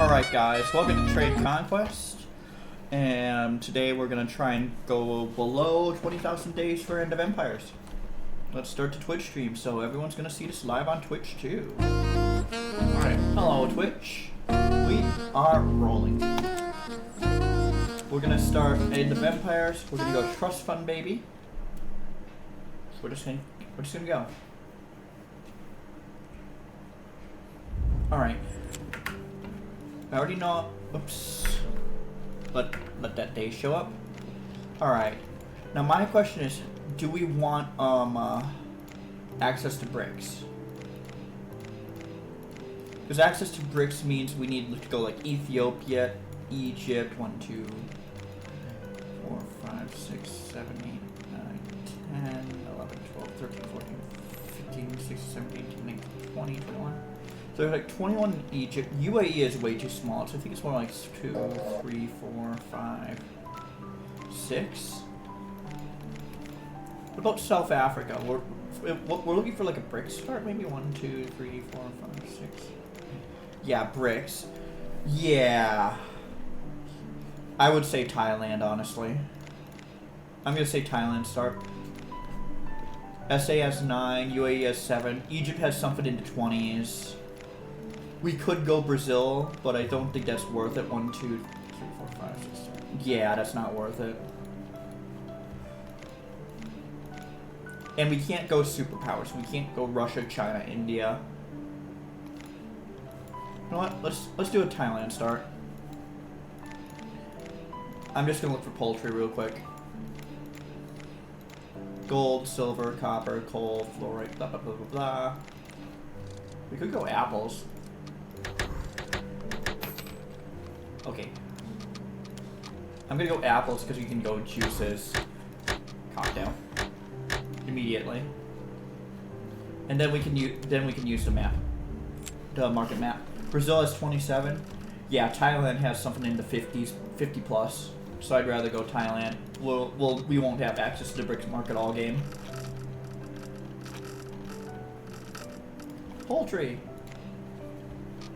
Alright guys, welcome to Trade Conquest, and today we're going to try and go below 20,000 days for End of Empires. Let's start the Twitch stream, so everyone's going to see this live on Twitch too. Alright, hello Twitch. We are rolling. We're going to start End of Empires, we're going to go Trust Fund baby. We're just going to go. Alright. I already know. Oops. Let that day show up. Alright. Now my question is, do we want access to bricks? Because access to bricks means we need to go like Ethiopia, Egypt, 1, 2, 4, 5, 6, 7, 8, 9, 10, 11, 12, 13, 14, 15, 16, 17, 18, 19, 20, 21. So there's like 21 in Egypt. UAE is way too small, so I think it's more like 2, 3, 4, 5, 6. What about South Africa? We're looking for like a brick start, maybe 1, 2, 3, 4, 5, 6. Yeah, bricks. Yeah. I would say Thailand, honestly. I'm gonna say Thailand start. SA has 9, UAE has 7, Egypt has something in the 20s. We could go Brazil, but I don't think that's worth it. 1, 2, 3, 4, 5, 6, 7. Yeah, that's not worth it. And we can't go superpowers. We can't go Russia, China, India. You know what? Let's do a Thailand start. I'm just gonna look for poultry real quick. Gold, silver, copper, coal, fluorite, blah blah blah blah blah. We could go apples. Okay. I'm gonna go apples because you can go juices. Cocktail. Immediately. And then we can use the map. The market map. Brazil has 27. Yeah, Thailand has something in the 50s, 50 plus. So I'd rather go Thailand. We won't have access to the bricks market all game. Poultry.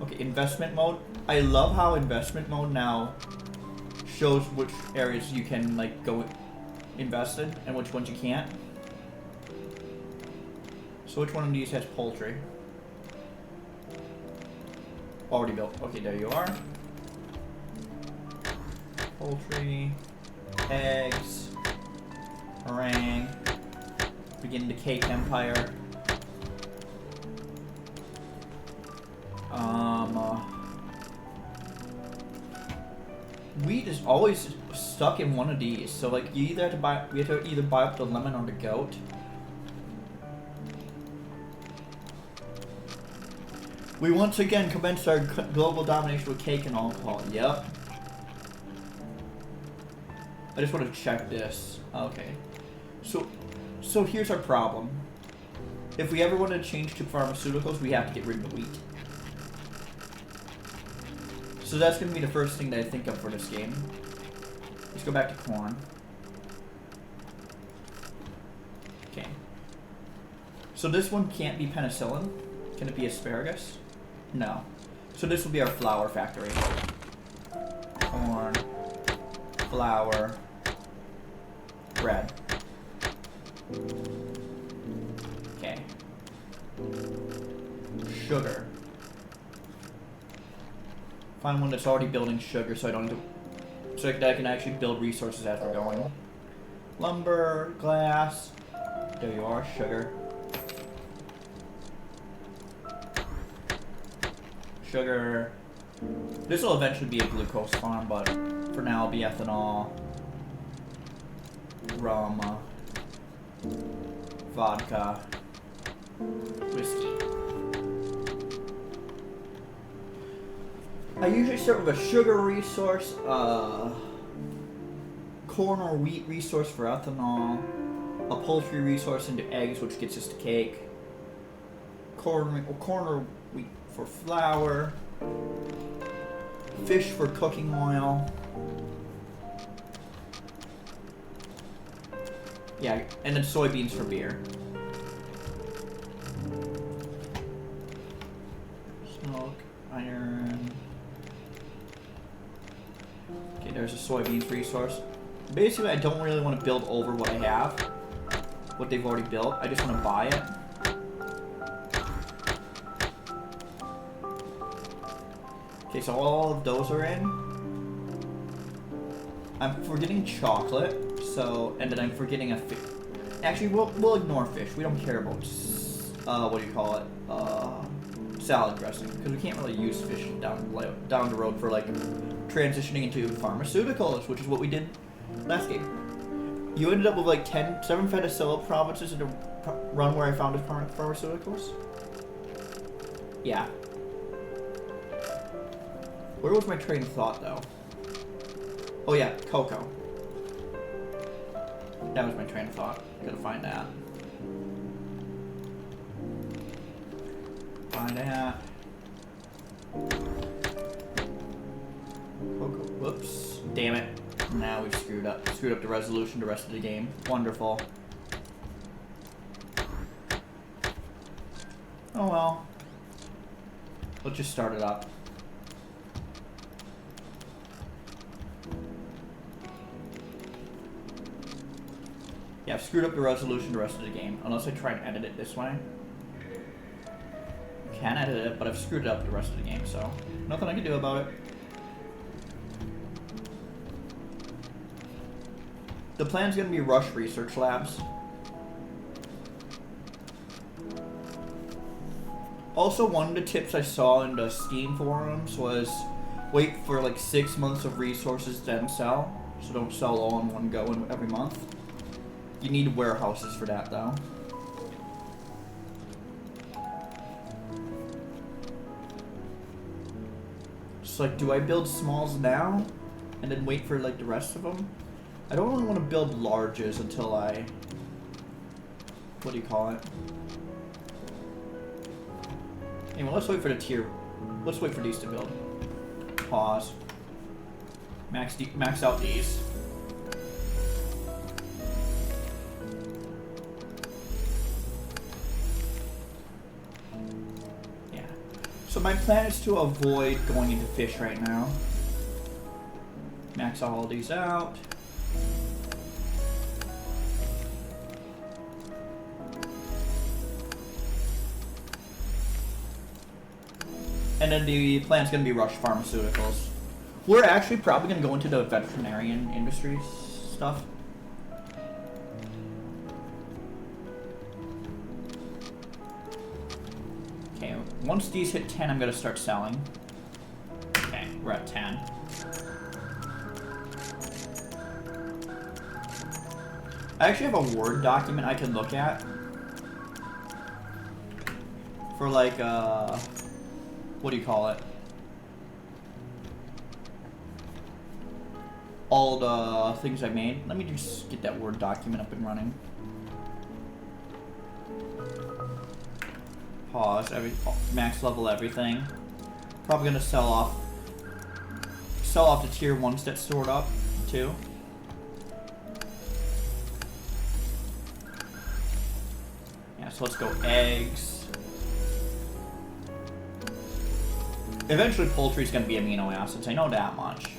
Okay, investment mode. I love how investment mode now shows which areas you can like go invest in and which ones you can't. So which one of these has poultry? Already built. Okay, there you are. Poultry, eggs, meringue, begin the cake empire. Wheat is always stuck in one of these, so like you either have to buy, we have to either buy up the lemon or the goat. We once again commenced our global domination with cake and alcohol. Yep. I just want to check this. Okay. So here's our problem. If we ever want to change to pharmaceuticals, we have to get rid of the wheat. So that's going to be the first thing that I think of for this game. Let's go back to corn. Okay. So this one can't be penicillin. Can it be asparagus? No. So this will be our flour factory. Corn, flour, bread. Okay. Sugar. Find one that's already building sugar so I don't have to, so that I can actually build resources as we're going. Lumber, glass. There you are, sugar. Sugar. This will eventually be a glucose farm, but for now it'll be ethanol, rum, vodka, whiskey. I usually start with a sugar resource, corn or wheat resource for ethanol, a poultry resource into eggs, which gets us to cake, corn or wheat for flour, fish for cooking oil. Yeah, and then soybeans for beer. Smoke, iron, there's a soybeans resource. Basically, I don't really want to build over what I have, what they've already built. I just want to buy it. Okay, so all of those are in. I'm forgetting chocolate, so, and then I'm forgetting a fish. Actually, we'll ignore fish. We don't care about, what do you call it? Salad dressing, because we can't really use fish down the road for like transitioning into pharmaceuticals, which is what we did last game. You ended up with like 7 penicillin provinces in a run where I found pharmaceuticals. Yeah. Where was my train of thought though? Oh yeah, cocoa. That was my train of thought. Gotta find that. Find that. Cocoa. Whoops. Damn it. Now we've screwed up. Screwed up the resolution the rest of the game. Wonderful. Oh well. Let's just start it up. Yeah, I've screwed up the resolution the rest of the game. Unless I try and edit it this way. I can edit it, but I've screwed it up the rest of the game, so nothing I can do about it. The plan's gonna be rush research labs. Also, one of the tips I saw in the Steam forums was wait for like 6 months of resources, then sell. So don't sell all in one go every month. You need warehouses for that, though. Just like, do I build smalls now and then wait for like the rest of them? I don't really want to build larges until I... What do you call it? Anyway, let's wait for the tier. Let's wait for these to build. Pause. Max out these. Yeah. So my plan is to avoid going into fish right now. Max all these out. And then the plan's going to be rush pharmaceuticals. We're actually probably going to go into the veterinarian industry stuff. Okay, once these hit 10, I'm going to start selling. Okay, we're at 10. I actually have a Word document I can look at. For like, what do you call it? All the things I made. Let me just get that Word document up and running. Pause. Max level everything. Probably gonna sell off the tier 1s that stored up too. Yeah. So let's go eggs. Eventually, poultry is going to be amino acids. I know that much.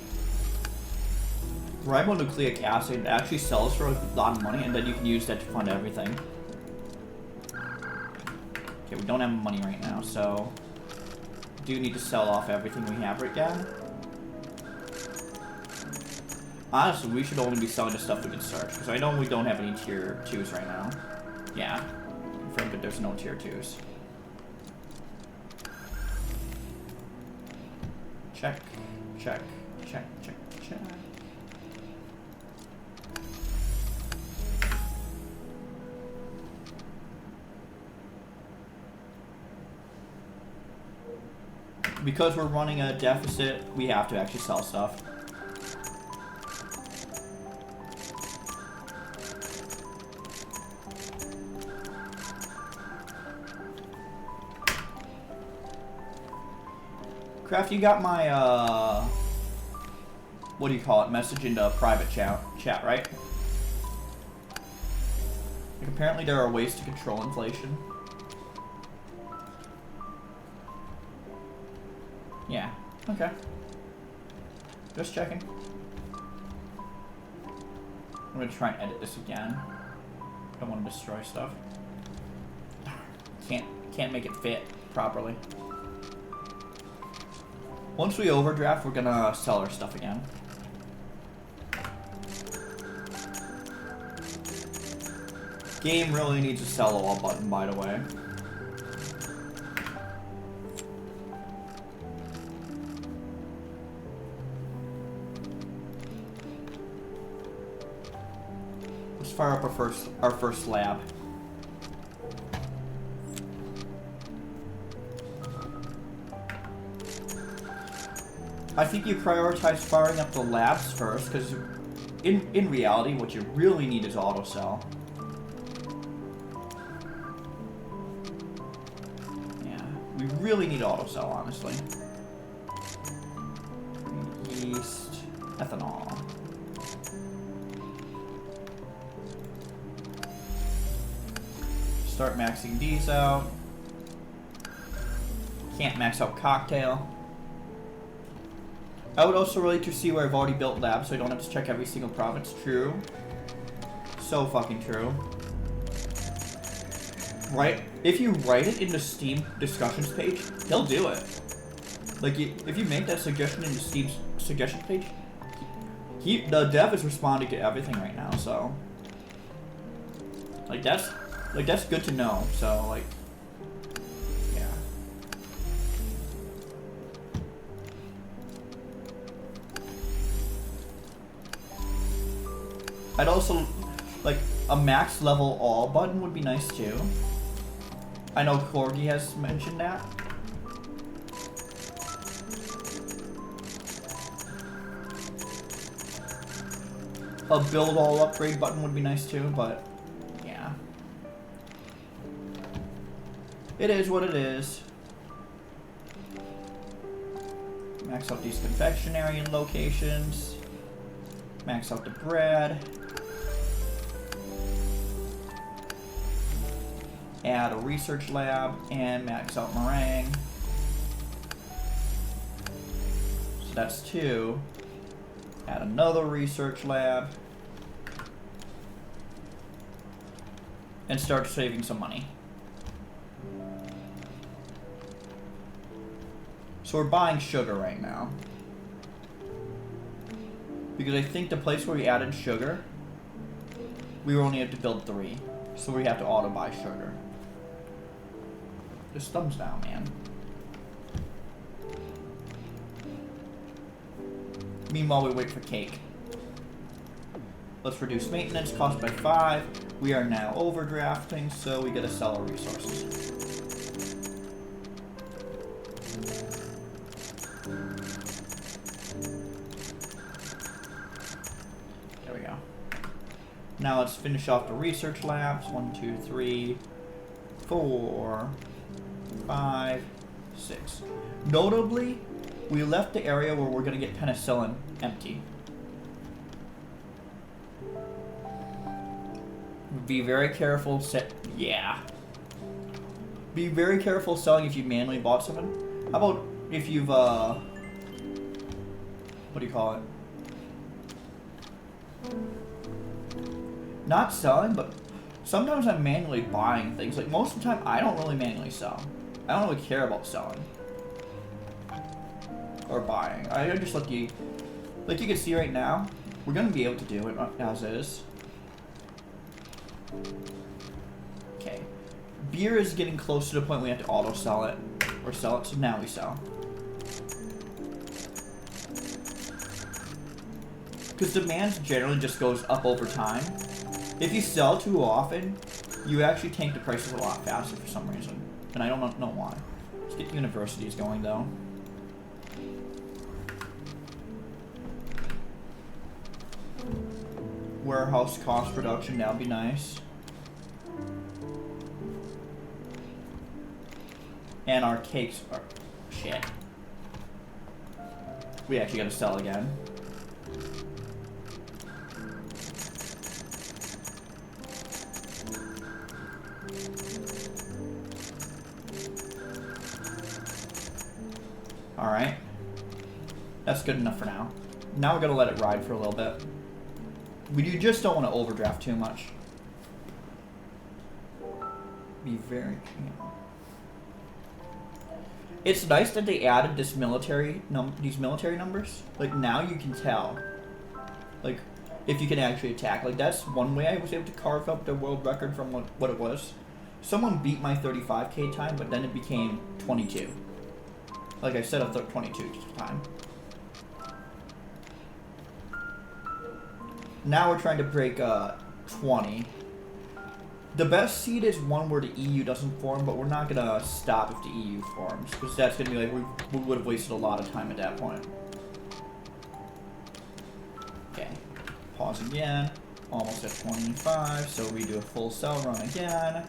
Ribonucleic acid actually sells for a lot of money, and then you can use that to fund everything. Okay, we don't have money right now, so do need to sell off everything we have right now. Honestly, we should only be selling the stuff we can search, because I know we don't have any tier 2s right now. Yeah, confirmed that there's no tier 2s. Check, check, check, check, check. Because we're running a deficit, we have to actually sell stuff. Craft, you got my, what do you call it, message into private chat, right? Like, apparently there are ways to control inflation. Yeah, okay. Just checking. I'm gonna try and edit this again. Don't want to destroy stuff. Can't make it fit properly. Once we overdraft, we're gonna sell our stuff again. Game really needs a sell all button, by the way. Let's fire up our first lab. I think you prioritize firing up the labs first, because in reality, what you really need is auto sell. Yeah, we really need auto sell, honestly. Yeast, ethanol. Start maxing these out. Can't max out cocktail. I would also really like to see where I've already built labs so I don't have to check every single province. True. So fucking true. Right? If you write it in the Steam discussions page, he'll do it. Like, if you make that suggestion in the Steam suggestions page, the dev is responding to everything right now, so... Like, that's good to know, so, like... Yeah. I'd also, like, a max level all button would be nice too. I know Corgi has mentioned that. A build all upgrade button would be nice too, but yeah. It is what it is. Max out these confectionery locations. Max out the bread. Add a research lab and max out meringue. So that's 2. Add another research lab. And start saving some money. So we're buying sugar right now. Because I think the place where we added sugar, we only have to build 3. So we have to auto buy sugar. Just thumbs down, man. Meanwhile, we wait for cake. Let's reduce maintenance cost by 5. We are now overdrafting, so we gotta sell our resources. There we go. Now let's finish off the research labs. 1, 2, 3, 4, 5, 6. Notably, we left the area where we're gonna get penicillin empty. Be very careful. Yeah. Be very careful selling if you manually bought something. How about if you've what do you call it? Not selling, but sometimes I'm manually buying things. Like most of the time, I don't really manually sell. I don't really care about selling or buying. I just like you can see right now, we're gonna be able to do it as is. Okay, beer is getting close to the point we have to auto sell it or sell it. So now we sell. Because demand generally just goes up over time. If you sell too often, you actually tank the prices a lot faster for some reason. And I don't know why. Let's get universities going though. Warehouse cost reduction, that would be nice. And our cakes are shit. We actually gotta sell again. Alright. That's good enough for now. Now we're gonna let it ride for a little bit. You just don't want to overdraft too much. Be very, you know. It's nice that they added this these military numbers. Like, now you can tell, like, if you can actually attack. Like, that's one way I was able to carve up the world record from what it was. Someone beat my 35k time, but then it became 22. Like I said, a 22 time. Now we're trying to break 20. The best seed is one where the EU doesn't form, but we're not gonna stop if the EU forms, because that's gonna be like we would have wasted a lot of time at that point. Okay, pause again. Almost at 25, so we do a full cell run again.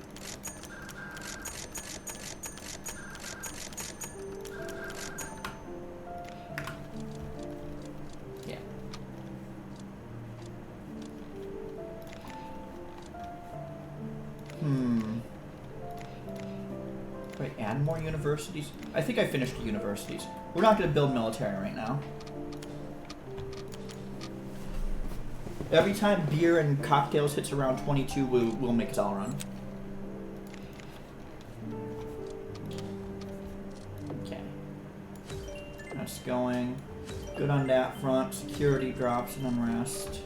Wait, add more universities? I think I finished the universities. We're not going to build military right now. Every time beer and cocktails hits around 22, we'll make a cell run. Okay. That's going. Good on that front. Security drops and unrest.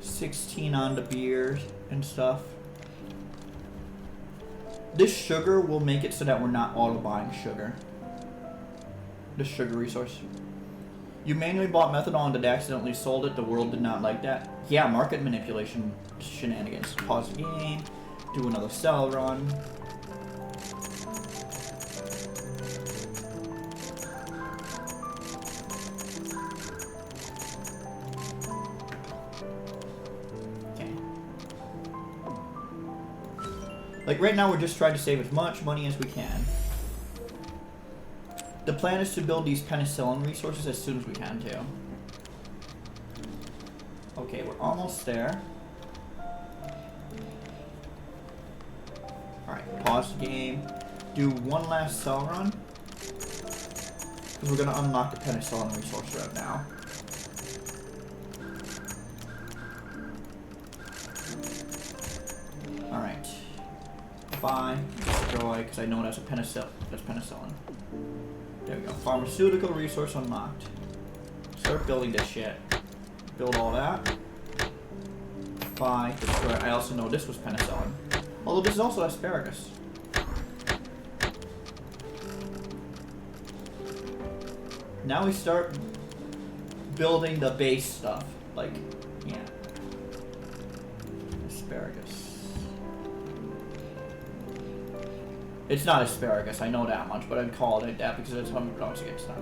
$16 on the beer and stuff. This sugar will make it so that we're not auto buying sugar. The sugar resource. You manually bought methanol and then accidentally sold it. The world did not like that. Yeah, market manipulation shenanigans. Pause the game. Do another cell run. Like, right now, we're just trying to save as much money as we can. The plan is to build these penicillin resources as soon as we can, too. Okay, we're almost there. Alright, pause the game. Do one last cell run. Because we're going to unlock the penicillin resource right now. Alright. Buy, destroy, because I know that's a penicillin. That's penicillin. There we go. Pharmaceutical resource unlocked. Start building this shit. Build all that. Buy, destroy. I also know this was penicillin. Although this is also asparagus. Now we start building the base stuff. Like, yeah. Asparagus. It's not asparagus, I know that much, but I'd call it that because that's how I'm pronouncing it. It's not.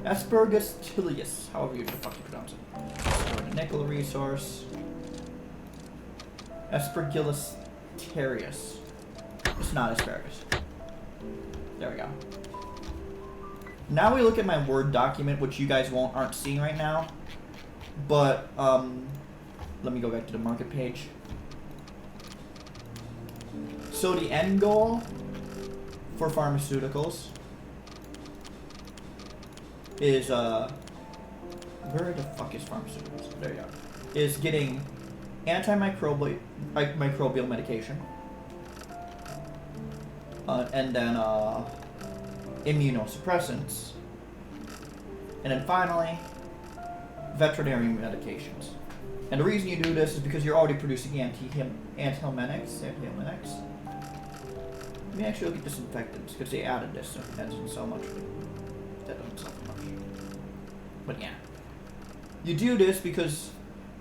Asparagus tilius, however you fucking pronounce it. Destroy the nickel resource. Aspergillus terrius. It's not asparagus. There we go. Now we look at my Word document, which you guys aren't seeing right now. But, let me go back to the market page. So the end goal for pharmaceuticals is, where the fuck is pharmaceuticals? There you go. Is getting antimicrobial medication. And then, immunosuppressants. And then finally, veterinary medications. And the reason you do this is because you're already producing antihelmintics. Let me actually look at disinfectants, because they added this, so it doesn't sell much. That doesn't sell much. But yeah. You do this because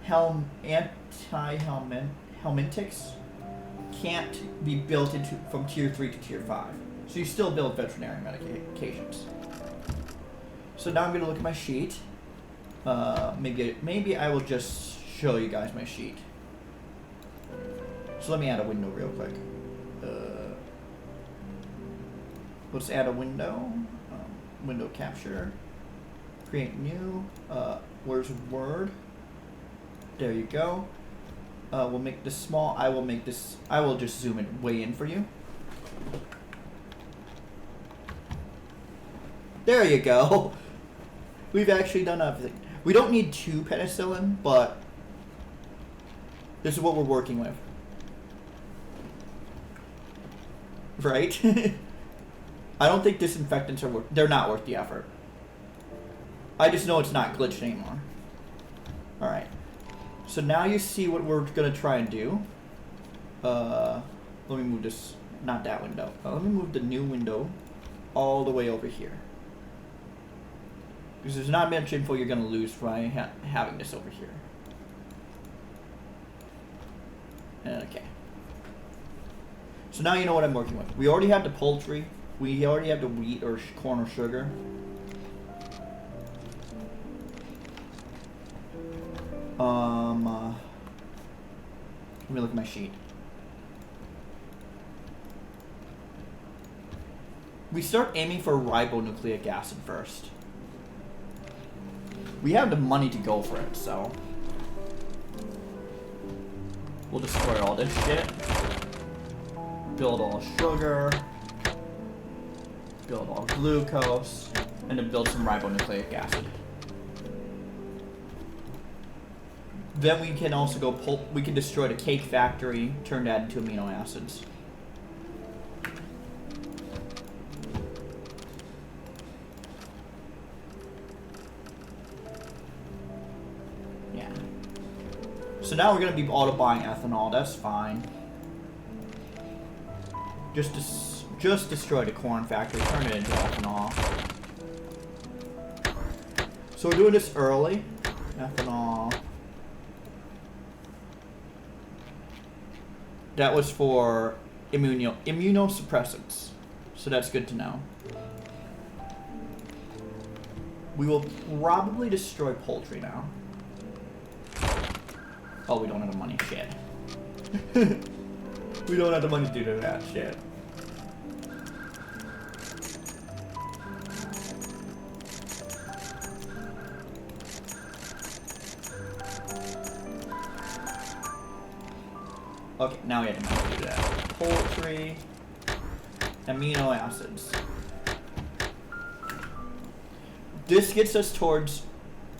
antihelmintics can't be built into from tier 3 to tier 5. So you still build veterinary medications. So now I'm going to look at my sheet. Maybe I will just show you guys my sheet. So let me add a window real quick. Let's add a window. Window capture. Create new. Where's Word? There you go. We'll make this small. I will just zoom it way in for you. There you go. We've actually done everything. We don't need 2 penicillin, but this is what we're working with. Right? I don't think disinfectants are worth... They're not worth the effort. I just know it's not glitched anymore. Alright. So now you see what we're going to try and do. Let me move this... Not that window. Let me move the new window all the way over here. Because there's not much info you're going to lose by having this over here. Okay. So now you know what I'm working with. We already have the poultry. We already have the wheat or corn or sugar. Let me look at my sheet. We start aiming for ribonucleic acid first. We have the money to go for it, so we'll destroy all this shit. Build all sugar. Build all glucose. And then build some ribonucleic acid. Then we can also go we can destroy the cake factory, turn that into amino acids. Yeah. So now we're gonna be auto buying ethanol. That's fine. Just destroy the corn factory, turn it into ethanol. So we're doing this early. Ethanol. That was for immunosuppressants. So that's good to know. We will probably destroy poultry now. Oh, we don't have the money. Shit. We don't have the money to do that shit. Okay, now we have to do that. Poultry, amino acids. This gets us towards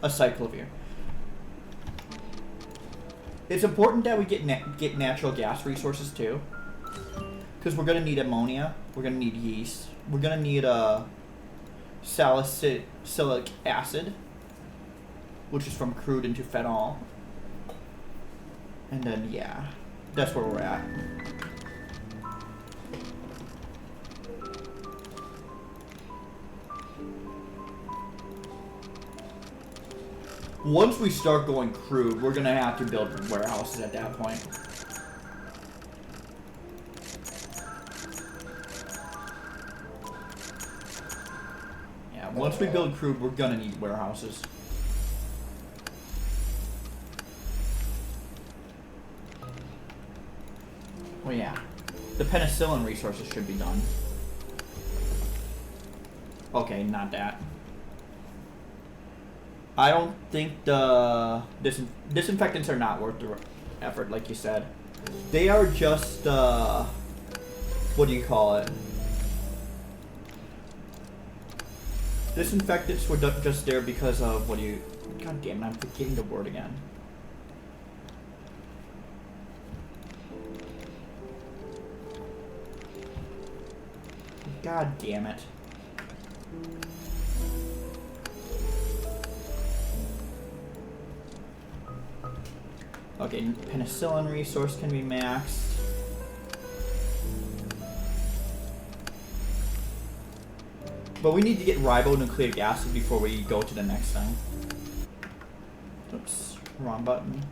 a cyclovir. It's important that we get natural gas resources too, because we're gonna need ammonia, we're gonna need yeast, we're gonna need salicylic acid, which is from crude into phenol, and then yeah. That's where we're at. Once we start going crude, we're gonna have to build warehouses at that point. Yeah, once we build crude, we're gonna need warehouses. Well, yeah. The penicillin resources should be done. Okay, not that. I don't think the disinfectants are not worth the effort, like you said. They are just, what do you call it? Disinfectants were just there because of, God damn it, I'm forgetting the word again. God damn it. Okay, penicillin resource can be maxed. But we need to get ribonucleic acid before we go to the next thing. Oops, wrong button.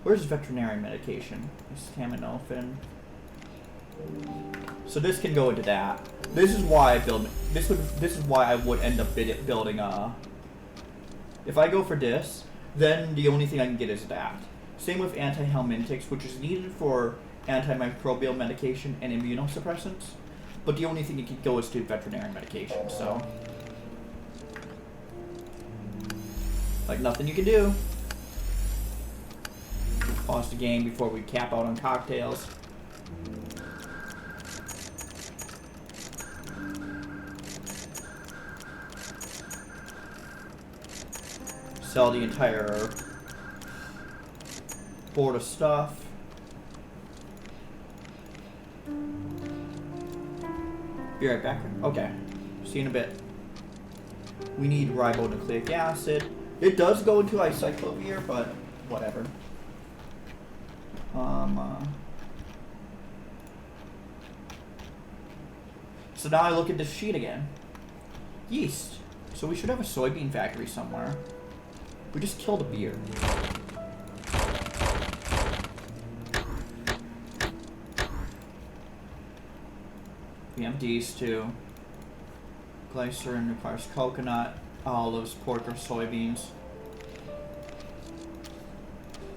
Where's veterinary medication? Acetaminophen. So this can go into that. This is why I build. This is why I would end up building a. If I go for this, then the only thing I can get is that. Same with antihelmintics, which is needed for antimicrobial medication and immunosuppressants. But the only thing you can go is to veterinary medication. So, like nothing you can do. Pause the game before we cap out on cocktails. Sell the entire board of stuff. Be right back. Okay. See you in a bit. We need ribonucleic acid. It does go into icyclovir, but whatever. So now I look at this sheet again. Yeast. So we should have a soybean factory somewhere. We just killed a beer. We have these two. Glycerin requires coconut, olives, pork, or soybeans.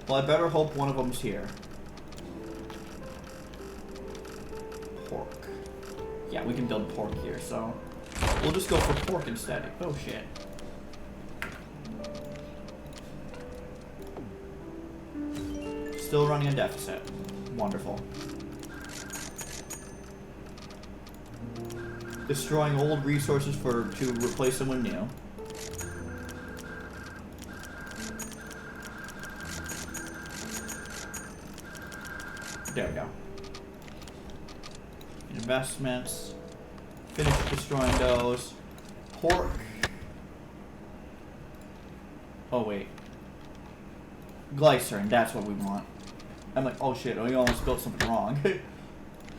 Well, I better hope one of them's here. Pork. Yeah, we can build pork here, so we'll just go for pork instead. Oh shit. Still running a deficit. Wonderful. Destroying old resources to replace them with new. There we go. Investments. Finish destroying those. Pork. Oh wait. Glycerin, that's what we want. I'm like, oh shit, we almost built something wrong.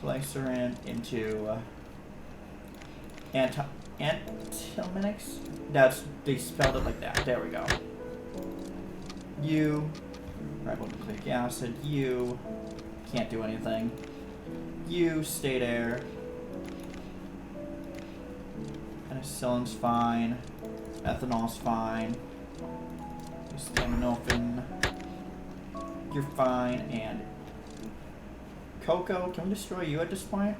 Glycerin into antimonics. They spelled it like that. There we go. U, ribonucleic acid. U, can't do anything. U, stay there. Penicillin's fine. Ethanol's fine. Acetaminophen, you're fine. And cocoa, can we destroy you at this point?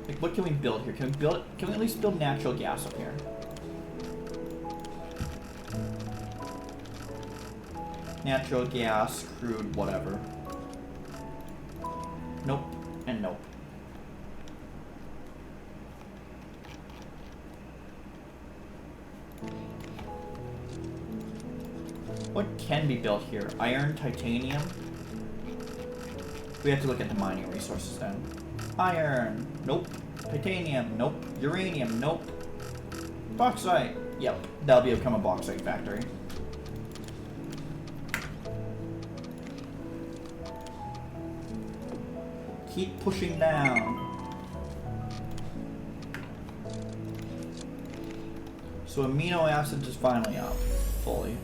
Like, what can we build here? Can we at least build natural gas up here? Natural gas, crude, whatever. Nope, and nope. What can be built here? Iron, titanium? We have to look at the mining resources then. Iron, nope. Titanium, nope. Uranium, nope. Bauxite, yep. That'll become a bauxite factory. Keep pushing down. So amino acids is finally up, fully.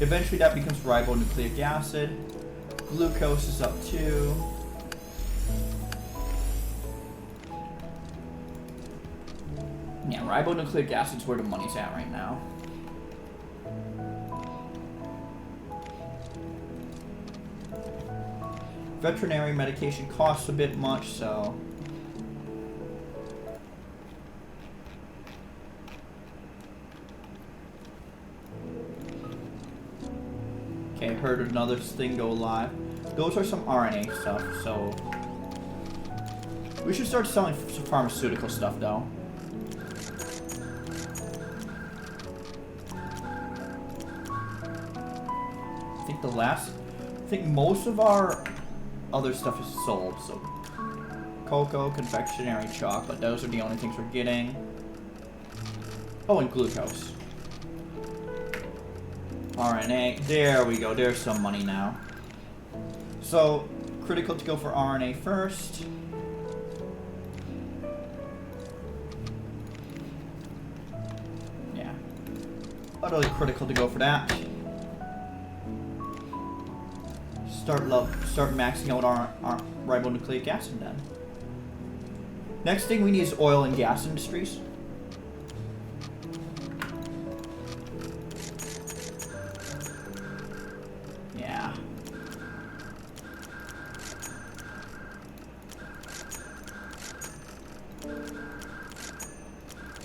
Eventually that becomes ribonucleic acid. Glucose is up too. Yeah, ribonucleic acid's where the money's at right now. Veterinary medication costs a bit much, so okay, heard another thing go live. Those are some RNA stuff, so we should start selling some pharmaceutical stuff though. I think most of our other stuff is sold, so cocoa, confectionery, chocolate, those are the only things we're getting. Oh, and glucose. RNA, there we go, there's some money now. So, critical to go for RNA first. Yeah. Utterly critical to go for that. Start maxing out our ribonucleic acid then. Next thing we need is oil and gas industries. Yeah.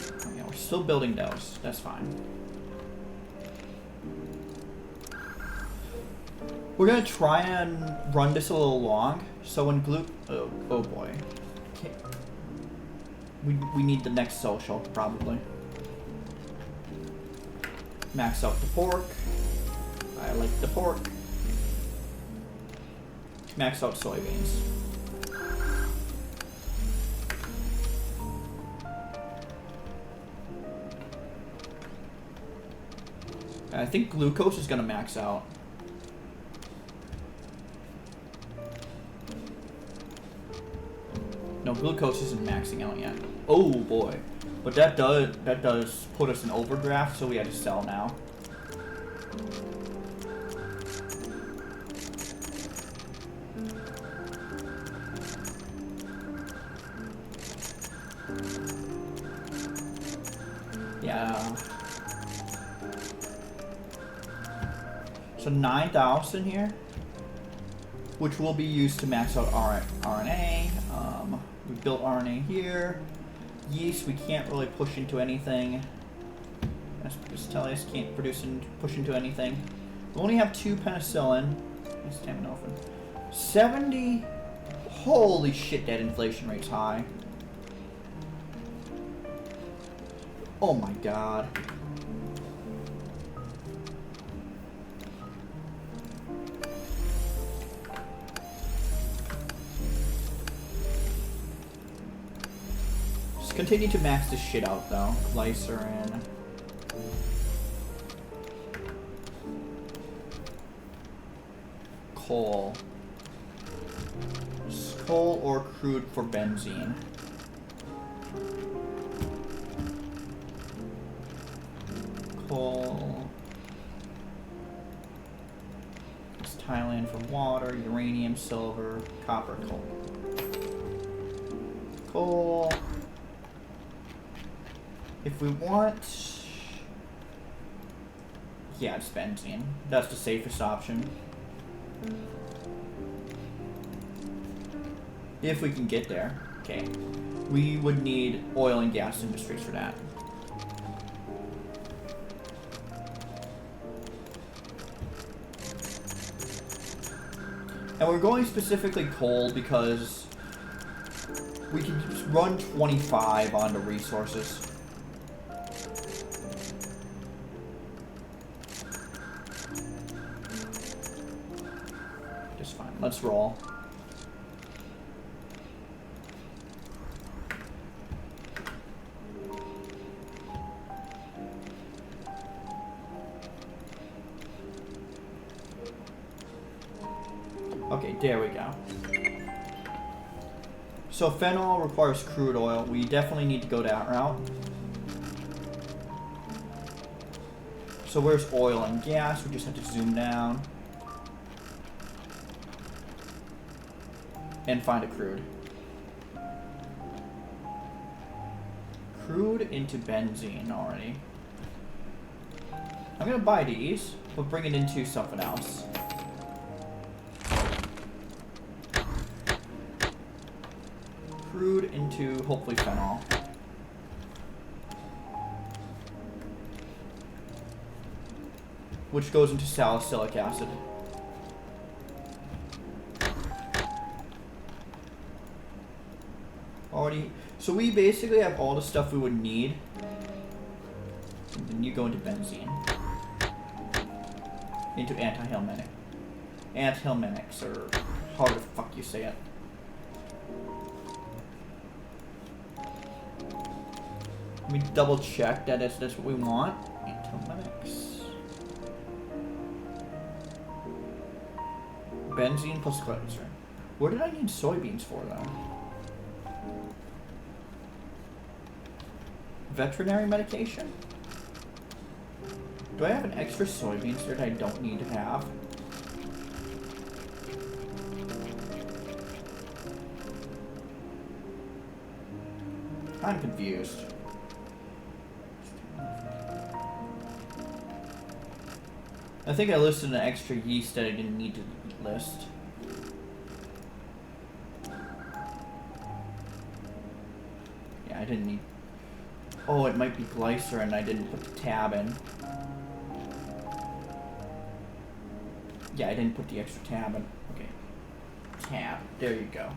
Okay, we're still building those. That's fine. We're gonna try and run this a little long, so when oh boy. Okay. We need the next social, probably. Max out the pork. I like the pork. Max out soybeans. I think glucose is gonna max out. No, glucose isn't maxing out yet. Oh boy. But that does put us in overdraft, so we had to sell now. Yeah. So 9,000 here, which will be used to max out RNA. We built RNA here. Yeast, we can't really push into anything. Aspergillus can't push into anything. We only have 2 penicillin. Acetaminophen. 70. Holy shit, that inflation rate's high. Oh my god. Just continue to max this shit out though. Glycerin. Coal. Coal or crude for benzene. Coal. It's Thailand for water, uranium, silver, copper, coal. Coal. If we want... Yeah, it's benzene. That's the safest option. If we can get there. Okay. We would need oil and gas industries for that. And we're going specifically coal because we can just run 25 onto resources. Just fine. Let's roll. Okay, there we go. So phenol requires crude oil. We definitely need to go that route. So where's oil and gas? We just have to zoom down. And find a crude. Crude into benzene already. I'm gonna buy these, but bring it into something else. Crude into hopefully phenol. Which goes into salicylic acid. Already, so we basically have all the stuff we would need. And then you go into benzene. Into antihellenic. Antihellenics, or however the fuck you say it. Let me double check that that's what we want. Antihellenics. Benzene plus glycerin. What did I need soybeans for though? Veterinary medication? Do I have an extra soybeans that I don't need to have? I'm confused. I think I listed an extra yeast that I didn't need to list. Yeah, I didn't need... Oh, it might be glycerin. I didn't put the tab in. Yeah, I didn't put the extra tab in. Okay. Tab. There you go.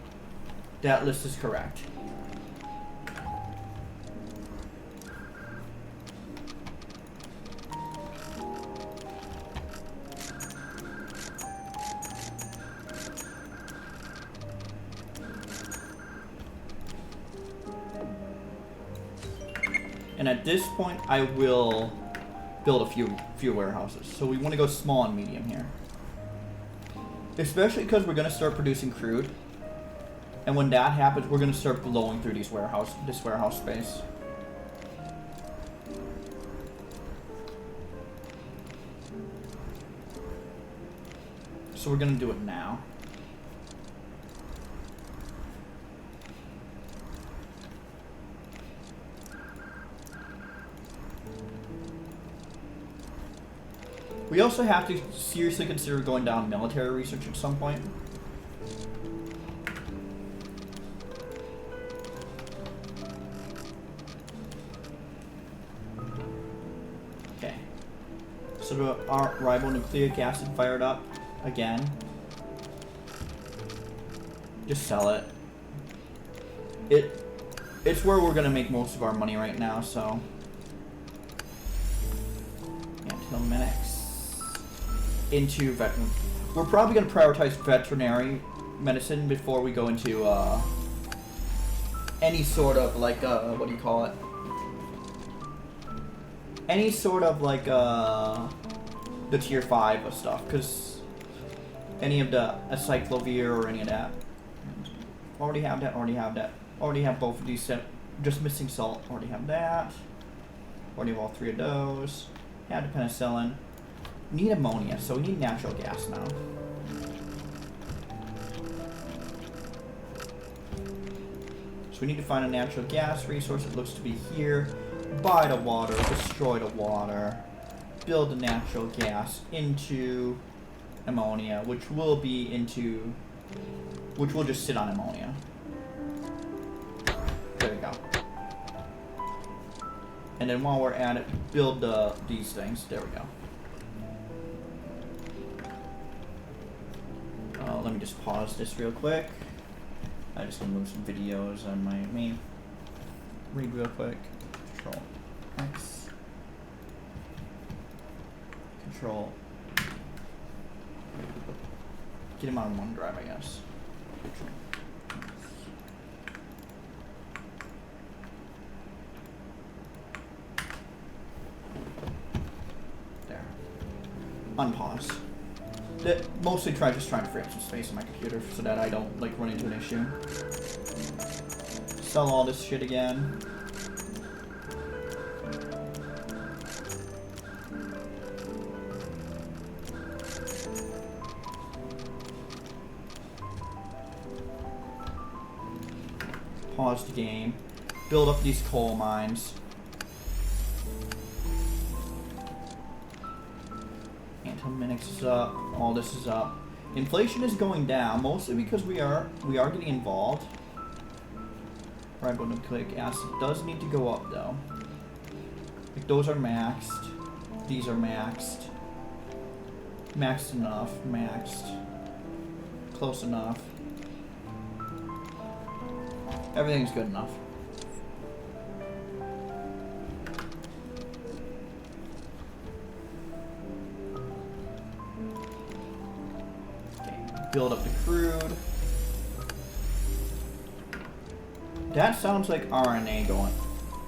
That list is correct. And at this point, I will build a few warehouses. So we want to go small and medium here. Especially because we're going to start producing crude. And when that happens, we're going to start blowing through this warehouse space. So we're going to do it now. We also have to seriously consider going down military research at some point. Okay. So our ribonucleic acid fired up again. Just sell it. It's where we're gonna make most of our money right now, so. Antinometics. Into veteran. We're probably going to prioritize veterinary medicine before we go into any sort of like what do you call it? Any sort of like the tier 5 of stuff, because any of the acyclovir or any of that. Already have that. Already have that. Already have both of these. Just missing salt. Already have that. Already have all 3 of those. Have the penicillin. Need ammonia, so we need natural gas now. So we need to find a natural gas resource. It looks to be here. Buy the water, destroy the water, build the natural gas into ammonia, which will just sit on ammonia. There we go. And then while we're at it, build these things. There we go. Let me just pause this real quick. I just want to move some videos on my main read real quick. Control X. Control. Get him on OneDrive, I guess. There. Unpause. Mostly just trying to free up some space on my computer so that I don't like run into an issue. Sell all this shit again. Pause the game. Build up these coal mines. Minutes is up. All this is up. Inflation is going down, mostly because we are getting involved. Ribonucleic acid does need to go up though. Like those are maxed. These are maxed. Maxed enough. Maxed. Close enough. Everything's good enough. Build up the crude. That sounds like RNA going,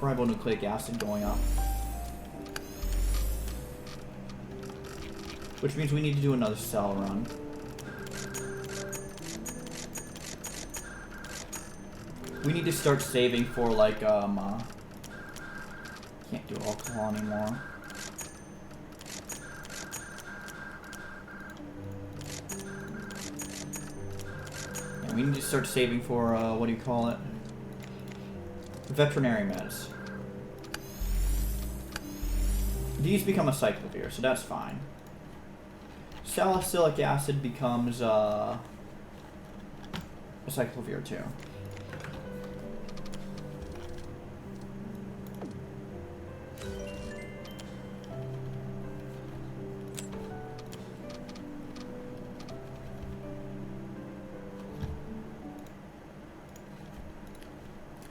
ribonucleic acid going up. Which means we need to do another cell run. We need to start saving for like, can't do alcohol anymore. We need to start saving for, what do you call it? Veterinary meds. These become acyclovir, so that's fine. Salicylic acid becomes, acyclovir too.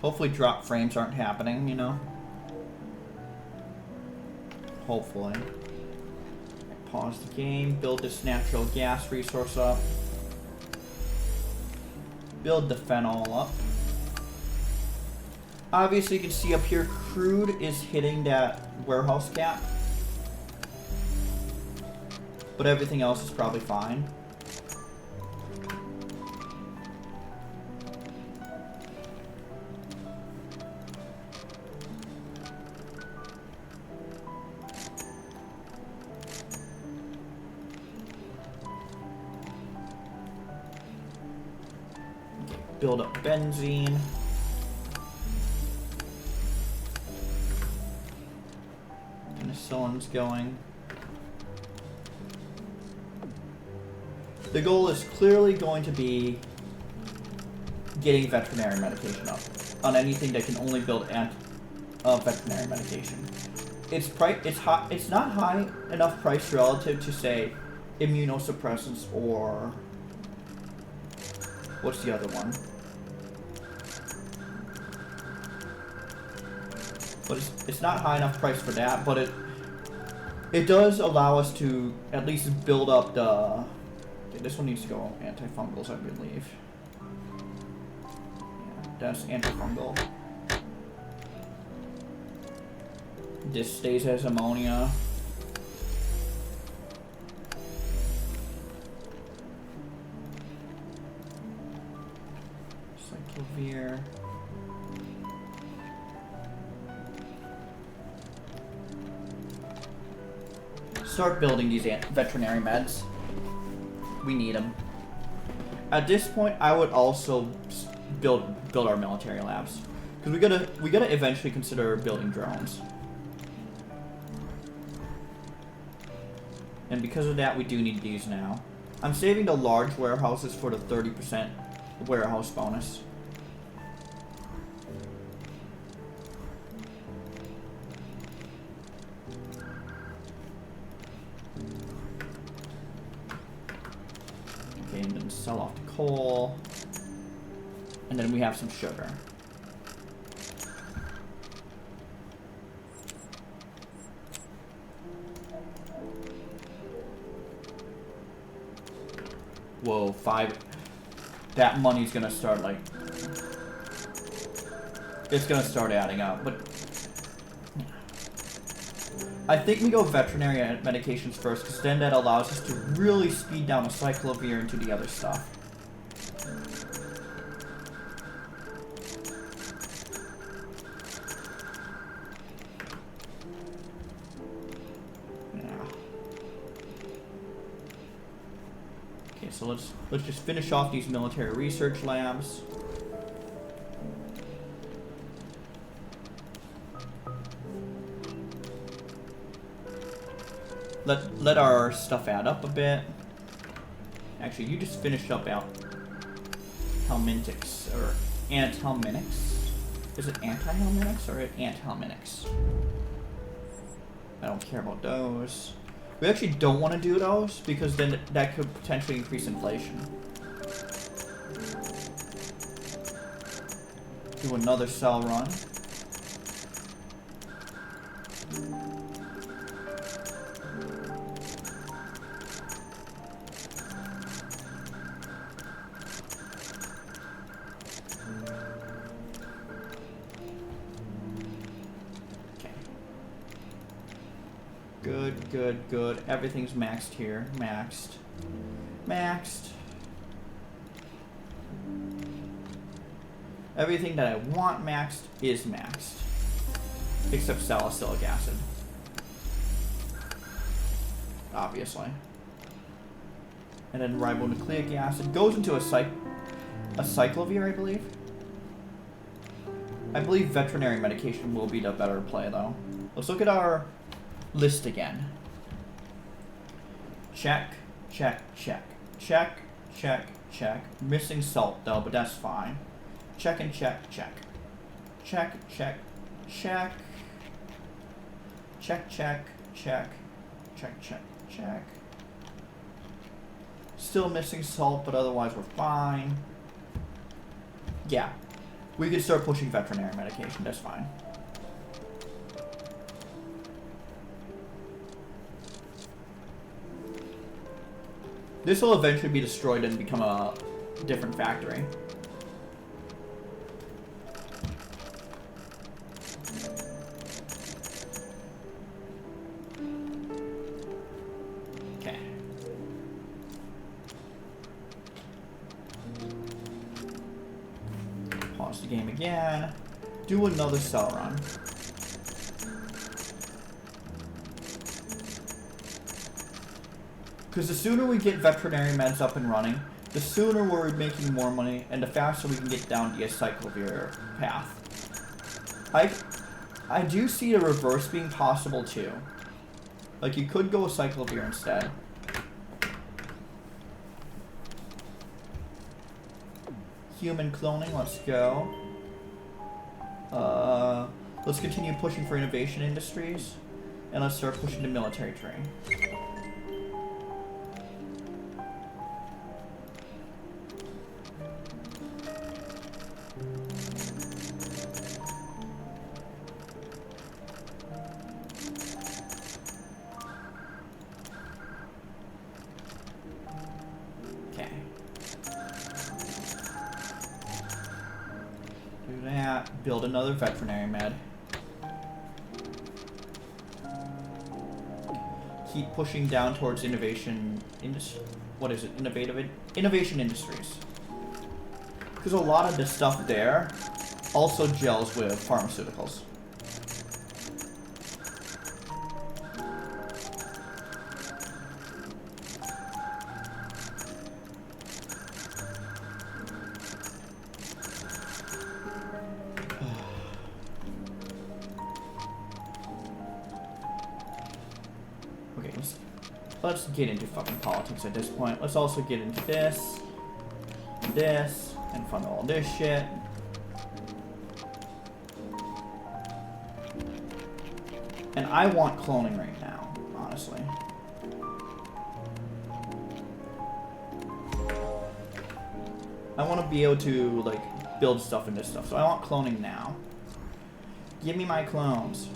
Hopefully drop frames aren't happening, you know? Hopefully. Pause the game, build this natural gas resource up. Build the phenol up. Obviously you can see up here, crude is hitting that warehouse cap. But everything else is probably fine. Build up benzene. Penicillin's going. The goal is clearly going to be getting veterinary medication up on anything that can only build veterinary medication. It's not high enough price relative to say immunosuppressants or what's the other one? But it's not high enough price for that, but it does allow us to at least build up the. Okay, this one needs to go antifungals, I believe. Yeah, that's antifungal. This stays as ammonia. Cyclovir. Start building these veterinary meds. We need them. At this point, I would also build our military labs because we gotta eventually consider building drones. And because of that, we do need these now. I'm saving the large warehouses for the 30% warehouse bonus. Okay, and then sell off the coal. And then we have some sugar. Whoa, 5. That money's gonna start like. It's gonna start adding up, but. I think we go veterinary medications first, because then that allows us to really speed down the cyclovir into the other stuff. So let's just finish off these military research labs. Let our stuff add up a bit. Actually, you just finished up out helmintics or anthelmintics. Is it anti-helmintics or anthelmintics? I don't care about those. We actually don't want to do those because then that could potentially increase inflation. Do another cell run. Good. Everything's maxed here. Maxed. Everything that I want maxed is maxed. Except salicylic acid. Obviously. And then ribonucleic acid goes into a cyclovir, I believe. I believe veterinary medication will be the better play, though. Let's look at our list again. Check. Missing salt though, but that's fine. Check. Still missing salt, but otherwise we're fine. Yeah. We can start pushing veterinary medication, that's fine. This will eventually be destroyed and become a different factory. Okay. Pause the game again. Do another cell run. Because the sooner we get veterinary meds up and running, the sooner we're making more money, and the faster we can get down the cyclovir path. I do see a reverse being possible too. Like, you could go with cyclovir instead. Human cloning, let's go. Let's continue pushing for innovation industries, and let's start pushing the military train. Build another veterinary med. Keep pushing down towards innovation. What is it? Innovation industries. Because a lot of the stuff there also gels with pharmaceuticals. Let's get into fucking politics at this point. Let's also get into this, and fund all this shit. And I want cloning right now, honestly. I want to be able to, like, build stuff in this stuff. So I want cloning now. Give me my clones.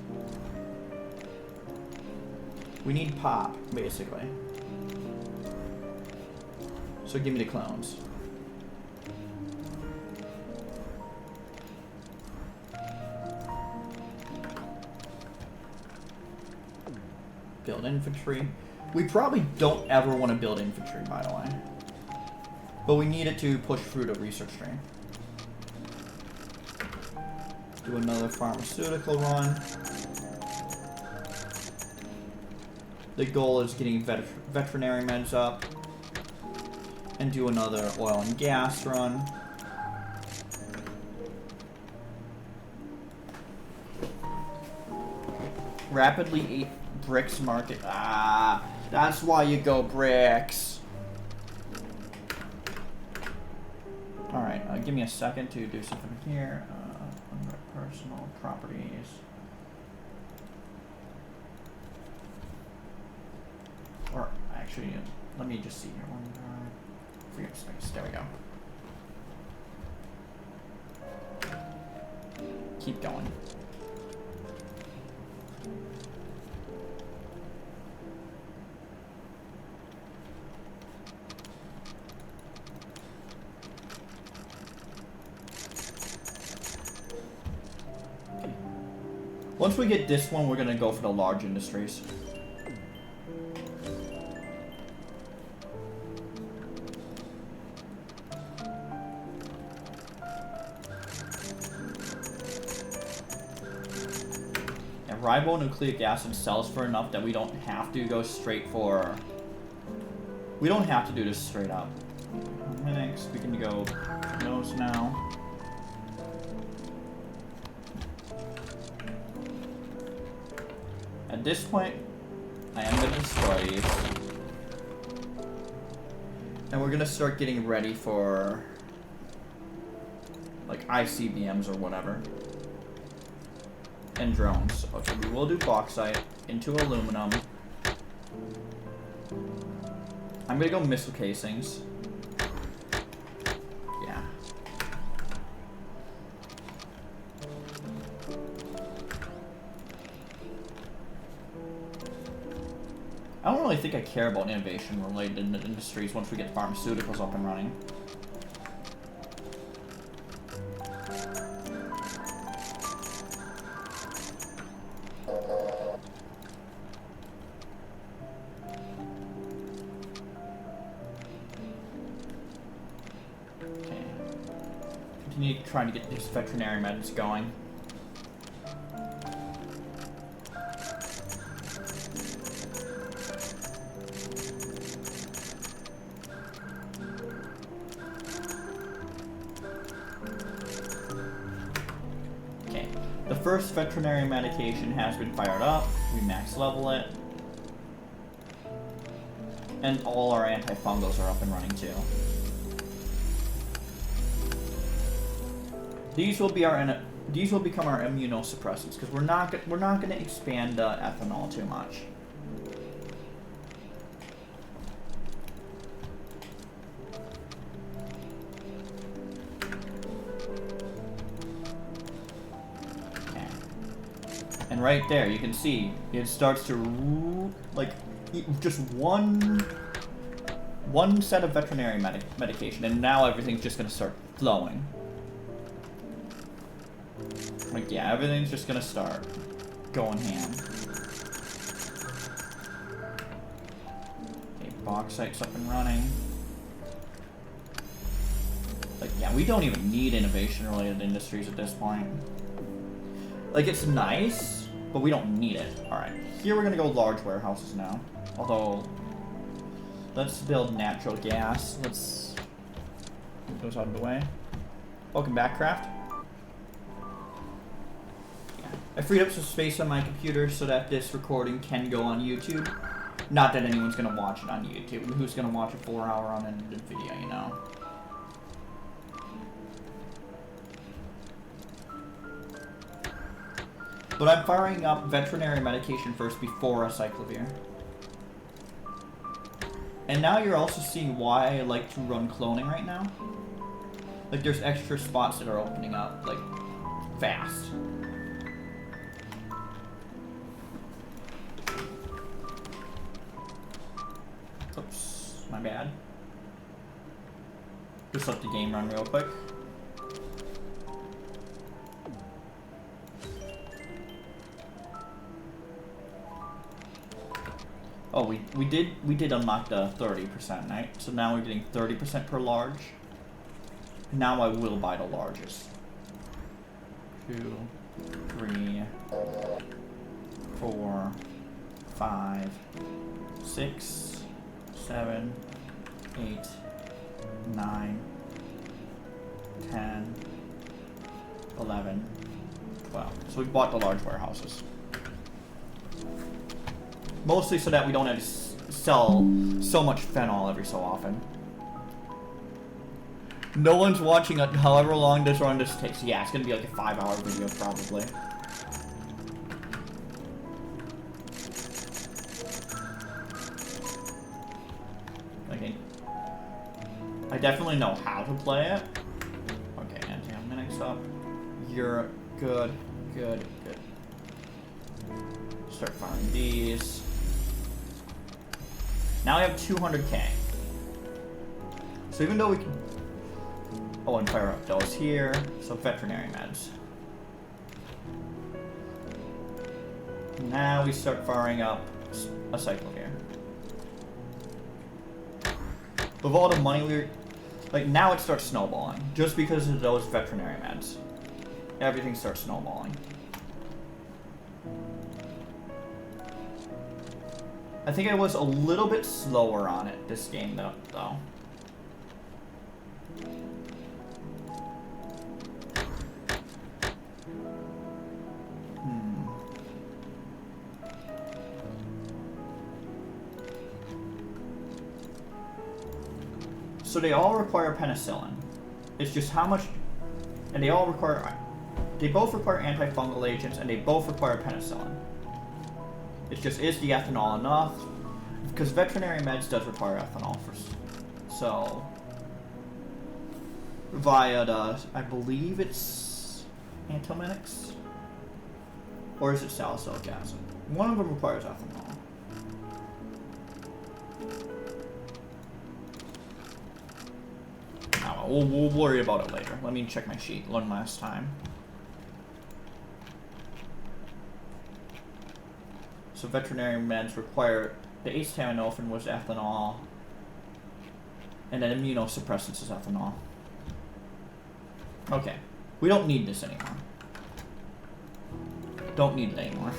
We need pop, basically. So give me the clones. Build infantry. We probably don't ever want to build infantry, by the way. But we need it to push through the research train. Do another pharmaceutical run. The goal is getting veterinary meds up. And do another oil and gas run. Rapidly eat bricks market. Ah, that's why you go bricks. Alright, give me a second to do something here. Under personal properties. Or, actually, let me just see here. Free up space. There we go. Keep going. Okay. Once we get this one, we're gonna go for the large industries. Ribonucleic acid sells for enough that we don't have to go straight for... We don't have to do this straight up. Next, we can go those now. At this point, I am going to destroy these. And we're going to start getting ready for... like ICBMs or whatever. And drones. Okay, we will do bauxite into aluminum. I'm gonna go missile casings. Yeah. really think I care about innovation-related industries once we get pharmaceuticals up and running. Okay. Continue trying to get these veterinary meds going. The first veterinary medication has been fired up. We max level it. And all our antifungals are up and running too. These will become our immunosuppressants because we're not going to expand ethanol too much. And right there, you can see it starts to, like, just one set of veterinary medication, and now everything's just gonna start flowing. Like, yeah, everything's just gonna start going ham. Okay, bauxite's up and running. Like, yeah, we don't even need innovation-related industries at this point. Like, it's nice, but we don't need it. Alright, here we're gonna go large warehouses now. Although, let's build natural gas. Let's get those out of the way. Welcome back, Craft. Yeah. I freed up some space on my computer so that this recording can go on YouTube. Not that anyone's gonna watch it on YouTube. Who's gonna watch a 4-hour unedited video, you know? But I'm firing up veterinary medication first before a cyclovir. And now you're also seeing why I like to run cloning right now. Like, there's extra spots that are opening up, like, fast. Oops, my bad. Just let the game run real quick. Oh, we did unlock the 30%, right? So now we're getting 30% per large. Now I will buy the largest. 2, 3, 4, 5, 6, 7, 8, 9, 10, 11, 12. So we bought the large warehouses. Mostly so that we don't have to sell so much phenol every so often. No one's watching it however long this run just takes. Yeah, it's gonna be like a 5-hour video probably. Okay. I definitely know how to play it. Okay, anti-minutes up. You're good, good, good. Start firing these. Now I have 200k. So even though we can... Oh, and fire up those here. So veterinary meds. Now we start firing up a cycle here. With all the money we're... Like, now it starts snowballing. Just because of those veterinary meds. Everything starts snowballing. I think I was a little bit slower on it this game, though. So they all require penicillin. It's just how much... And they all require... They both require antifungal agents, and they both require penicillin. It's just, is the ethanol enough? Because veterinary meds does require ethanol first. So, via the, I believe it's Antomenics? Or is it salicylic acid? One of them requires ethanol. We'll worry about it later. Let me check my sheet one last time. So veterinary meds require the acetaminophen was ethanol, and then immunosuppressants is ethanol. Okay, we don't need this anymore. Don't need it anymore.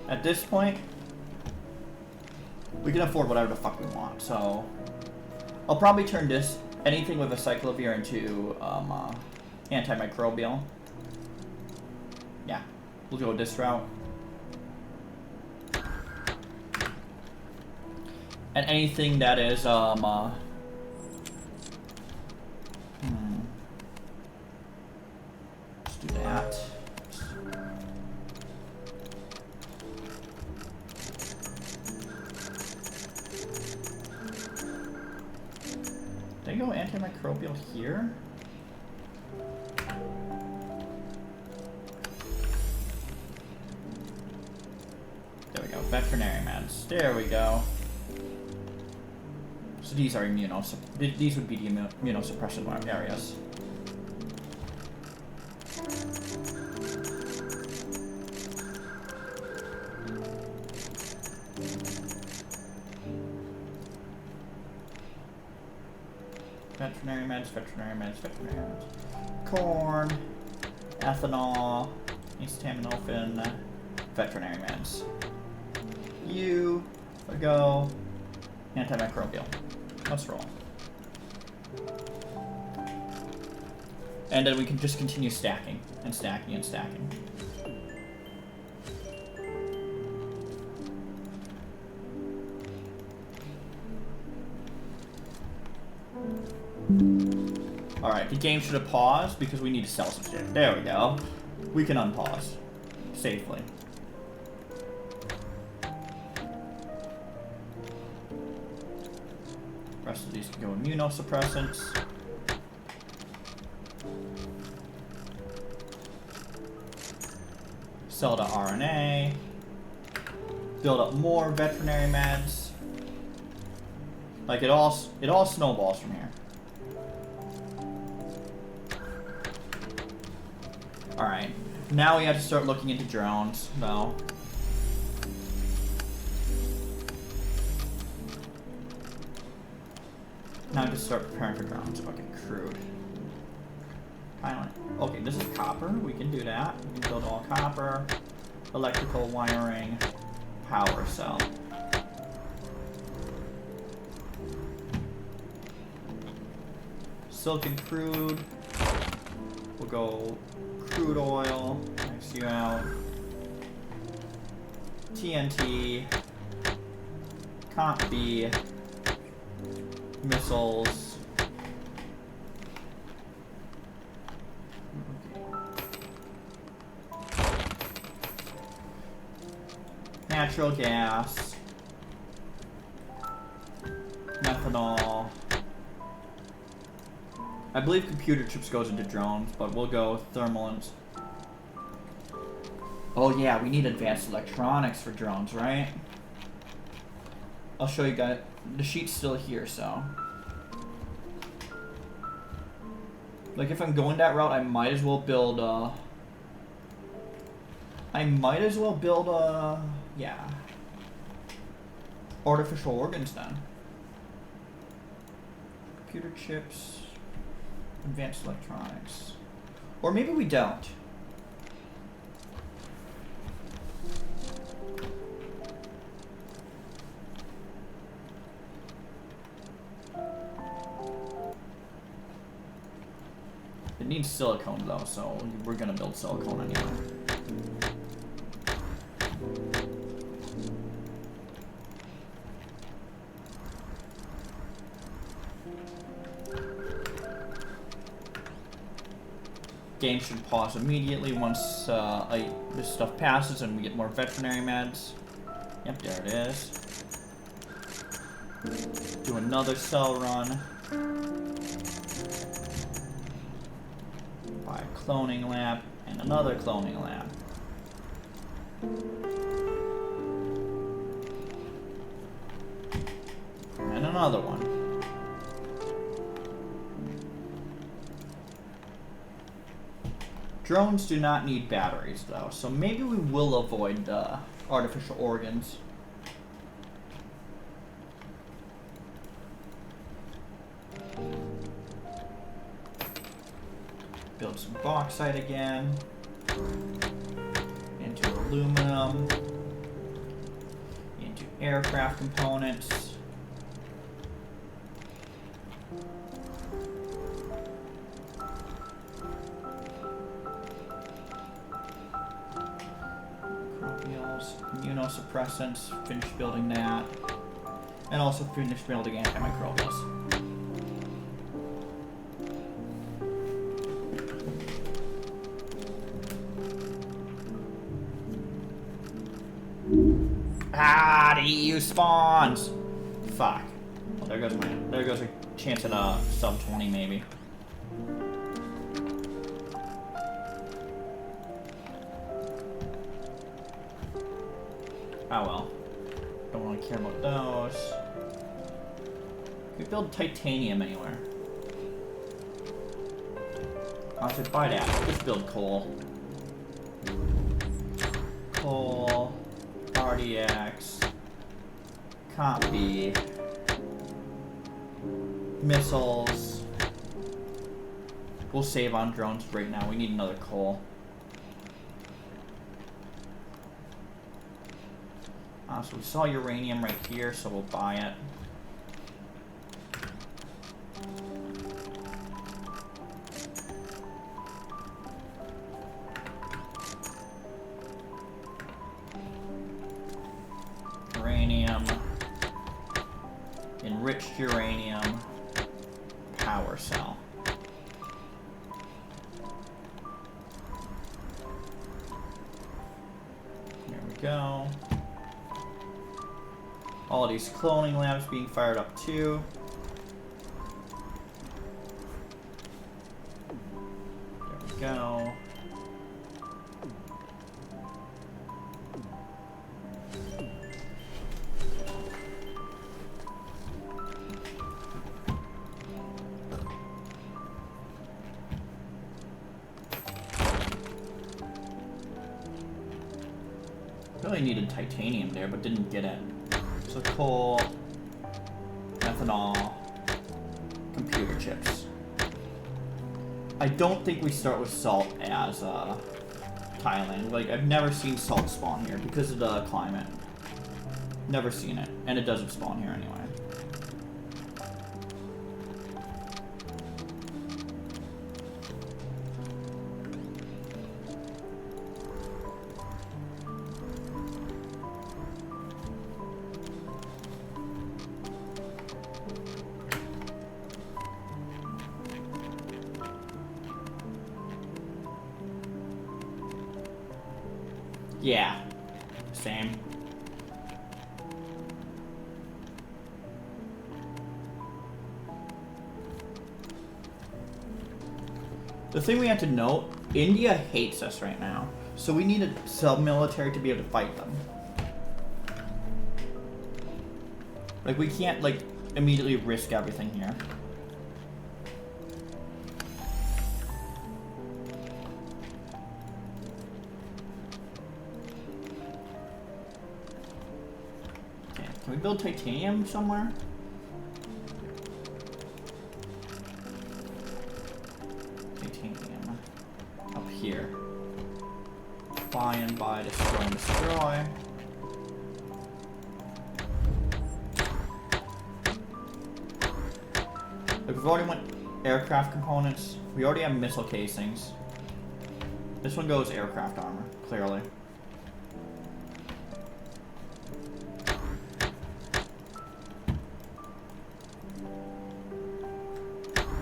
At this point, we can afford whatever the fuck we want, so I'll probably turn this, anything with a cyclovir into antimicrobial. Yeah, we'll go this route. And anything that is, let's do that. Did I go antimicrobial here? There we go, veterinary meds. There we go. So these are these would be the immunosuppression areas. Veterinary meds, veterinary meds, veterinary meds. Corn, ethanol, acetaminophen, veterinary meds. You, go, antimicrobial. Let's roll. And then we can just continue stacking and stacking and stacking. Alright, the game should have paused because we need to sell some shit. There we go. We can unpause safely. Rest of these can go immunosuppressants. Sell to RNA. Build up more veterinary meds. Like it all snowballs from here. Alright. Now we have to start looking into drones, though. Now to start preparing for drones. Okay, crude. Finally. Okay, this is copper. We can do that. We can build all copper. Electrical wiring. Power cell. Silicon crude. We'll go crude oil. Max you out. TNT. Comp B. Missiles. Natural gas. Methanol. I believe computer chips goes into drones, but we'll go thermal and... Oh yeah, we need advanced electronics for drones, right? I'll show you guys. The sheet's still here, so... Like, if I'm going that route, I might as well build, yeah. Artificial organs, then. Computer chips. Advanced electronics. Or maybe we don't. It needs silicone though, so we're gonna build silicone anyway. Game should pause immediately once this stuff passes and we get more veterinary meds. Yep, there it is. Do another cell run. Buy a cloning lab And another cloning lab. And another one. Drones do not need batteries, though, so maybe we will avoid artificial organs. Build some bauxite again. Into aluminum. Into aircraft components. Immunosuppressants, finish building that, and also finish building antimicrobials. Ah, the EU spawns. Fuck. Well, there goes a chance at a sub 20 maybe. Oh well. Don't really care about those. Can we build titanium anywhere? I should buy that. Just build coal. Coal. RDX. Copy. Missiles. We'll save on drones right now. We need another coal. So we saw uranium right here, so we'll buy it. Uranium. Enriched uranium. Power cell. There we go. All these cloning labs being fired up too. There we go. Really needed titanium there, but didn't get it. So coal, ethanol, computer chips. I don't think we start with salt as Thailand. Like, I've never seen salt spawn here because of the climate. Never seen it, and it doesn't spawn here anyway. Yeah, same. The thing we have to note, India hates us right now, so we need a sub-military to be able to fight them. Like, we can't, like, immediately risk everything here. Can we build titanium somewhere? Titanium. Up here. Buy and buy, destroy and destroy. Look, we've already went aircraft components. We already have missile casings. This one goes aircraft armor, clearly.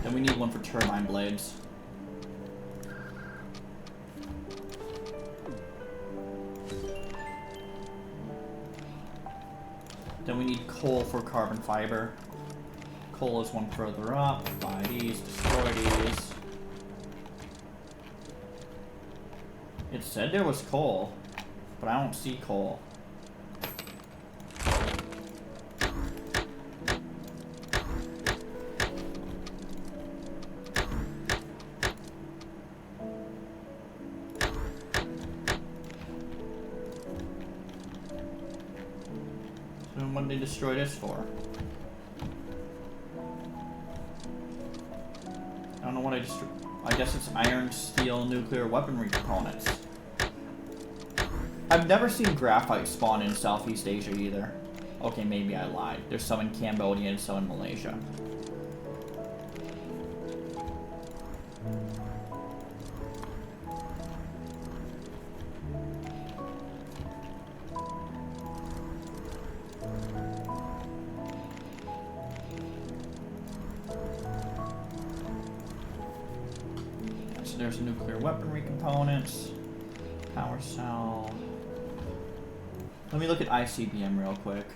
Then we need one for turbine blades. Then we need coal for carbon fiber. Coal is one further up. Buy these, destroy these. It said there was coal, but I don't see coal. So what did they destroy this for? I don't know what I destroyed. I guess it's iron, steel, nuclear weaponry components. I've never seen graphite spawn in Southeast Asia either. Okay, maybe I lied. There's some in Cambodia and some in Malaysia. So there's nuclear weaponry components. Power cell. Let me look at ICBM real quick.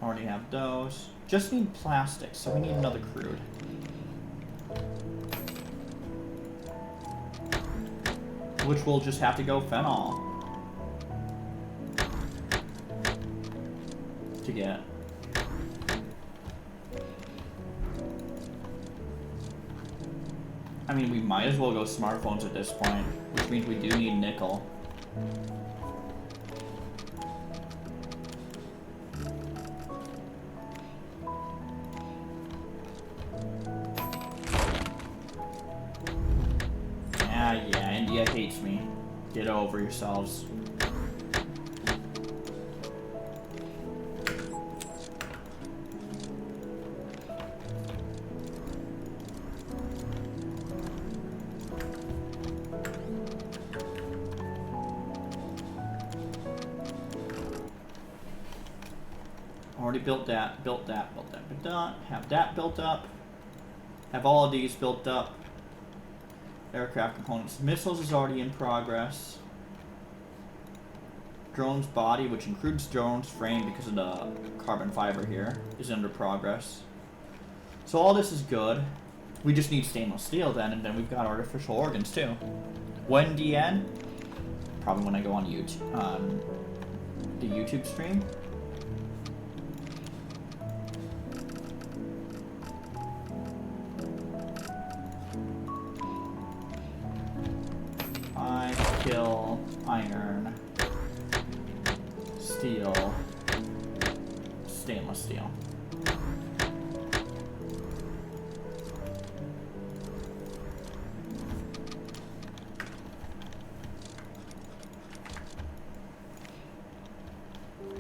Already have those. Just need plastic, so we need another crude. Which will just have to go phenol to get. I mean, we might as well go smartphones at this point, which means we do need nickel. Yeah, India hates me. Get over yourselves. Already built that, have that built up. Have all of these built up. Aircraft components. Missiles is already in progress. Drone's body, which includes drone's frame because of the carbon fiber here, is under progress. So all this is good. We just need stainless steel then, and then we've got artificial organs too. When DN? Probably when I go on YouTube, the YouTube stream. Kill, iron, steel, stainless steel.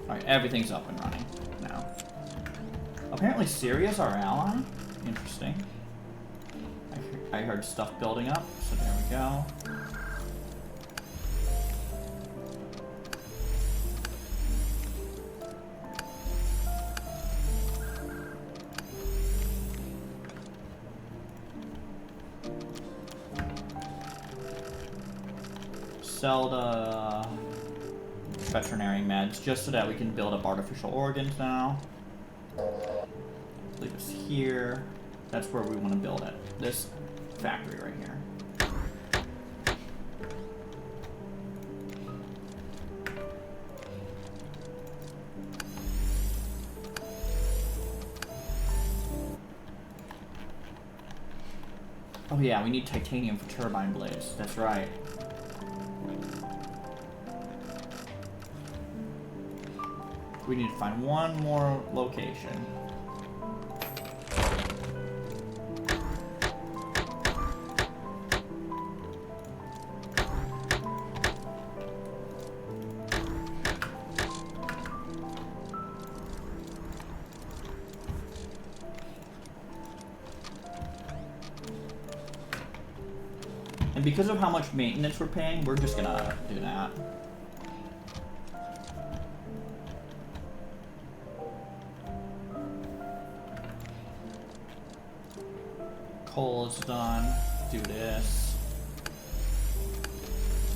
Alright, everything's up and running now. Apparently Syria's our ally. Interesting. I heard stuff building up, so there we go. Sell the veterinary meds just so that we can build up artificial organs now. Leave us here. That's where we want to build it. This factory right here. Oh yeah, we need titanium for turbine blades. That's right. We need to find one more location. And because of how much maintenance we're paying, we're just gonna do that. Coal is done. Do this.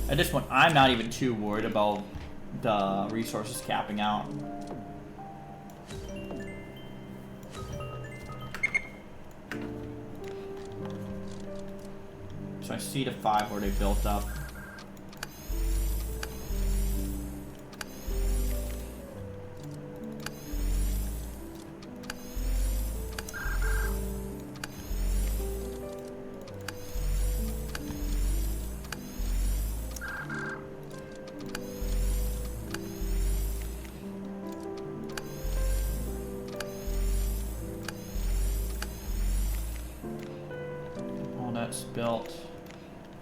At this point, I'm not even too worried about the resources capping out. So I see the 5 where they built up.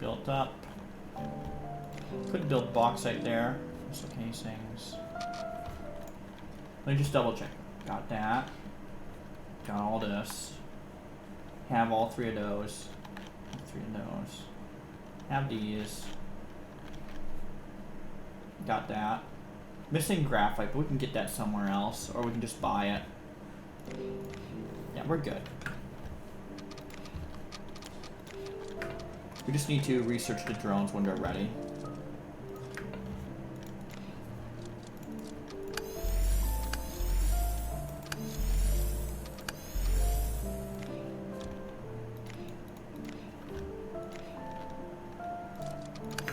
Built up. Could build bauxite there. Missile casings. Let me just double check. Got that. Got all this. Have all 3 of those. 3 of those. Have these. Got that. Missing graphite, but we can get that somewhere else, or we can just buy it. Yeah, we're good. We just need to research the drones when they're ready.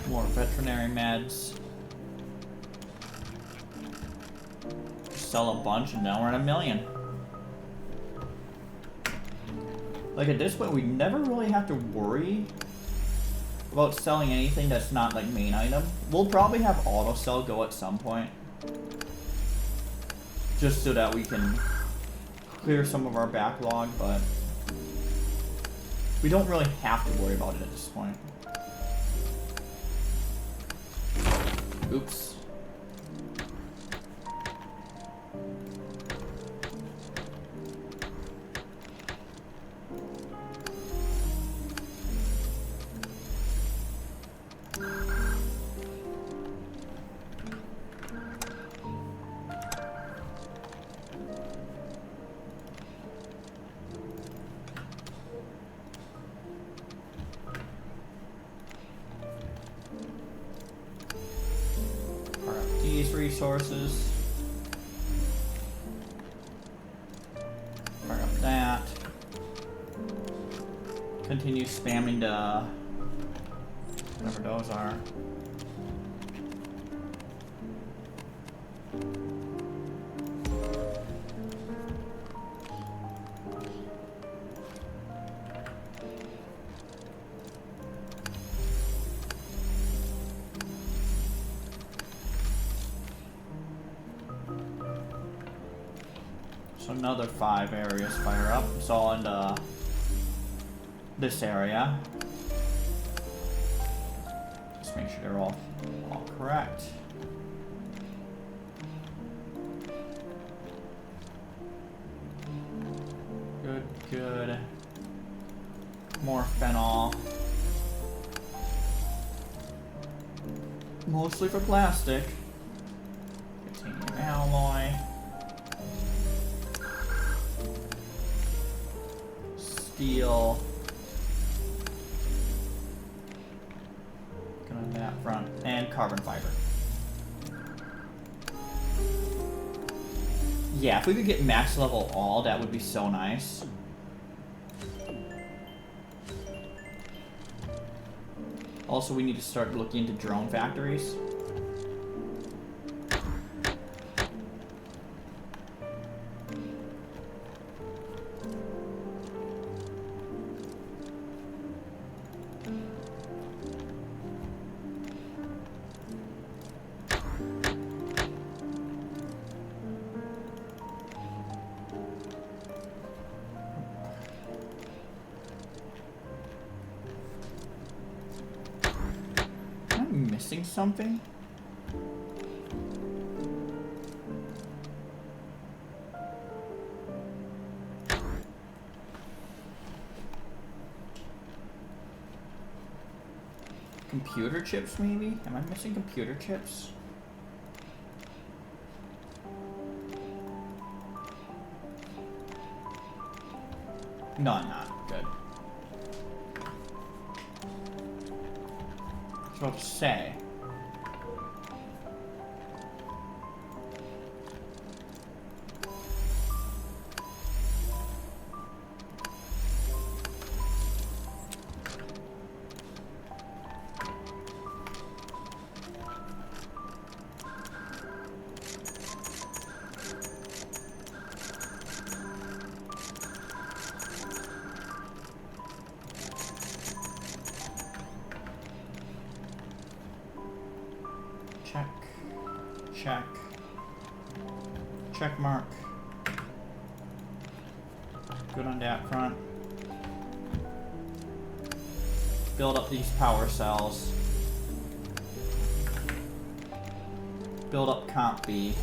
More veterinary meds. Sell a bunch and now we're at 1 million. Like at this point, we never really have to worry about selling anything that's not like main item. We'll probably have auto sell go at some point, just so that we can clear some of our backlog, but we don't really have to worry about it at this point. Oops. Resources. Fire up that. Continue spamming the whatever those are. So another 5 areas fire up. It's all in this area. Just make sure they're all correct. Good, good. More phenol. Mostly for plastic. Titanium alloy. Steel. Go on that front. And carbon fiber. Yeah, if we could get max level all, that would be so nice. Also, we need to start looking into drone factories. Missing something? Computer chips, maybe? Am I missing computer chips? No, I'm not. Good. I was about to say. Check. Check. Check mark. Good on that front. Build up these power cells. Build up comp B.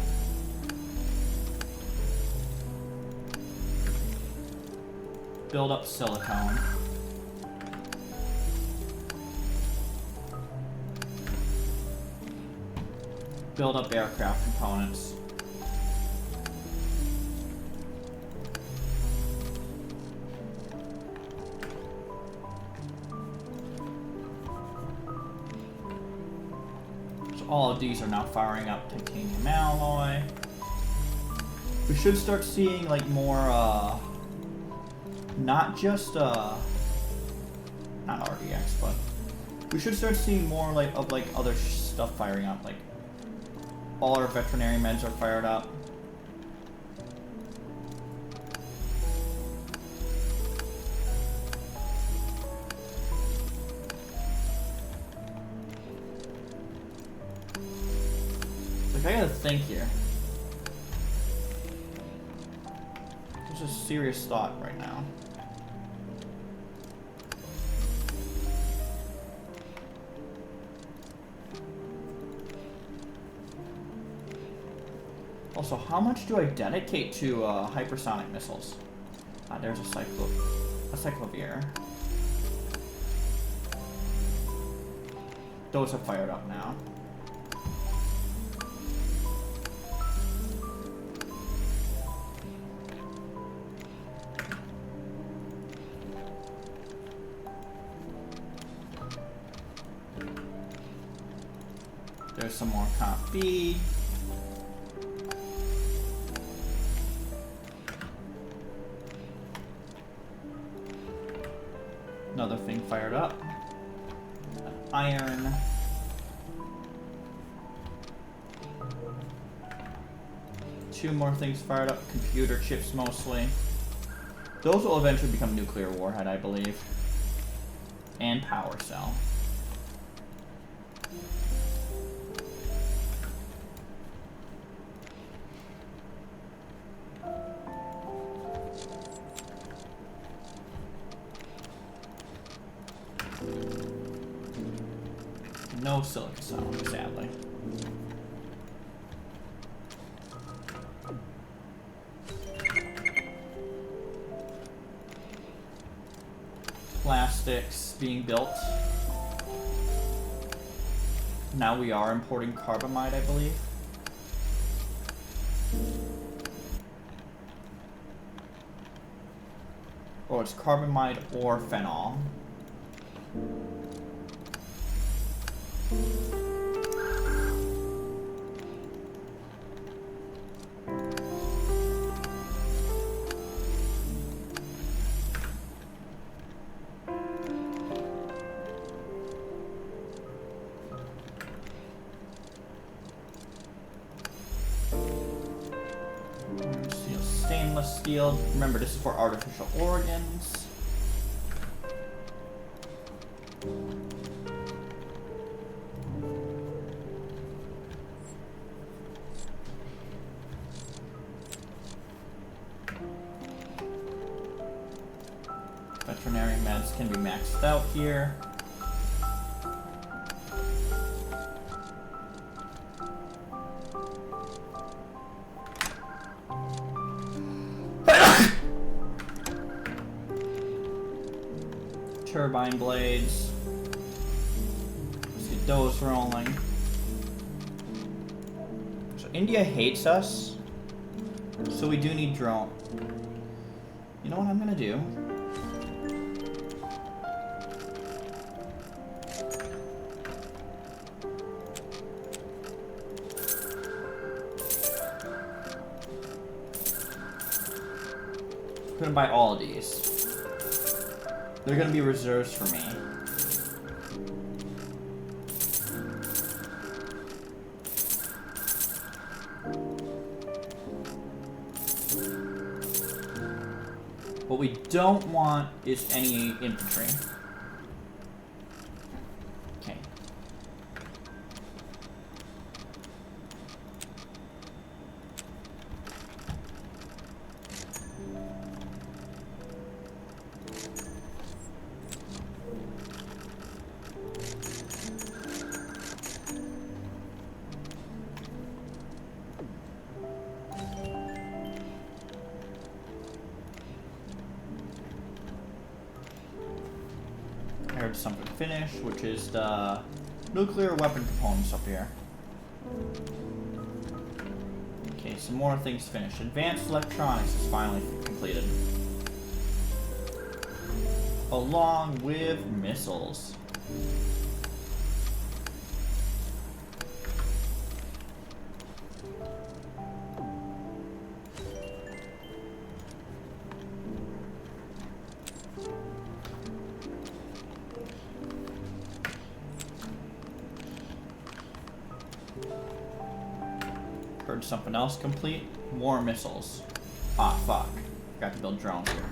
Build up silicone. Build up aircraft components. So all of these are now firing up titanium alloy. We should start seeing like more not just not RDX, but we should start seeing more like of like other stuff firing up. Like all our veterinary meds are fired up. Like I gotta think here. There's a serious thought right now. Also, how much do I dedicate to hypersonic missiles? There's a cyclovir. Those have fired up now. There's some more comp B. Another thing fired up. Iron. Two more things fired up. Computer chips mostly. Those will eventually become nuclear warhead, I believe. And power cell. No silica cell, sadly. Plastics being built. Now we are importing carbamide, I believe. Or it's carbamide or phenol. Stainless steel. Remember, this is for artificial organs. Veterinary meds can be maxed out here. Turbine blades. Let's get those rolling. So India hates us, so we do need drone. You know what I'm gonna do? I'm gonna buy all of these. They're gonna be reserves for me. What we don't want is any infantry. Okay. heard something finish, which is the nuclear weapon components up here. Okay, some more things finished. Advanced electronics is finally completed. Along with missiles. Heard something else complete. More missiles. Ah, fuck. Got to build drones here.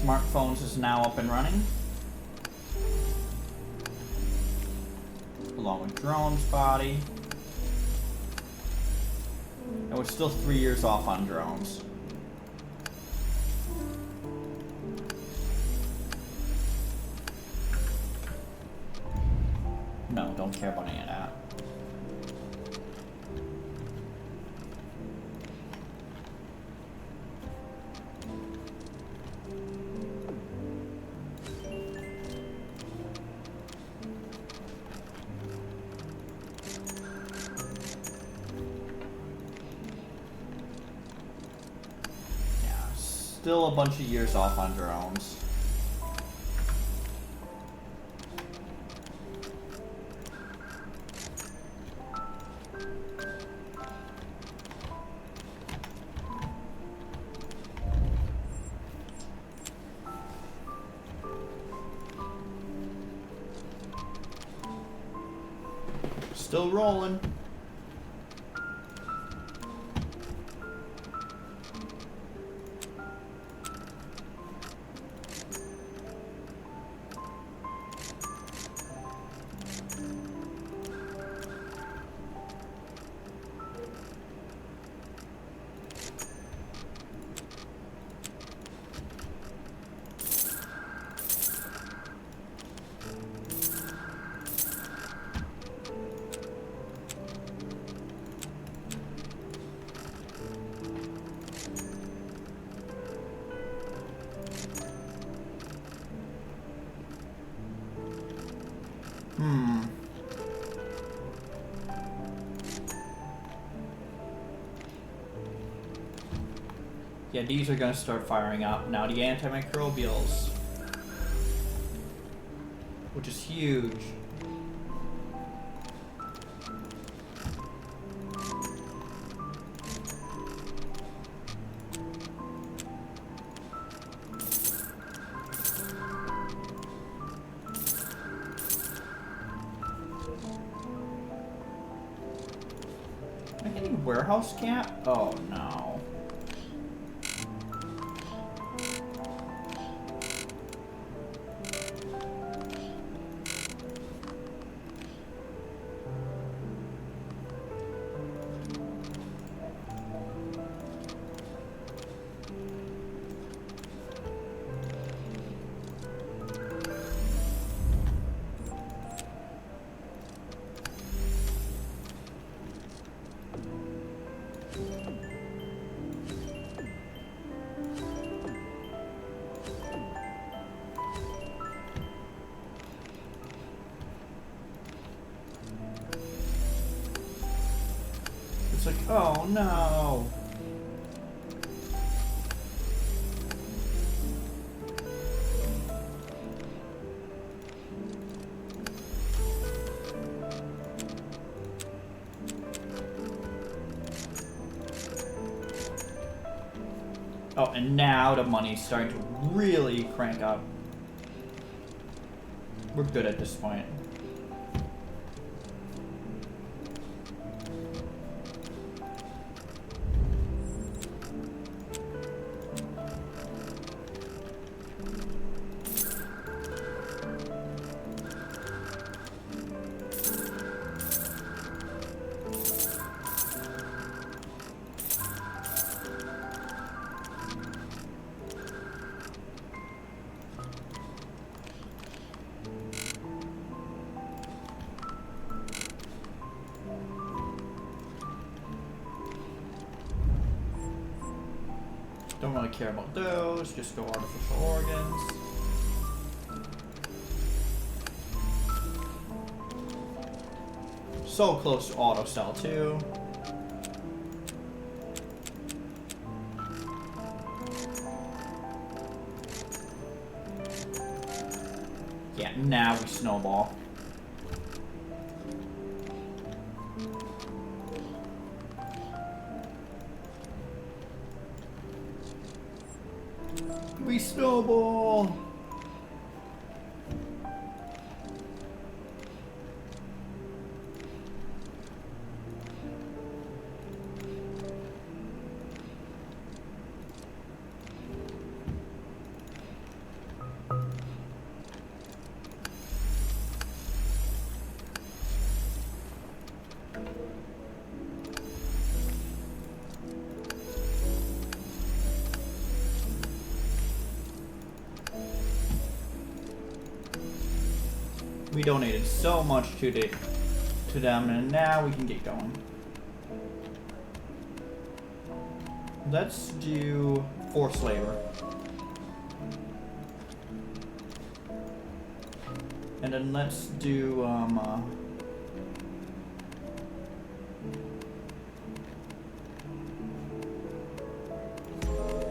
Smartphones is now up and running. Along with drones body. And we're still 3 years off on drones. No, don't care about any of that. Still a bunch of years off on drones. Still rolling. Yeah, these are gonna start firing up. Now the antimicrobials. Which is huge. Am I hitting warehouse cap? Oh no. It's like, oh no. Oh, and now the money's starting to really crank up. We're good at this point. Don't really care about those, just go artificial organs. So close to auto sell too. Yeah, now we snowball. We snowball. We donated so much to them, and now we can get going. Let's do forced labor. And then let's do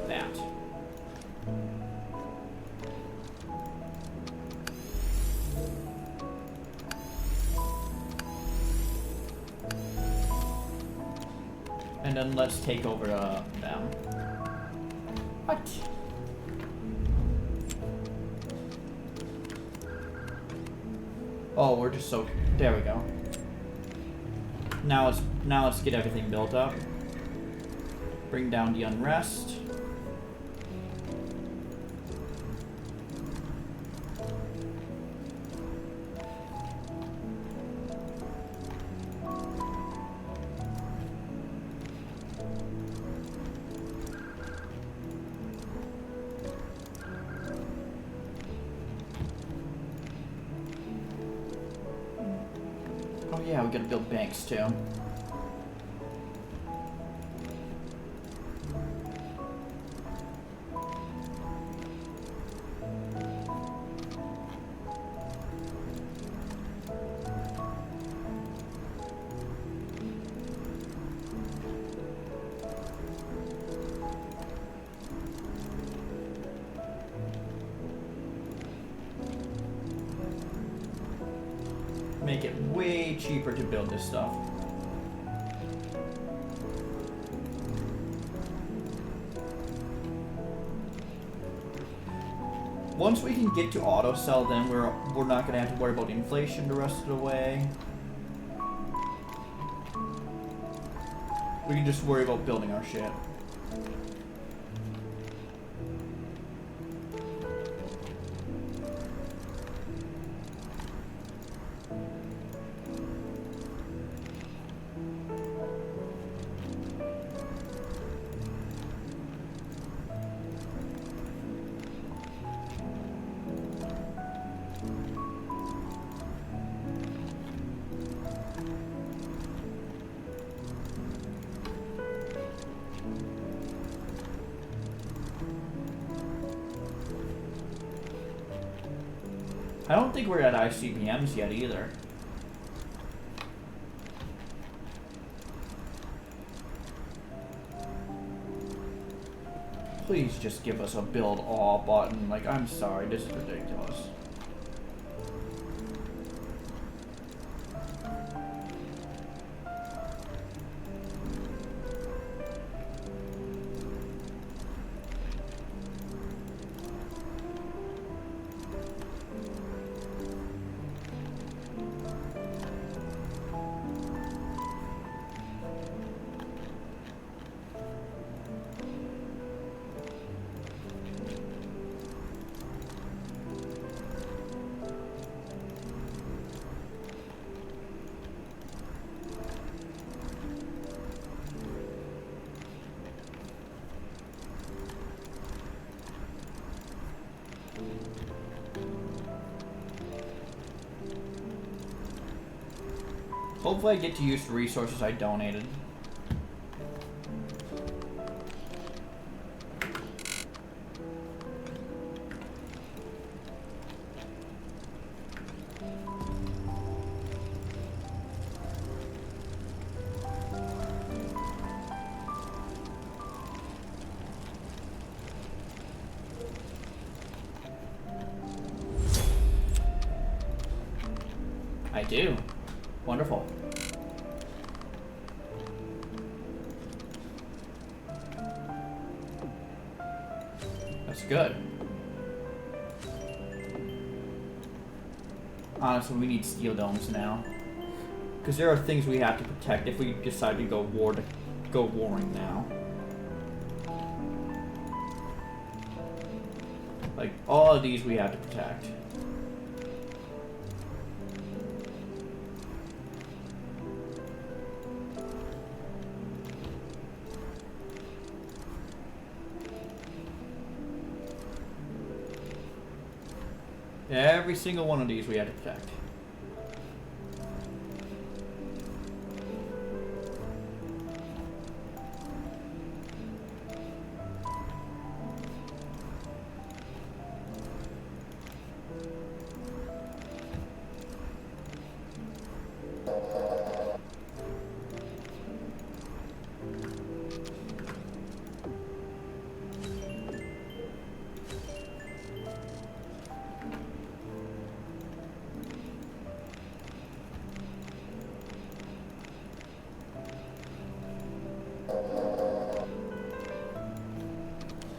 that. And then let's take over them. What? Oh, we're just so... There we go. Now let's get everything built up. Bring down the unrest. Oh yeah, we gotta build banks too. Make it way cheaper to build this stuff. Once we can get to auto sell, then we're not gonna have to worry about inflation the rest of the way. We can just worry about building our shit. I don't think we're at ICBMs yet either. Please just give us a build all button. Like, I'm sorry, this is ridiculous. Hopefully I get to use the resources I donated. I do. Wonderful. That's good. Honestly, we need steel domes now. Because there are things we have to protect if we decide to go warring now. Like, all of these we have to protect. Every single one of these we had to protect.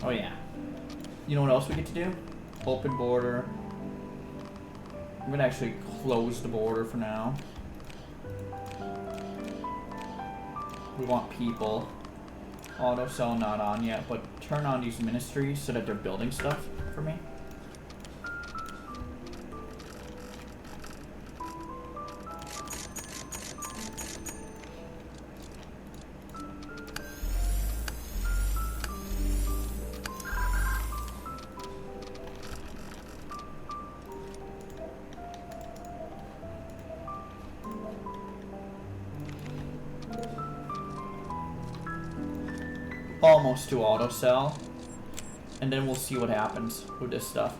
Oh yeah. You know what else we get to do? Open border. I'm gonna actually close the border for now. We want people. Auto sell not on yet, but turn on these ministries so that they're building stuff for me. Almost to auto sell, and then we'll see what happens with this stuff.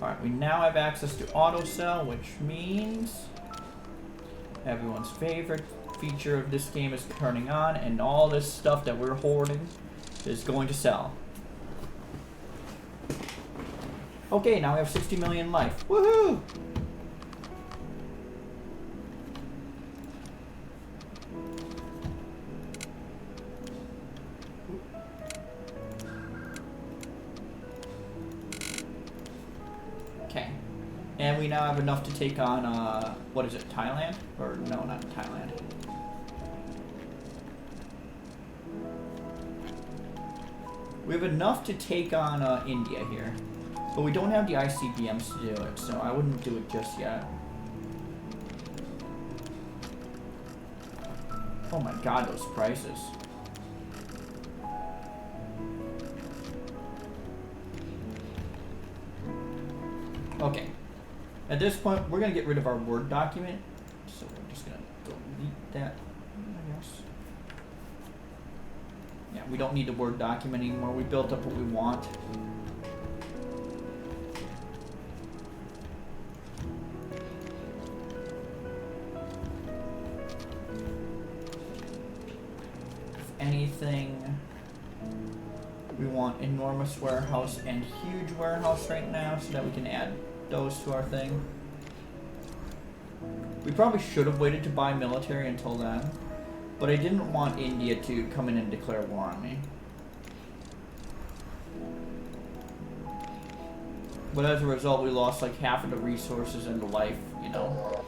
Alright, we now have access to auto sell, which means everyone's favorite feature of this game is turning on, and all this stuff that we're hoarding is going to sell. Okay, now we have 60 million life. Woohoo! And we now have enough to take on, what is it, Thailand? Or, no, not Thailand. We have enough to take on, India here. But we don't have the ICBMs to do it, so I wouldn't do it just yet. Oh my god, those prices. Okay. At this point, we're going to get rid of our Word document. So we're just going to delete that, I guess. Yeah, we don't need the Word document anymore. We built up what we want. If anything, we want enormous warehouse and huge warehouse right now so that we can add those to our thing. We probably should have waited to buy military until then, but I didn't want India to come in and declare war on me. But as a result, we lost like half of the resources and the life, you know.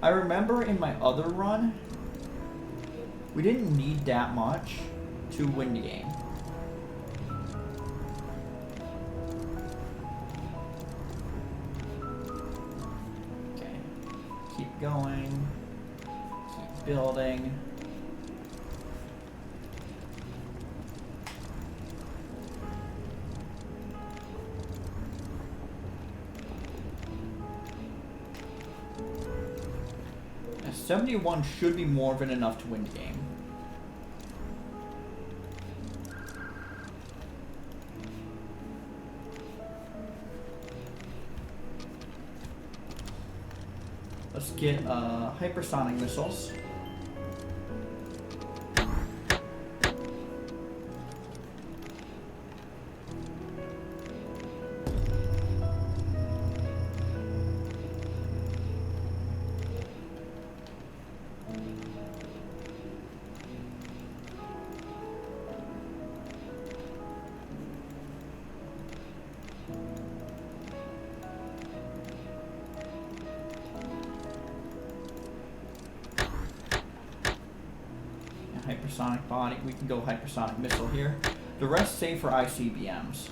I remember in my other run, we didn't need that much to win the game. Going, keep building. Now, 71 should be more than enough to win the game. Let's get hypersonic missiles. hypersonic body. We can go hypersonic missile here. The rest save for ICBMs.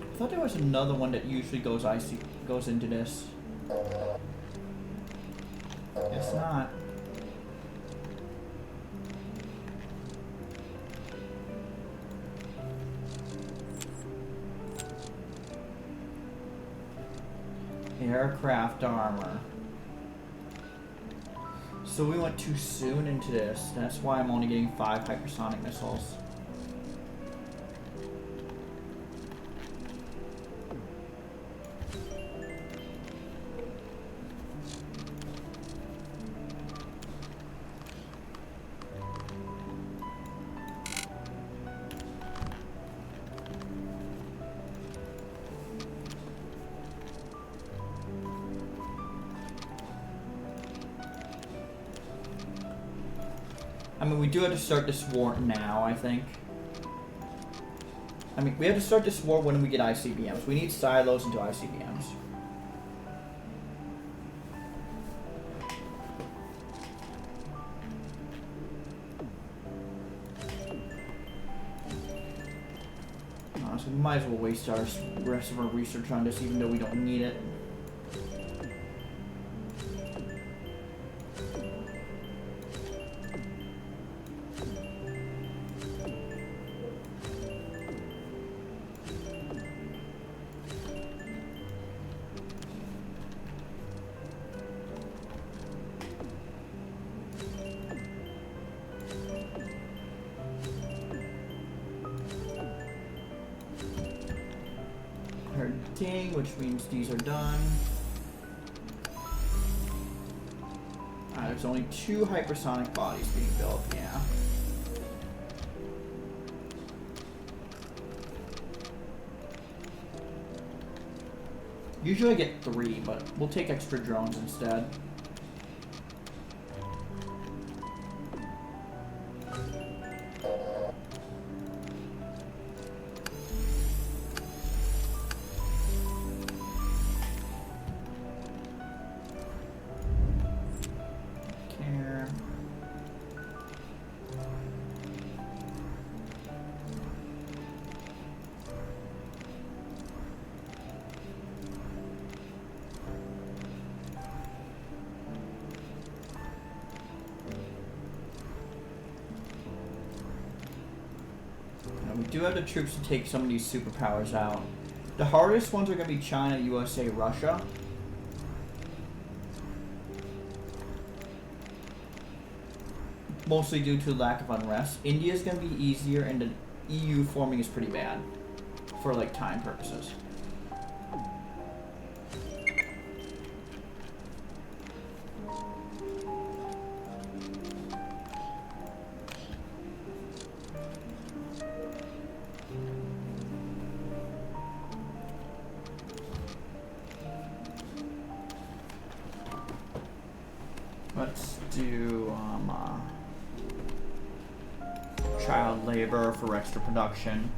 I thought there was another one that usually goes into this. Guess not. Aircraft armor. So we went too soon into this. That's why I'm only getting 5 hypersonic missiles. I mean, we do have to start this war now, I think. I mean, we have to start this war when we get ICBMs. We need silos into ICBMs. So we might as well waste our rest of our research on this, even though we don't need it. Which means these are done. There's only 2 hypersonic bodies being built, yeah. Usually I get 3, but we'll take extra drones instead. We do have the troops to take some of these superpowers out. The hardest ones are going to be China, USA, Russia. Mostly due to lack of unrest. India is going to be easier, and the EU forming is pretty bad for like time purposes. Let's do child labor for extra production.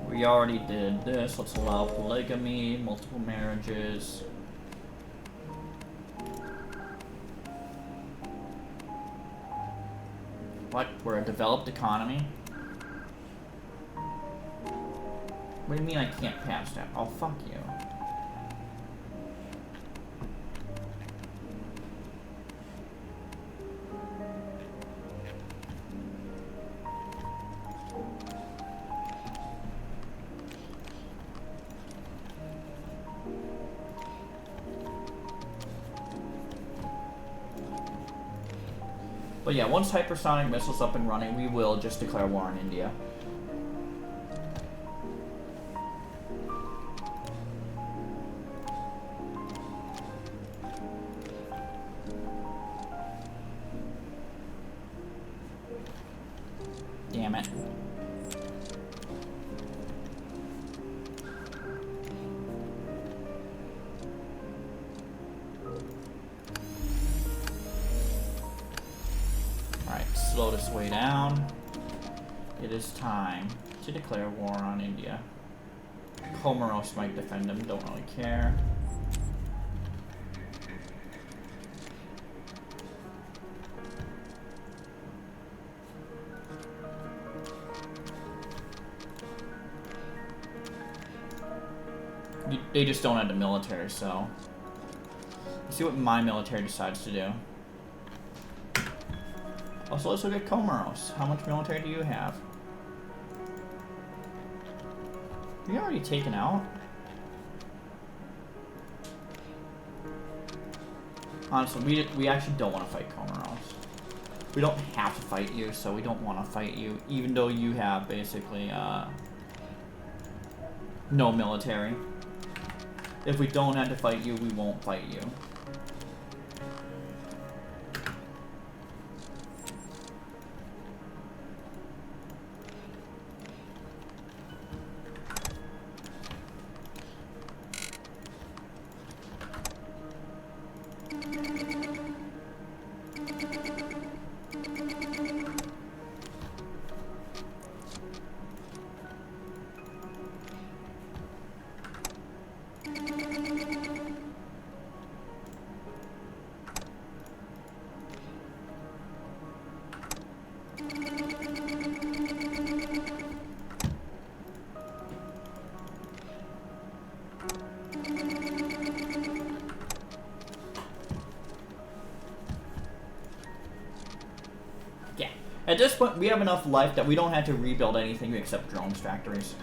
We already did this. Let's allow polygamy, multiple marriages. What? We're a developed economy? What do you mean I can't pass that? Oh, fuck you. But yeah, once hypersonic missiles up and running, we will just declare war on India. damn it. Alright, slow this way down. It is time to declare war on India. Comoros might defend them, don't really care. They just don't have the military, so... Let's see what my military decides to do. Also, let's look at Comoros. How much military do you have? Are you already taken out? Honestly, we actually don't want to fight Comoros. We don't have to fight you, so we don't want to fight you, even though you have basically no military. If we don't have to fight you, we won't fight you. At this point, we have enough life that we don't have to rebuild anything except drones factories.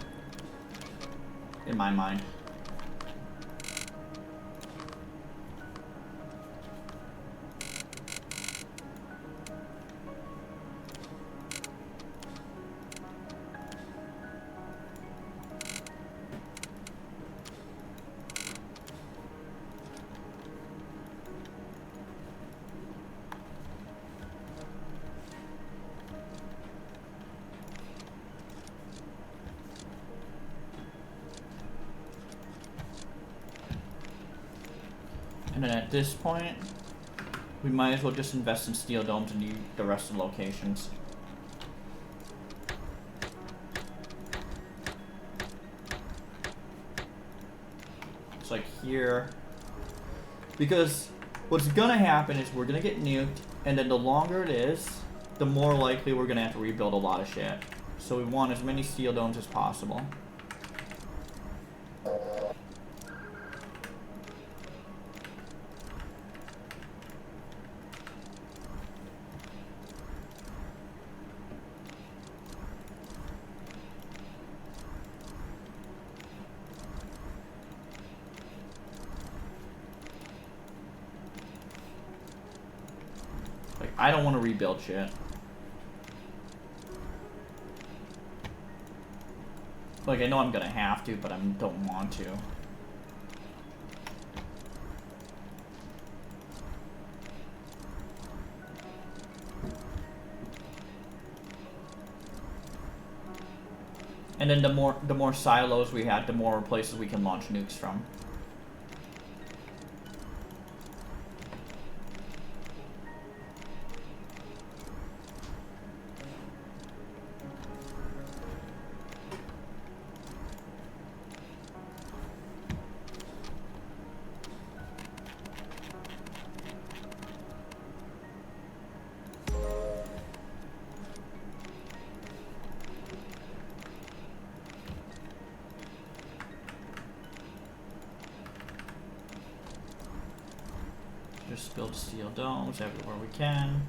In my mind. And then at this point, we might as well just invest in steel domes and the rest of the locations. It's like here. Because what's gonna happen is we're gonna get nuked, and then the longer it is, the more likely we're gonna have to rebuild a lot of shit. So we want as many steel domes as possible. I don't want to rebuild shit. Like, I know I'm gonna have to, but I don't want to. And then the more silos we had, the more places we can launch nukes from. Just build steel domes everywhere we can.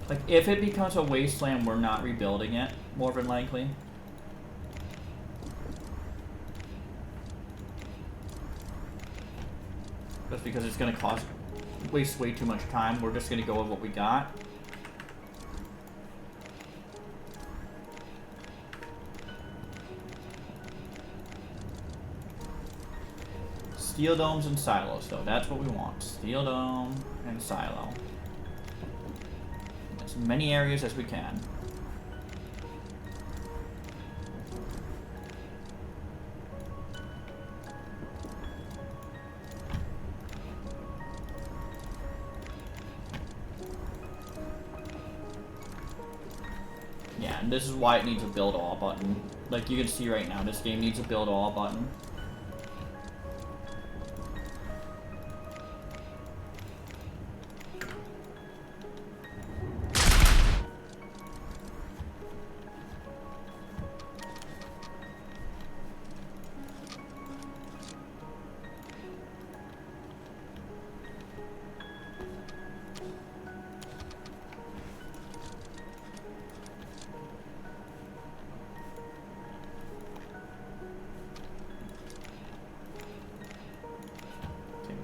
Like, if it becomes a wasteland, we're not rebuilding it, more than likely. Just because it's gonna waste way too much time. We're just gonna go with what we got. steel domes and silos, though. That's what we want. Steel dome and silo. As many areas as we can. Yeah, and this is why it needs a build all button. Like you can see right now, this game needs a build all button.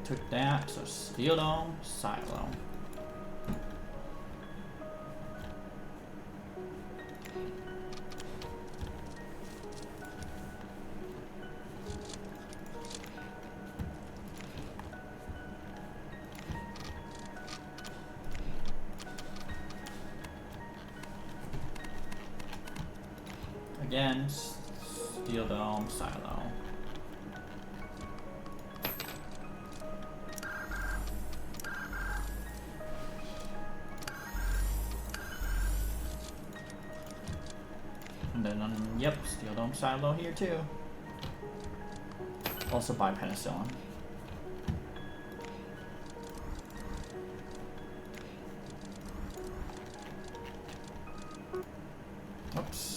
Took that, so steel dome, silo. Again, steel dome, silo. And then, yep, steel dome silo here too. Also buy penicillin. Oops.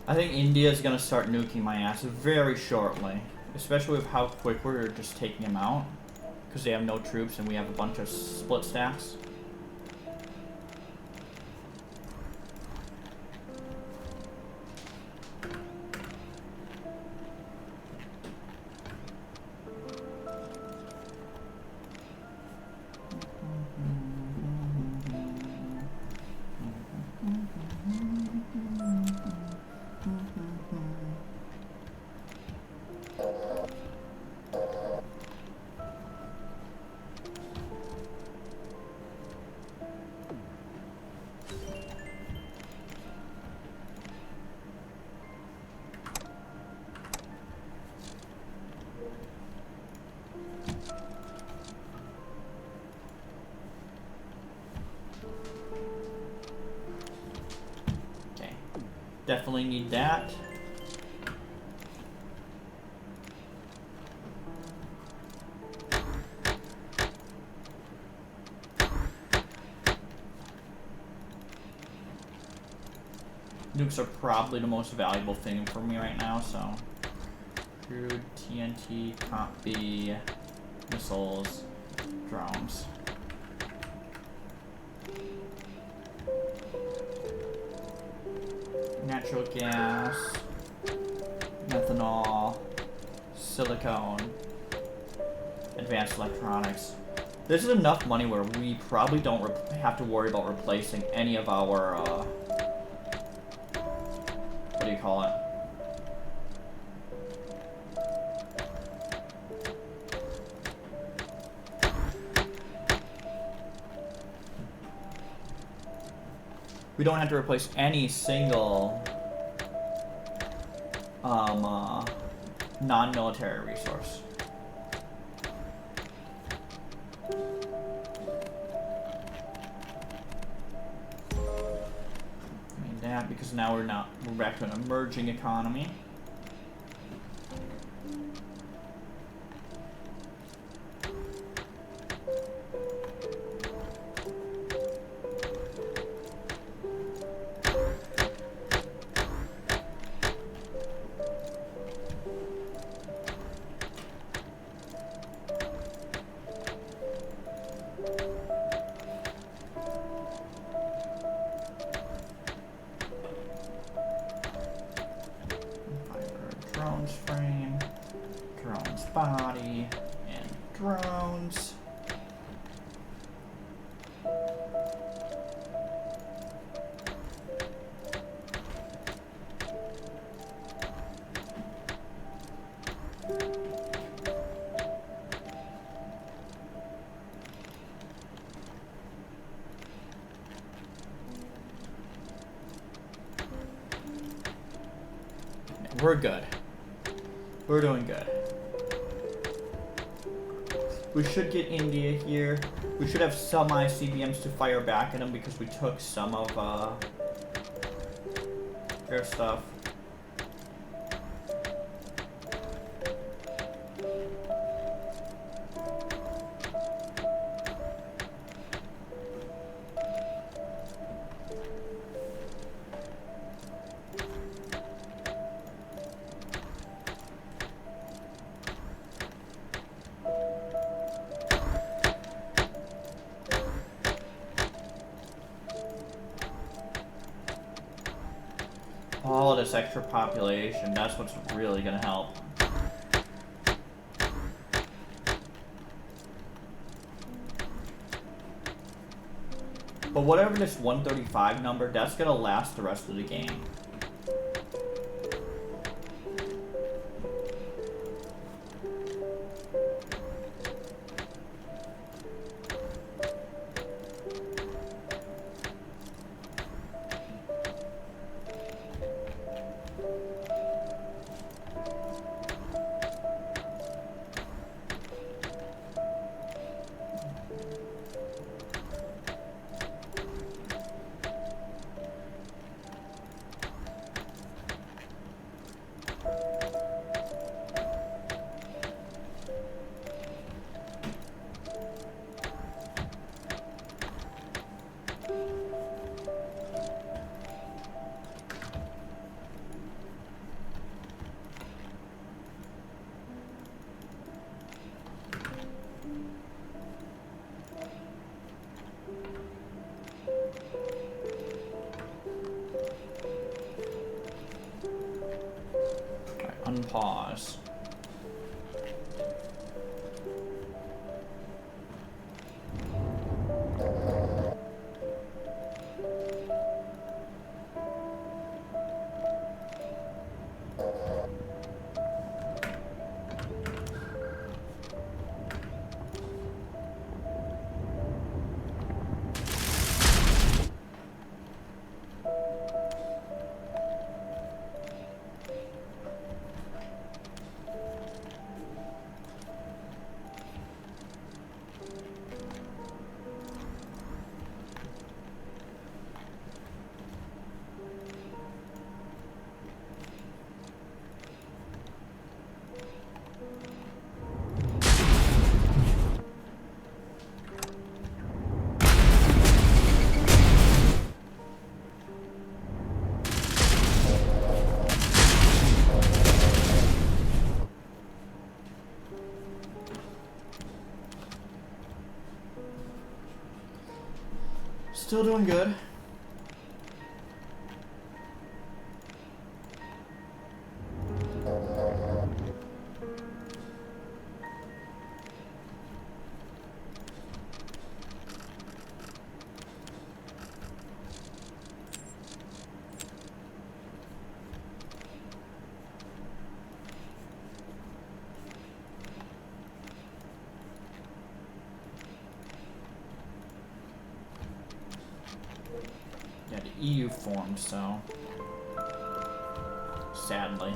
I think India is going to start nuking my ass very shortly. Especially with how quick we're just taking them out. Because they have no troops and we have a bunch of split stacks. Definitely need that. Nukes are probably the most valuable thing for me right now, so crude, TNT, Comp B, missiles, drones. Natural gas, methanol, silicone, advanced electronics. This is enough money where we probably don't have to worry about replacing any of our, what do you call it? We don't have to replace any single non-military resource. I mean that because now we're back to an emerging economy. Drones frame, drones body, and drones. We're good. We're doing good. We should get India here. We should have some ICBMs to fire back at them because we took some of their stuff. All this extra population, that's what's really gonna help. But whatever this 135 number, that's gonna last the rest of the game. Unpause. Still doing good. Yeah, the EU formed, so sadly.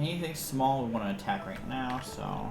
Anything small we want to attack right now, so...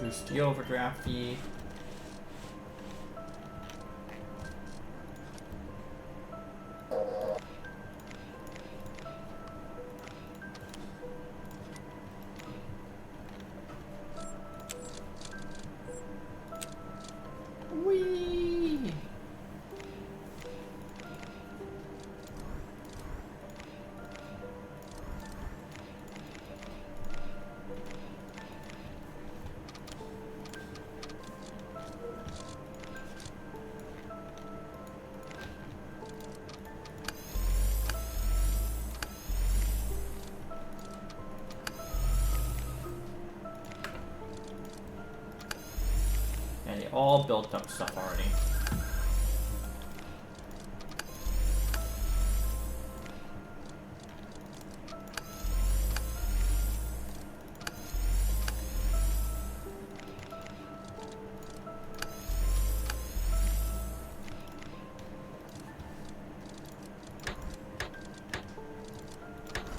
Boost the overdraft fee. Whee! And they all built up stuff already.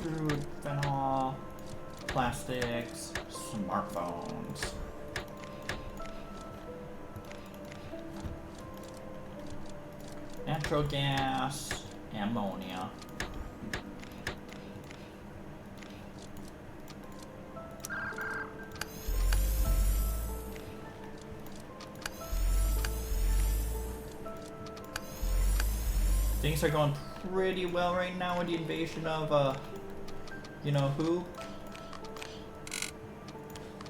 Crude, phenol, plastics, smartphones. Natural gas, ammonia. Things are going pretty well right now with the invasion of, you know who?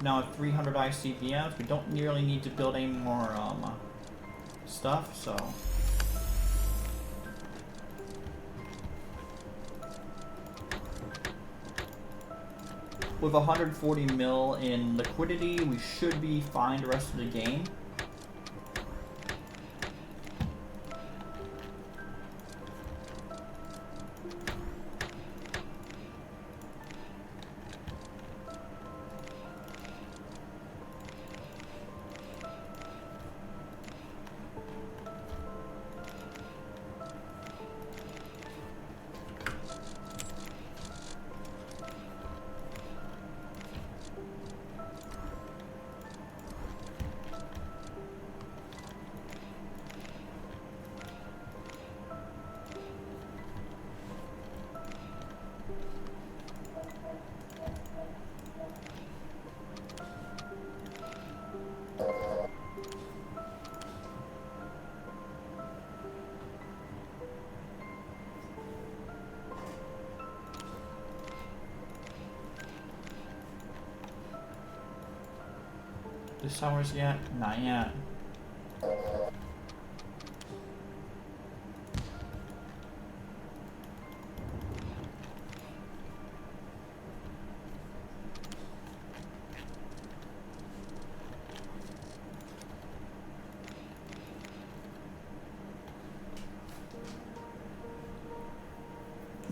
Now at 300 ICBMs, we don't nearly need to build any more, stuff, so... With 140 mil in liquidity, we should be fine the rest of the game. This hours yet? Not yet.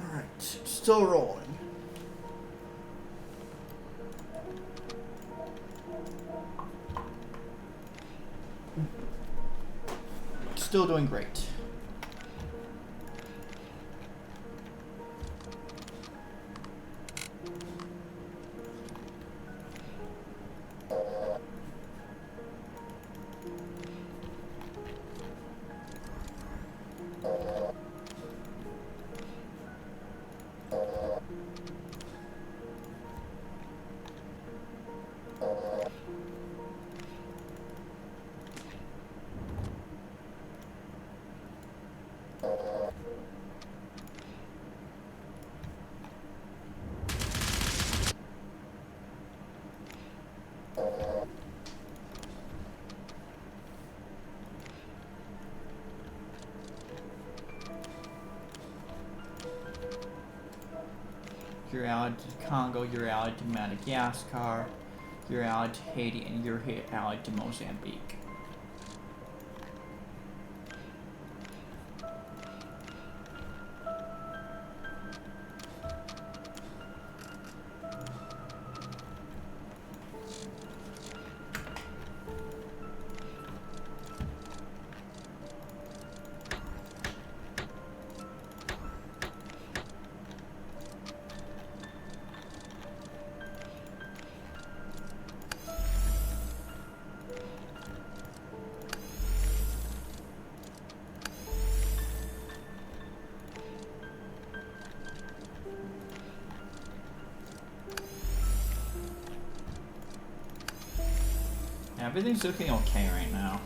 Alright, still rolling. Still doing great. you're allied to Congo, you're allied to Madagascar, you're allied to Haiti, and you're allied to Mozambique. Everything's looking okay right now.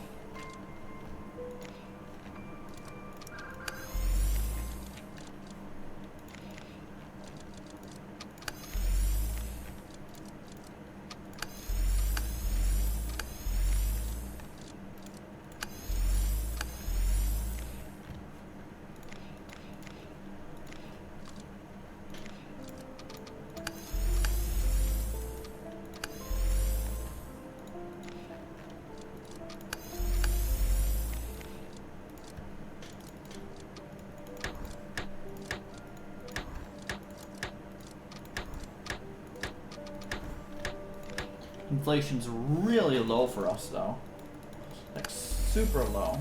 Inflation's really low for us though. Like super low.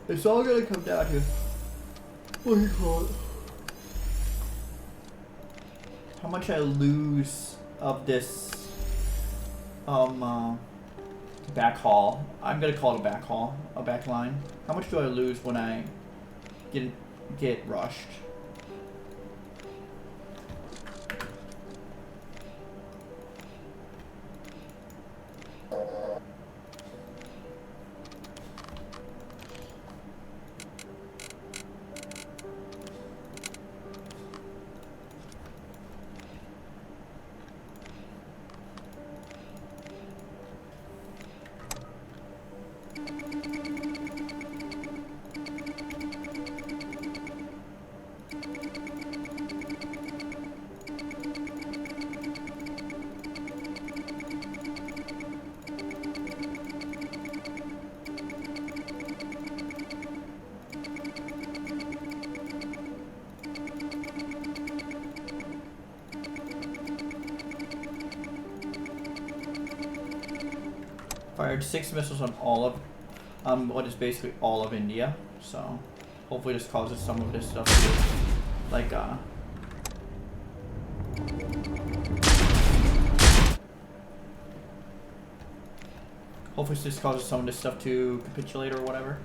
It's all gonna come down to what do you call it? How much I lose of this backhaul. I'm gonna call it a backhaul, a backline. How much do I lose when I get rushed? Fired 6 missiles on all of, what is basically all of India. So, hopefully this causes some of this stuff to, like, hopefully this causes some of this stuff to capitulate or whatever.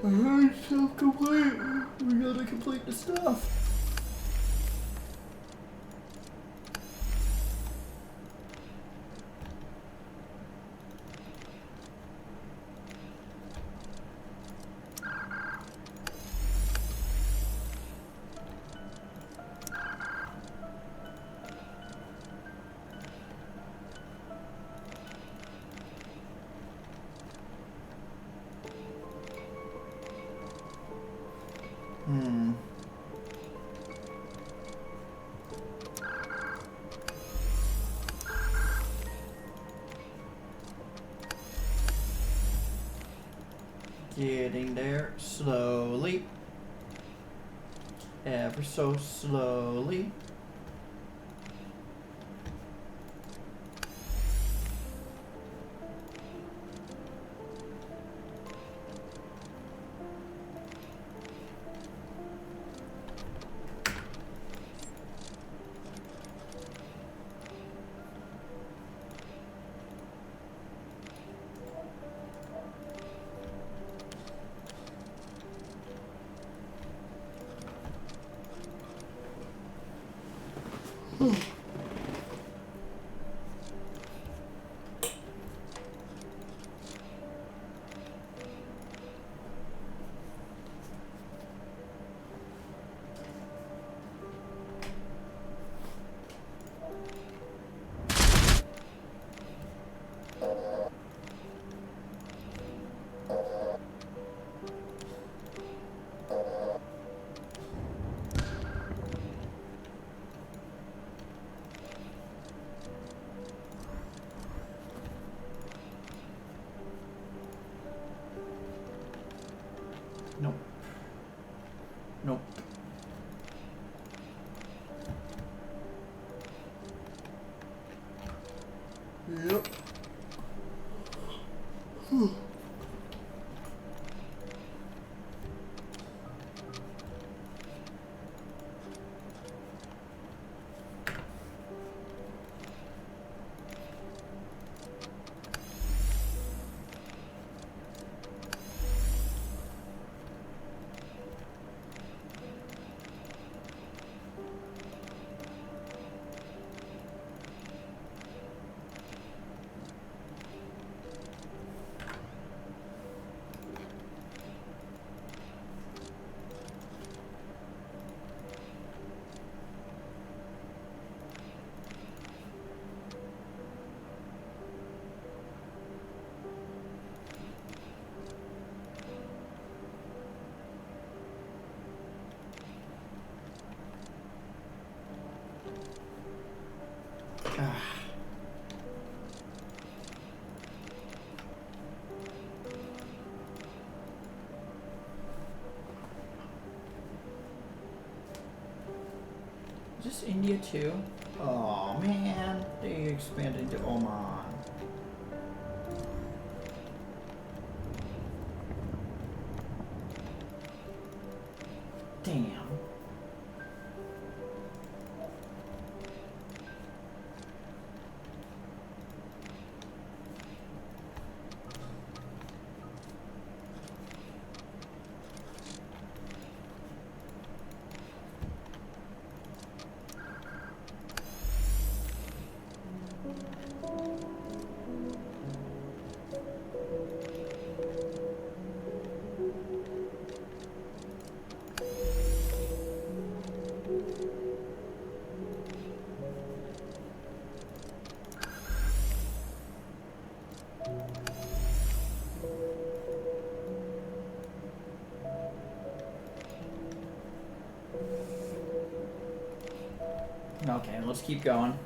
Alright, self-complete. We gotta complete the stuff. Getting there slowly. Ever so slowly. Nope. Nope. Yep. Is this India too? Oh man, they expanded to Oman. Damn. Okay, let's keep going.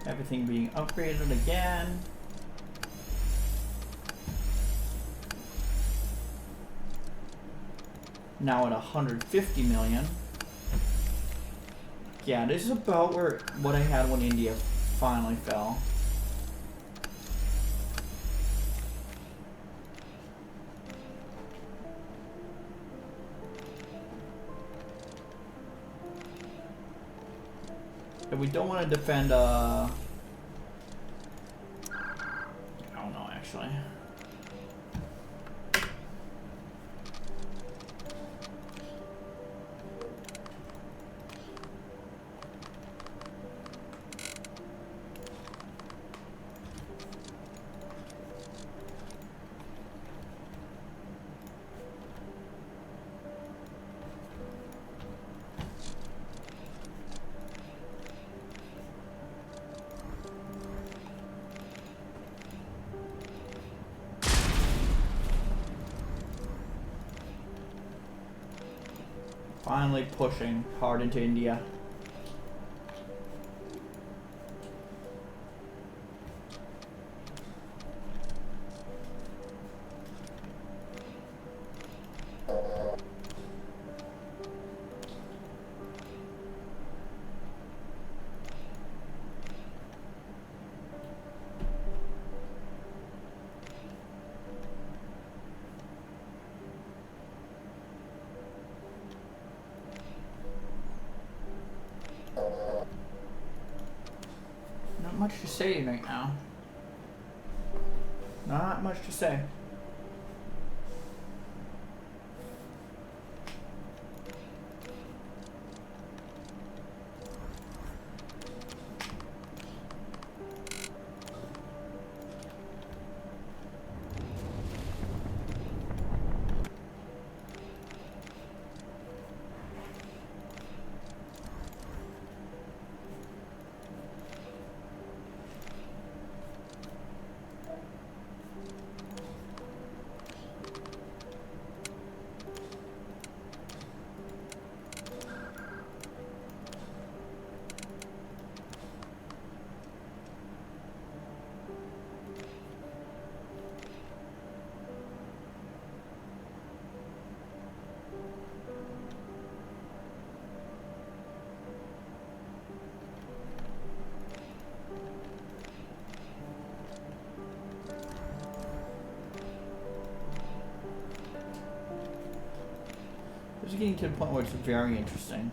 Everything being upgraded again. Now at 150 million. Yeah, this is about what I had when India finally fell. And we don't want to defend I don't know actually. Finally pushing hard into India. Not much to say right now. Not much to say. This is getting to the point where it's very interesting.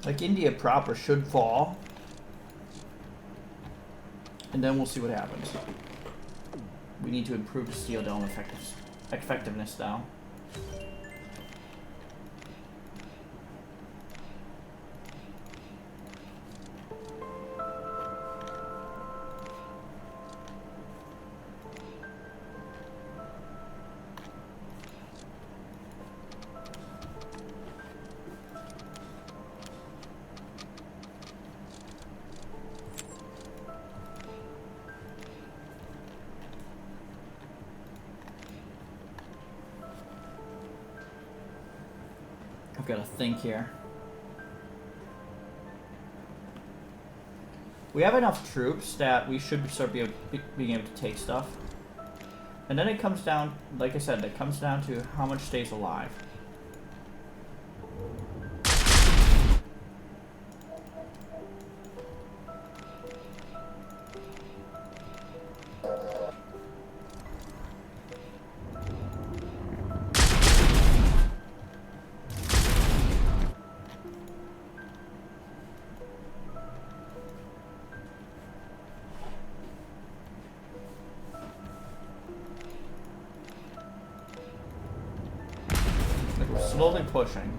Like India proper should fall. And then we'll see what happens. We need to improve the steel dome effectiveness now. I've got to think here. We have enough troops that we should start being able to take stuff. And then it comes down, like I said, it comes down to how much stays alive. Slowly pushing.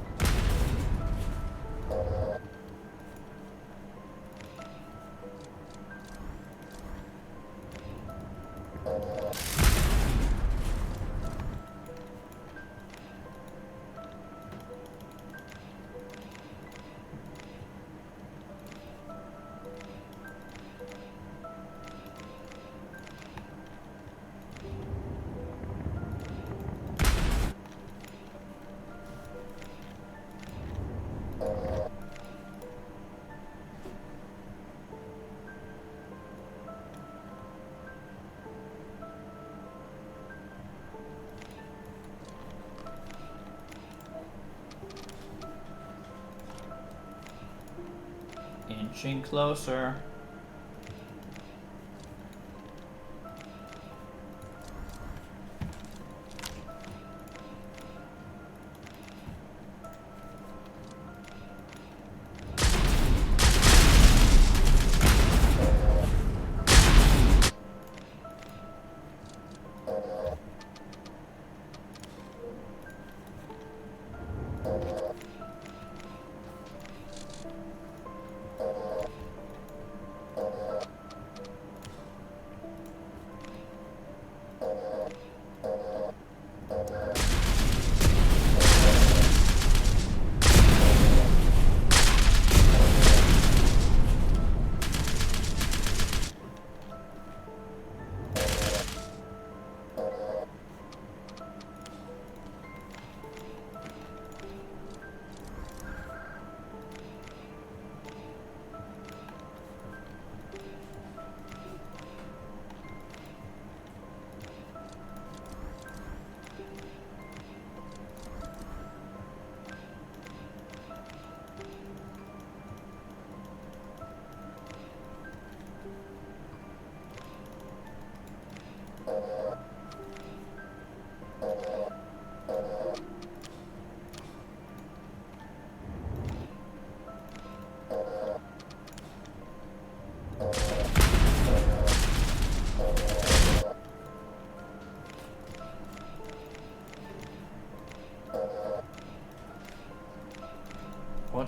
Inching closer.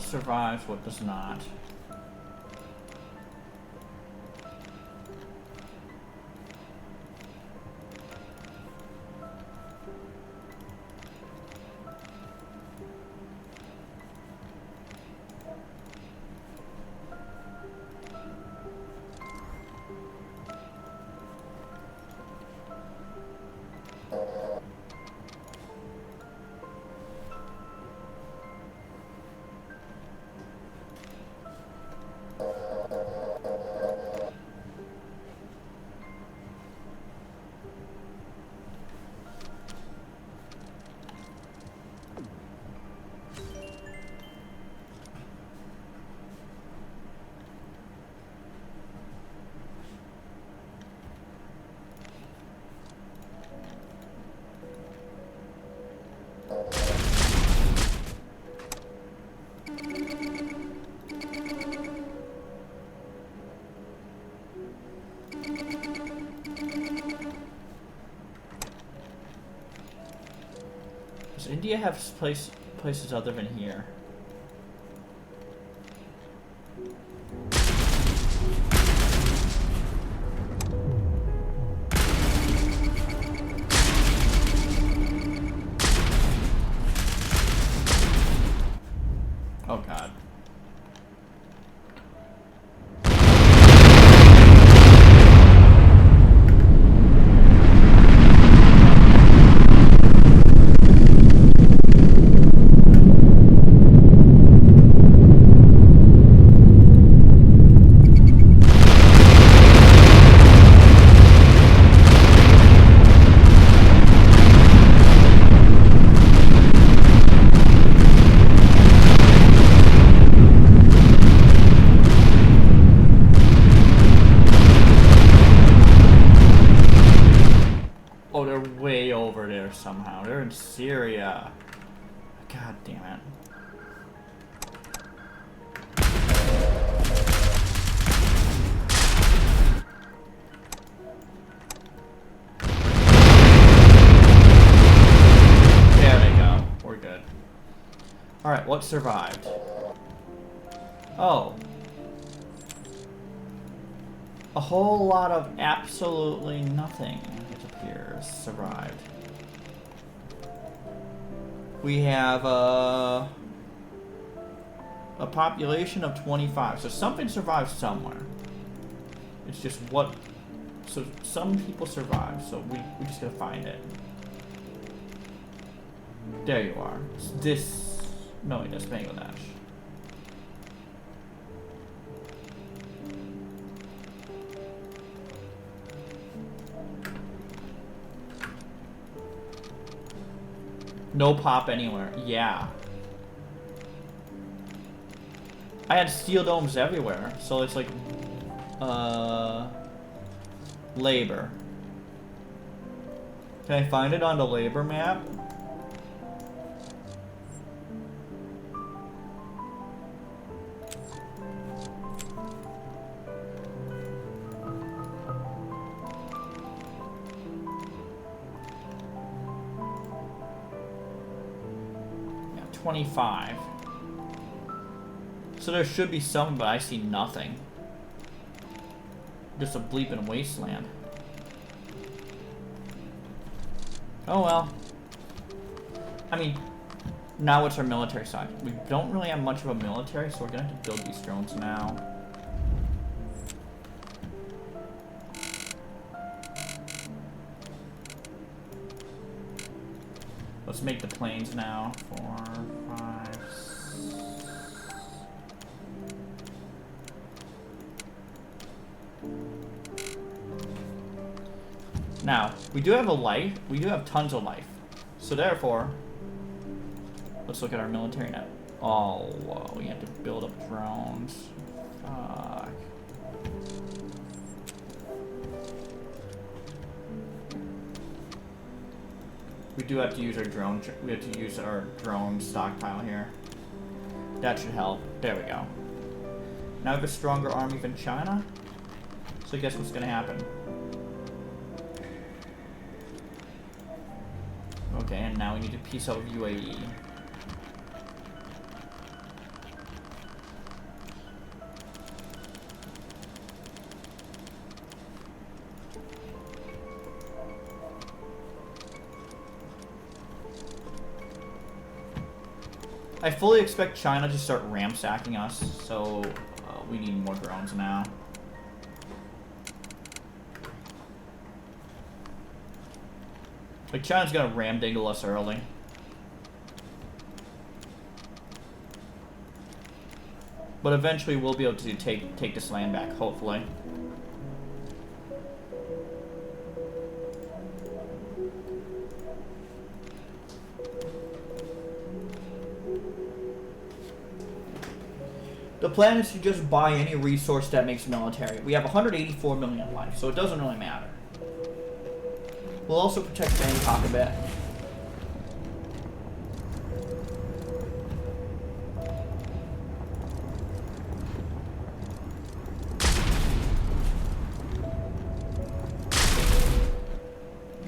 survives, what does not? Does India have places other than here? Oh God. Oh, they're way over there somehow. They're in Syria. God damn it. There they go. We're good. Alright, what survived? Oh. A whole lot of absolutely nothing, it appears, survived. We have a population of 25, so something survived somewhere. It's just what, so some people survived, so we just gotta find it. There you are. It's this, no, that's Bangladesh. No pop anywhere. Yeah. I had steel domes everywhere, so it's like, labor. Can I find it on the labor map? Yeah, 25. So there should be some, but I see nothing. Just a bleeping wasteland. Oh well. I mean, now what's our military side? We don't really have much of a military, so we're gonna have to build these drones now. Let's make the planes now. 4, 5, 6. Now, we do have a life. We do have tons of life. So therefore, let's look at our military now. Oh, whoa, we have to build up drones. Fuck. We do have to use our drone. We have to use our drone stockpile here. That should help. There we go. Now we have a stronger army than China. So guess what's gonna happen? Okay, and now we need to piece out UAE. I fully expect China to start ransacking us, so we need more drones now. Like, China's gonna ramdingle us early. But eventually we'll be able to take this land back, hopefully. The plan is to just buy any resource that makes military. We have 184 million life, so it doesn't really matter. We'll also protect Bangkok a bit.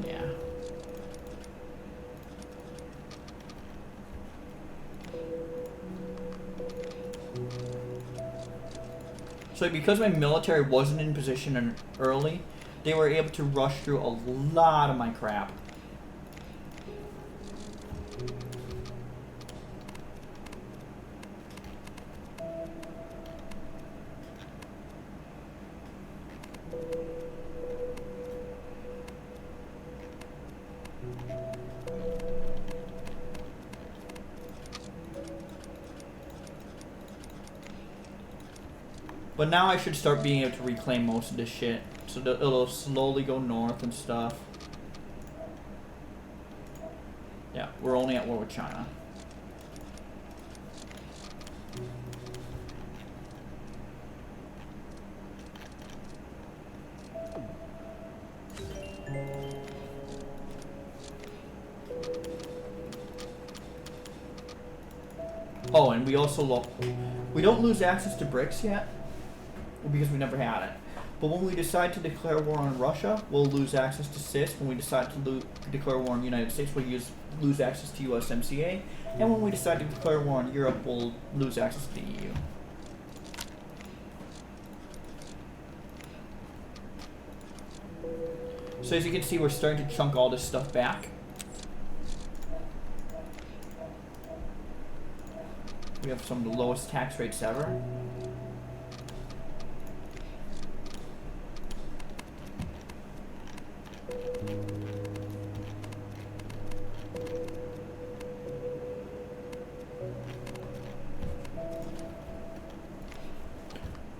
Yeah. So because my military wasn't in position early, they were able to rush through a lot of my crap. But now I should start being able to reclaim most of this shit. So that it'll slowly go north and stuff. Yeah, we're only at war with China. Oh, and we also we don't lose access to BRICS yet, because we never had it. But when we decide to declare war on Russia, we'll lose access to CIS. When we decide to declare war on the United States, we'll lose access to USMCA. And when we decide to declare war on Europe, we'll lose access to the EU. So as you can see, we're starting to chunk all this stuff back. We have some of the lowest tax rates ever.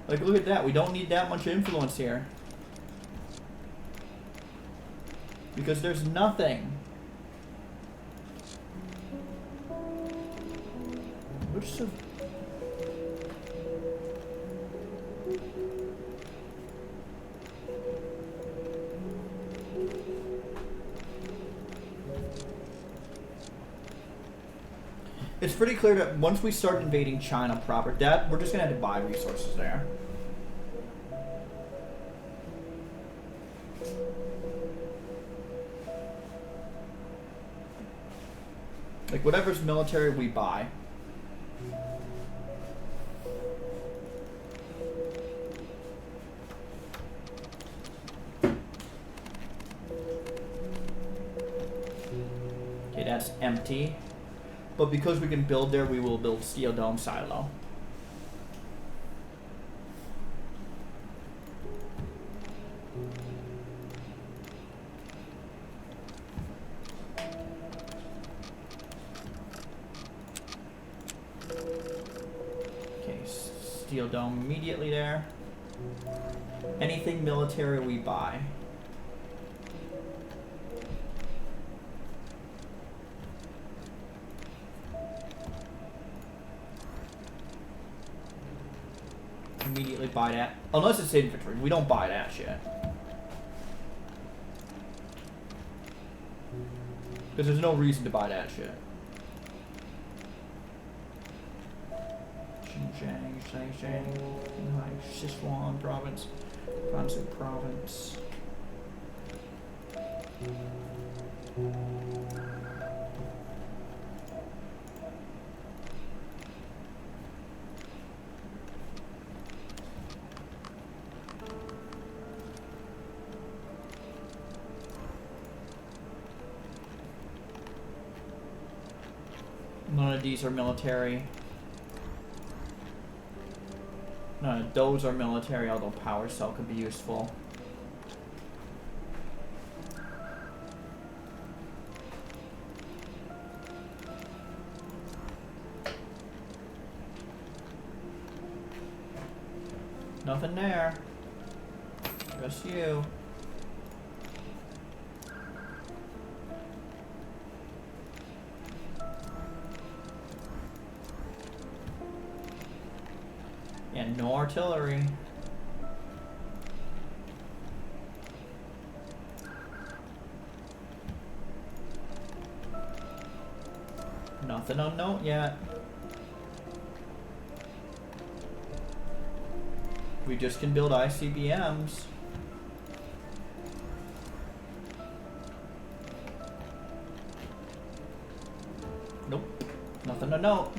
Like, look at that. We don't need that much influence here. Because there's nothing. Which is it's pretty clear that once we start invading China proper, that we're just gonna have to buy resources there. Like, whatever's military, we buy. Okay, that's empty. But because we can build there, we will build steel dome silo. Steel dome immediately there. Anything military we buy. Immediately buy that. Unless it's infantry. We don't buy that shit. Because there's no reason to buy that shit. Xinjiang, Qinghai, Sichuan province, Gansu province. of these are military. None of those are military, although power cell could be useful. Nothing there. Just you. And no artillery. Nothing on note yet. We just can build ICBMs. Nope. Nothing to note.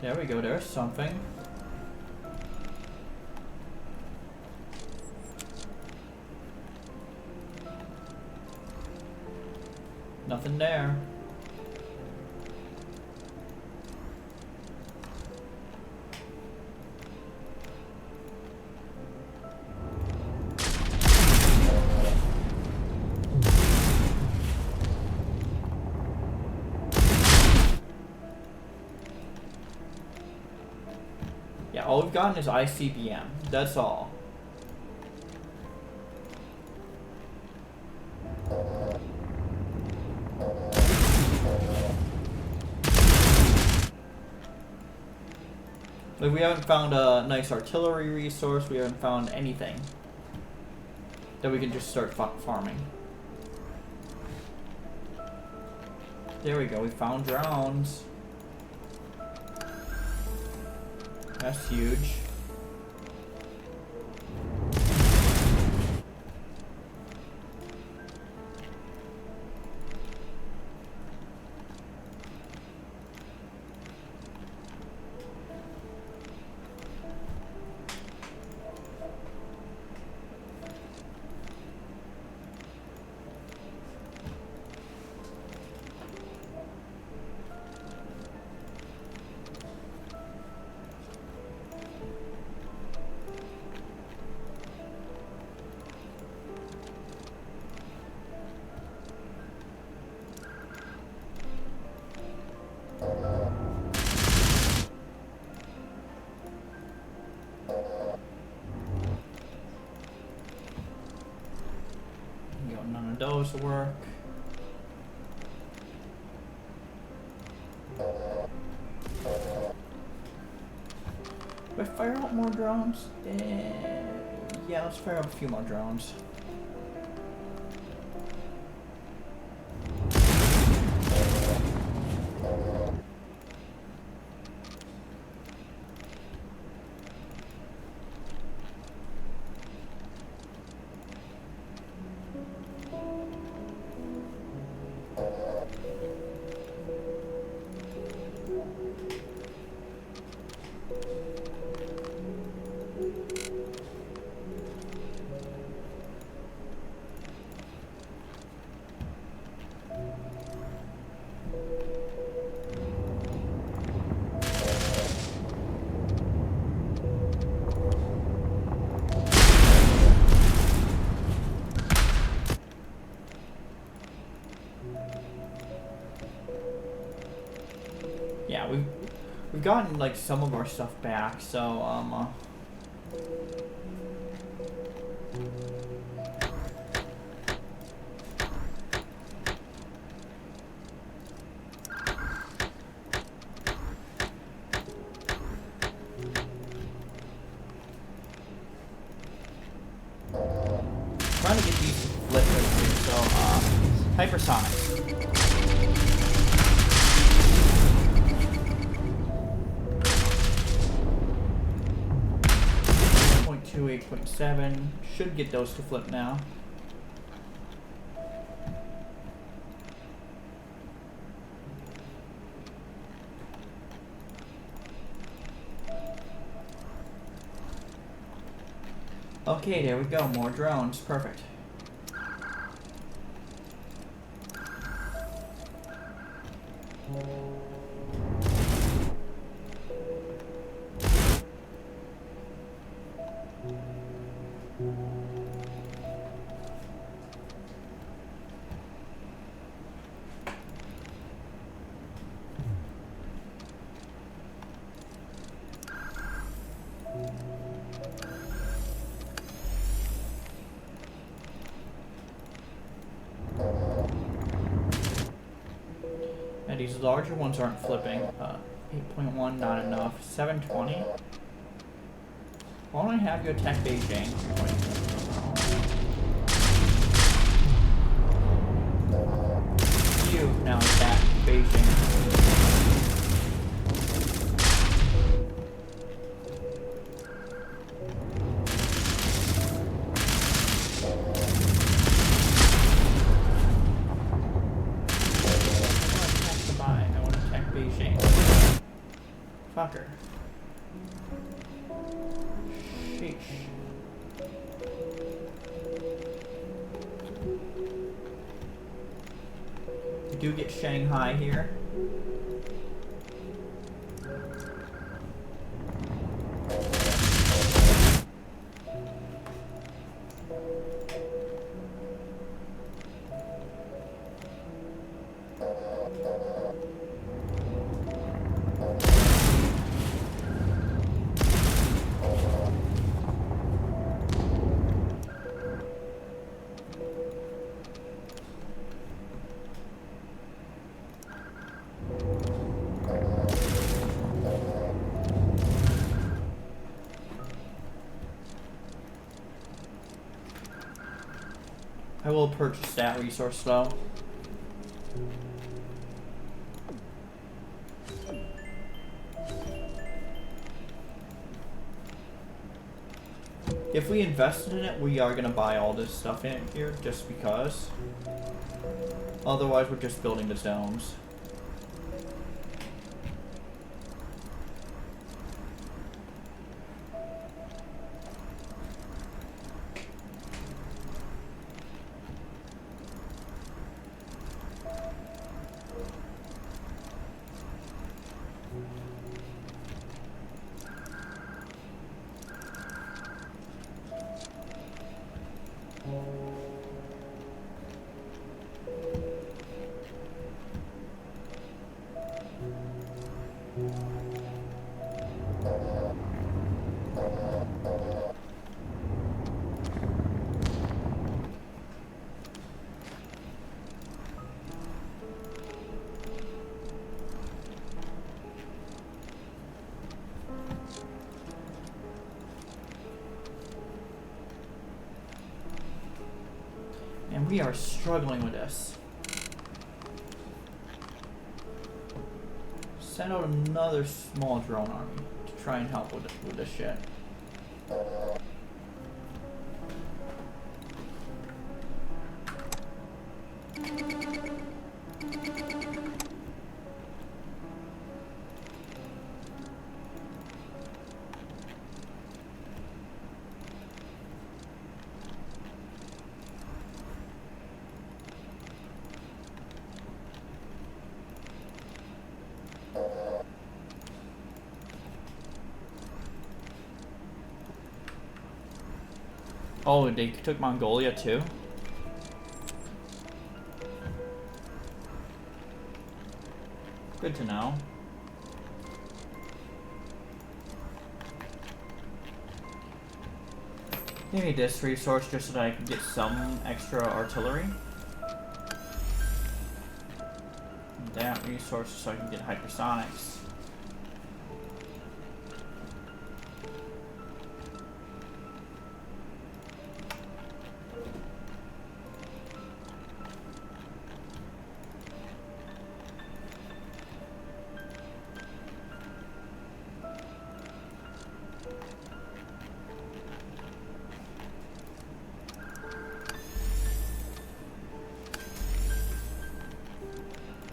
There we go, there's something. Nothing there. Yeah, all we've gotten is ICBM. That's all. Like, we haven't found a nice artillery resource. We haven't found anything that we can just start farming. There we go. We found drones. That's huge. None of those work. Do I fire out more drones? Yeah, let's fire out a few more drones. Yeah, we've gotten like some of our stuff back, so trying to get these flipped right here, so hypersonic. 8.7 should get those to flip now. Okay, there we go. More drones. Perfect. And these larger ones aren't flipping. 8.1, not enough. 720. Why don't I have you attack Beijing? You now attack Beijing. Fucker. Sheesh. We do get Shanghai here. I will purchase that resource though. If we invested in it, we are gonna buy all this stuff in here just because. Otherwise, we're just building the zones. And we are struggling with this. Send out another small drone army to try and help with this shit. Oh, they took Mongolia too? Good to know. Give me this resource just so that I can get some extra artillery. And that resource so I can get hypersonics.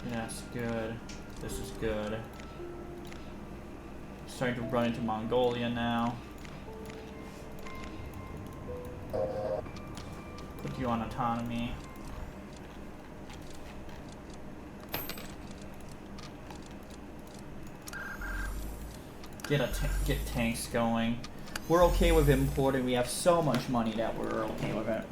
That's good. This is good. Starting to run into Mongolia now. Put you on autonomy. Get tanks going. We're okay with importing. We have so much money that we're okay with it.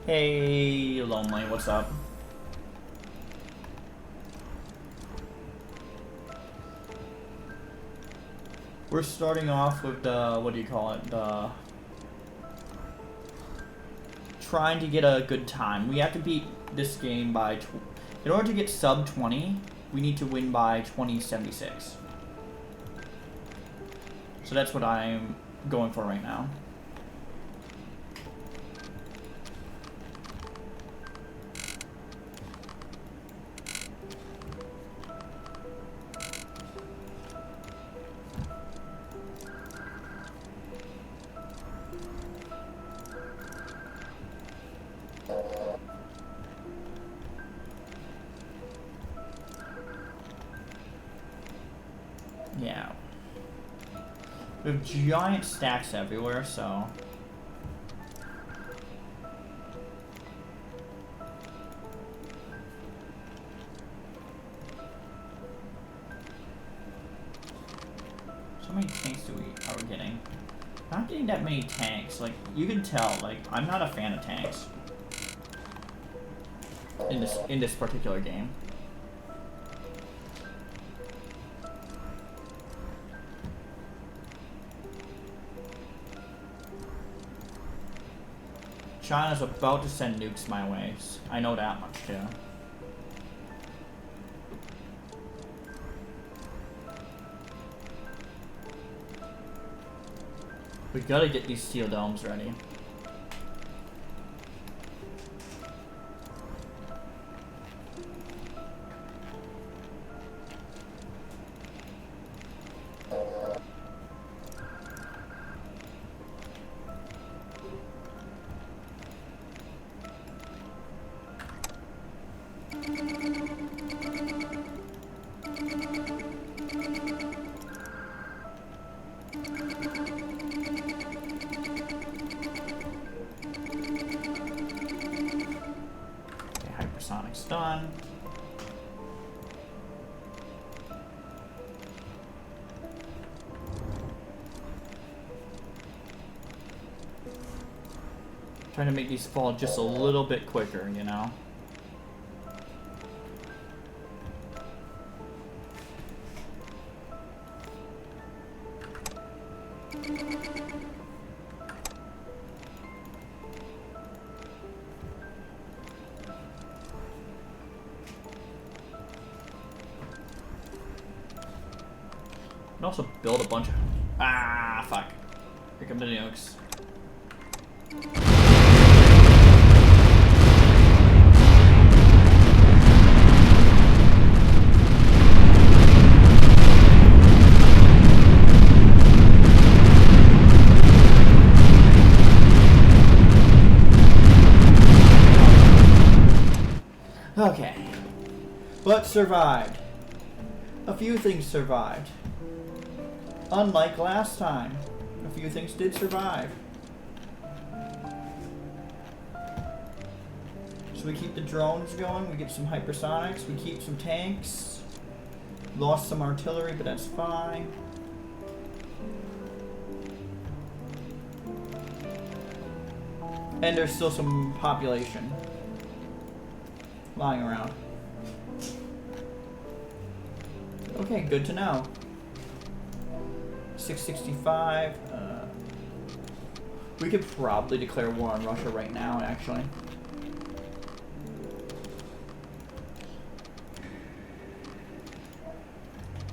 Hey, Lonely, what's up? We're starting off with the, what do you call it, the trying to get a good time. We have to beat this game by, in order to get sub 20, we need to win by 2076. So that's what I'm going for right now. Yeah. We have giant stacks everywhere, so... So many tanks are we getting? Not getting that many tanks. Like, you can tell, like, I'm not a fan of tanks. In this particular game. China's about to send nukes my way. I know that much, too. We gotta get these steel domes ready. Done. Trying to make these fall just a little bit quicker, you know? And also build a bunch of... Ah, fuck. Here come the nukes. Okay. But survived. A few things survived. Unlike last time, a few things did survive. So we keep the drones going, we get some hypersonics, we keep some tanks. Lost some artillery, but that's fine. And there's still some population lying around. Okay, good to know. 665. We could probably declare war on Russia right now, actually.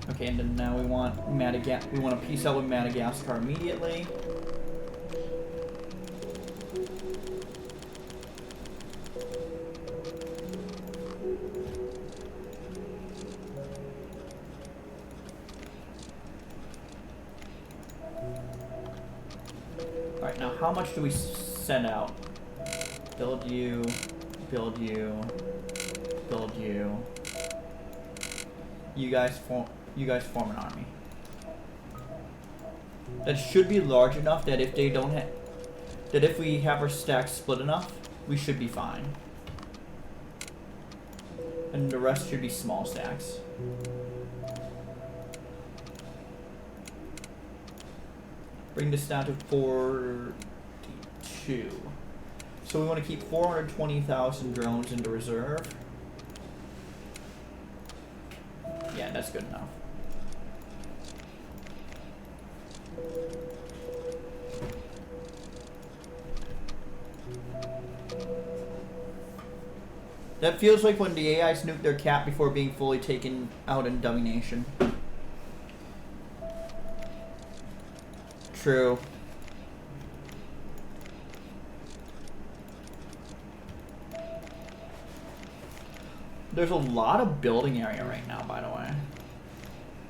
Okay, and then now we want we want to peace out with Madagascar immediately. right now. How much do we send out? Build you, build you, build you. You guys form an army. That should be large enough that if they don't have, that if we have our stacks split enough, we should be fine. And the rest should be small stacks. Bring this down to 42. So we want to keep 420,000 drones into reserve. Yeah, that's good enough. That feels like when the AIs nuke their cap before being fully taken out in Dummy Nation. True. There's a lot of building area right now, by the way.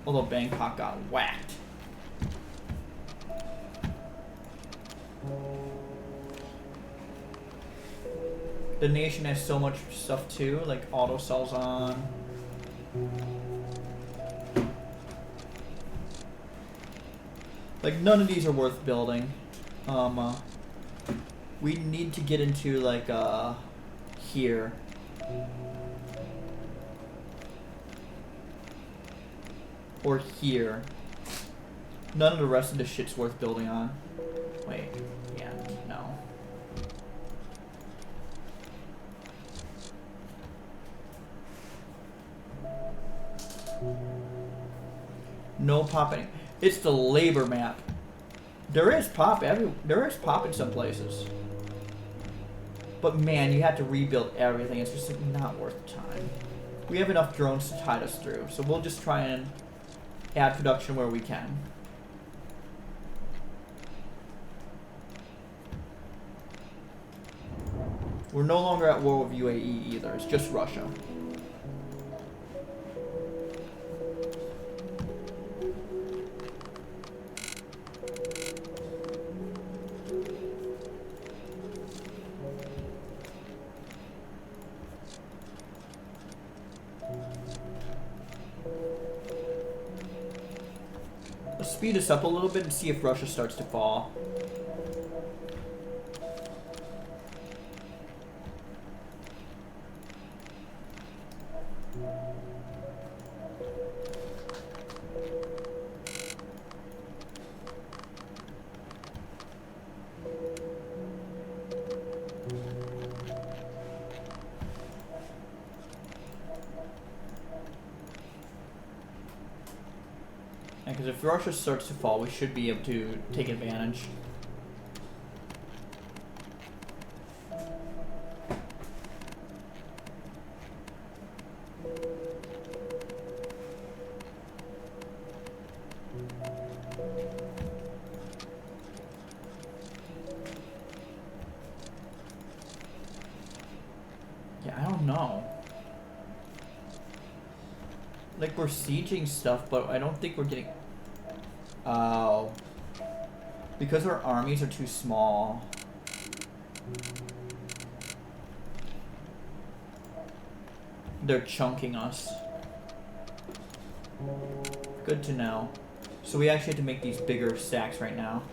Although Bangkok got whacked. The nation has so much stuff too, like auto cells on. Like none of these are worth building. We need to get into like here. Or here. None of the rest of the shit's worth building on. Wait, yeah, no. No popping. It's the labor map. There is pop in some places. But man, you have to rebuild everything. It's just like not worth the time. We have enough drones to tide us through, so we'll just try and add production where we can. We're no longer at war with UAE either. It's just Russia. Let's speed this up a little bit and see if Russia starts to fall. Because if Russia starts to fall, we should be able to take advantage. Yeah, I don't know. Like, we're sieging stuff, but I don't think we're getting... Oh. Because our armies are too small. They're chunking us. Good to know. So we actually have to make these bigger stacks right now.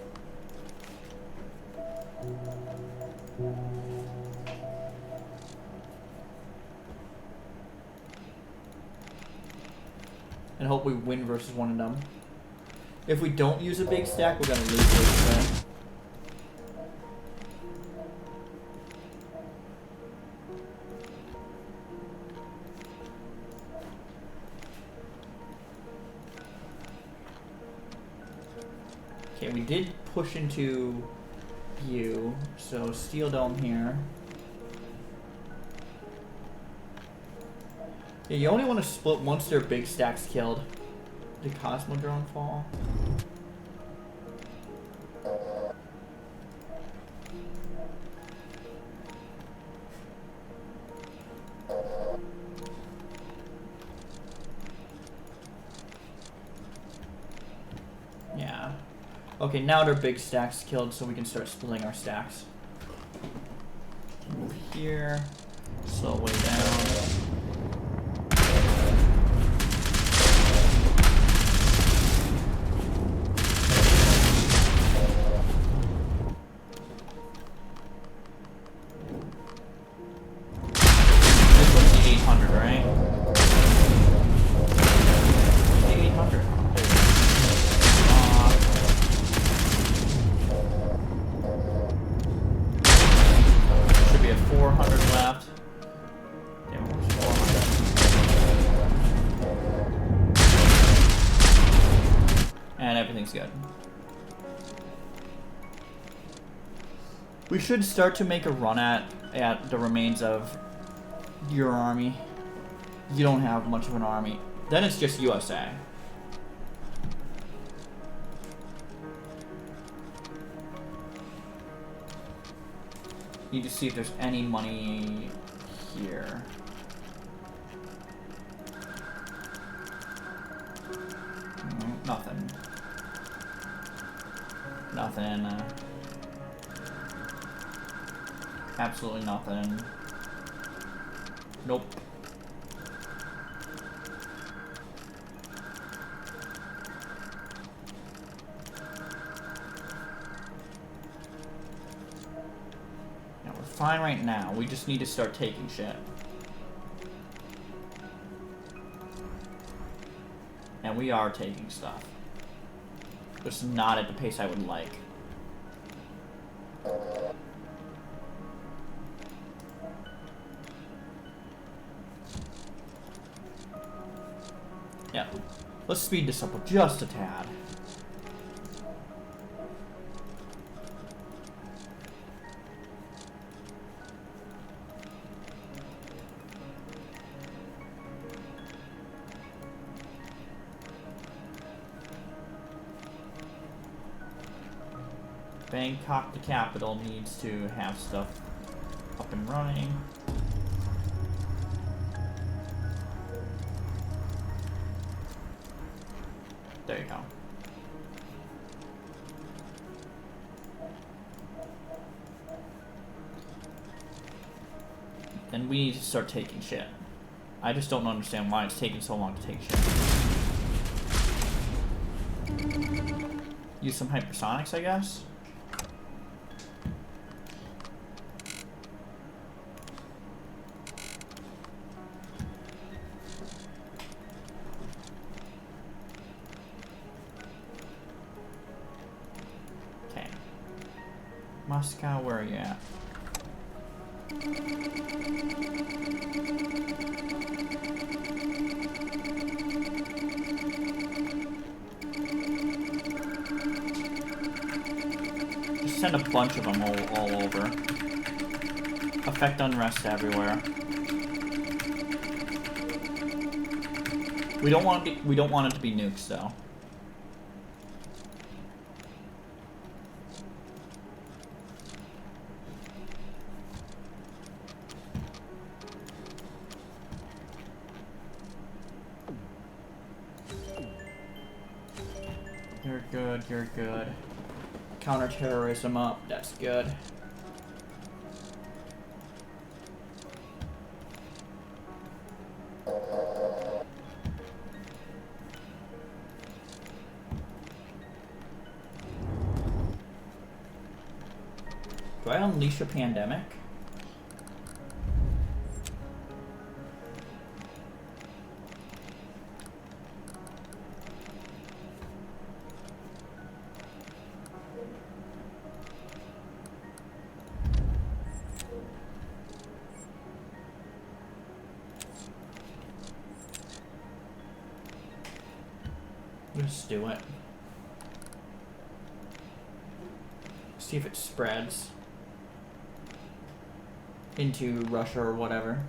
And hope we win versus one of them. If we don't use a big stack, we're gonna lose this. Okay, we did push into you, so steel dome here. Yeah, you only want to split once their big stack's killed. Did Cosmodrome fall? Yeah. Okay, now their big stack's killed, so we can start splitting our stacks. Move here. Slow way down. This one's the 800, right? The 800. Should be at 400 left. Damn, where's 400? And everything's good. We should start to make a run at the remains of your army. You don't have much of an army. Then it's just USA. Need to see if there's any money here. Nothing. Nothing. Absolutely nothing. Nope. Yeah, we're fine right now. We just need to start taking shit. And we are taking stuff. Just not at the pace I would like. Yeah. Let's speed this up just a tad. Bangkok, the capital, needs to have stuff up and running. There you go. And we need to start taking shit. I just don't understand why it's taking so long to take shit. Use some hypersonics, I guess? Moscow, where are you at? Just send a bunch of them all over. Affect unrest everywhere. We don't want it to be nukes though. You're good, you're good. Counterterrorism up, that's good. Do I unleash a pandemic? Let's do it. See if it spreads into Russia or whatever.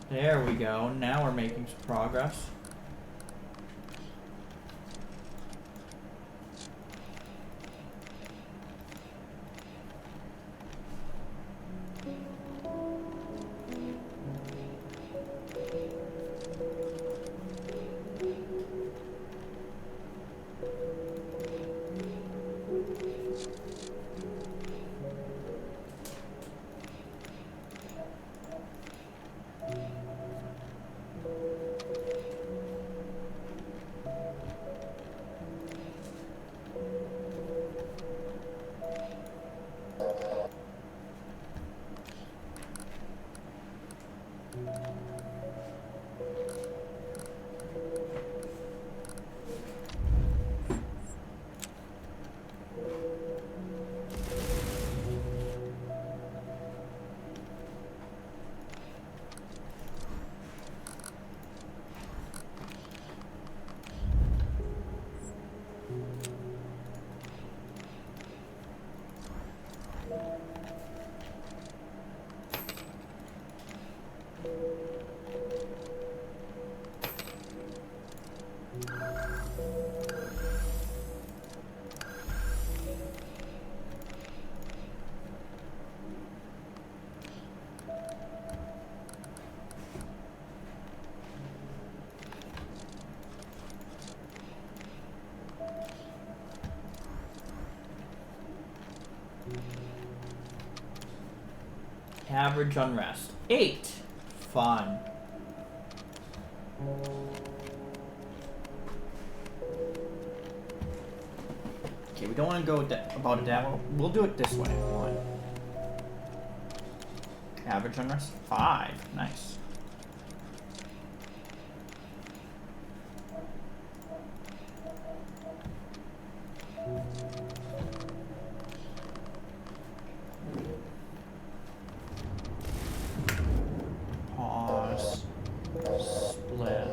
There we go. Now we're making some progress. Average unrest. 8. Fun. Okay, we don't want to go about it that way. We'll do it this way. 1. Average unrest. 5. Nice. Pause. Split.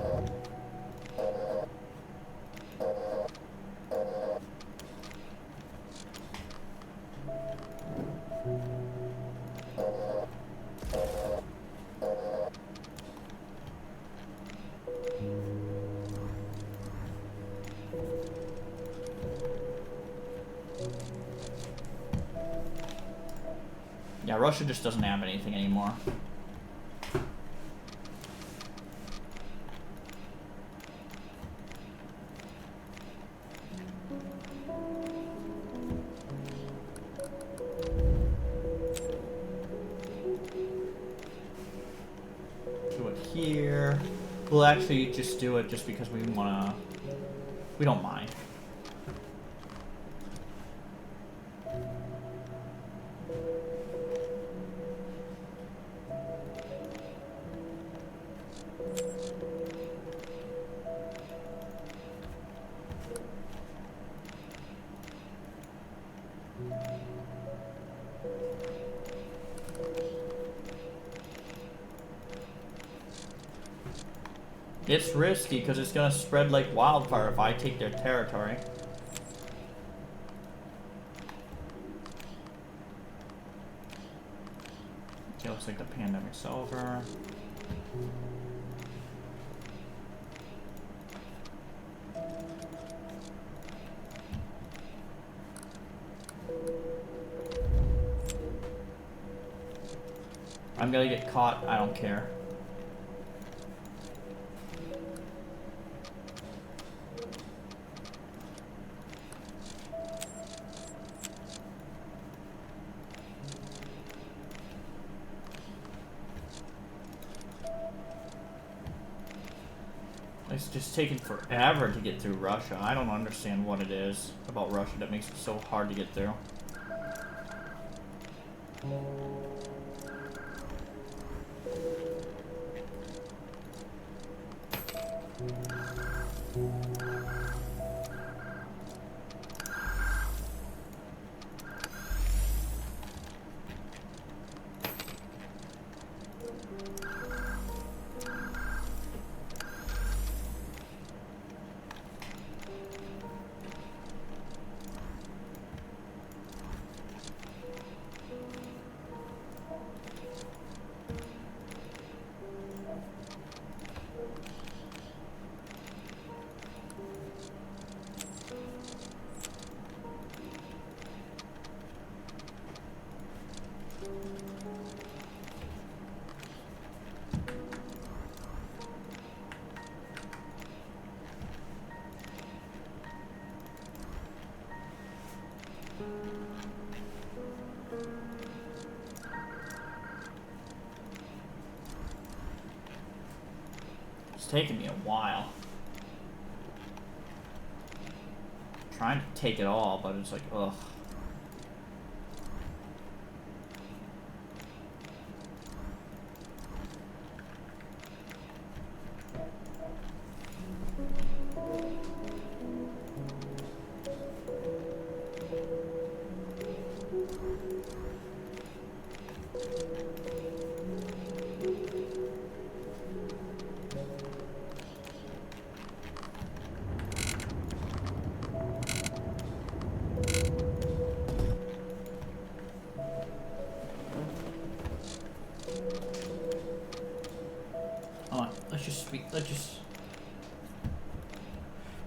Yeah, Russia just doesn't have anything anymore. Do it here. We'll actually just do it just because we wanna. We don't mind. It's risky because it's gonna spread like wildfire if I take their territory. Okay, looks like the pandemic's over. I'm gonna get caught, I don't care. It's just taking forever to get through Russia. I don't understand what it is about Russia that makes it so hard to get through. It's taking me a while. I'm trying to take it all, but it's like, ugh.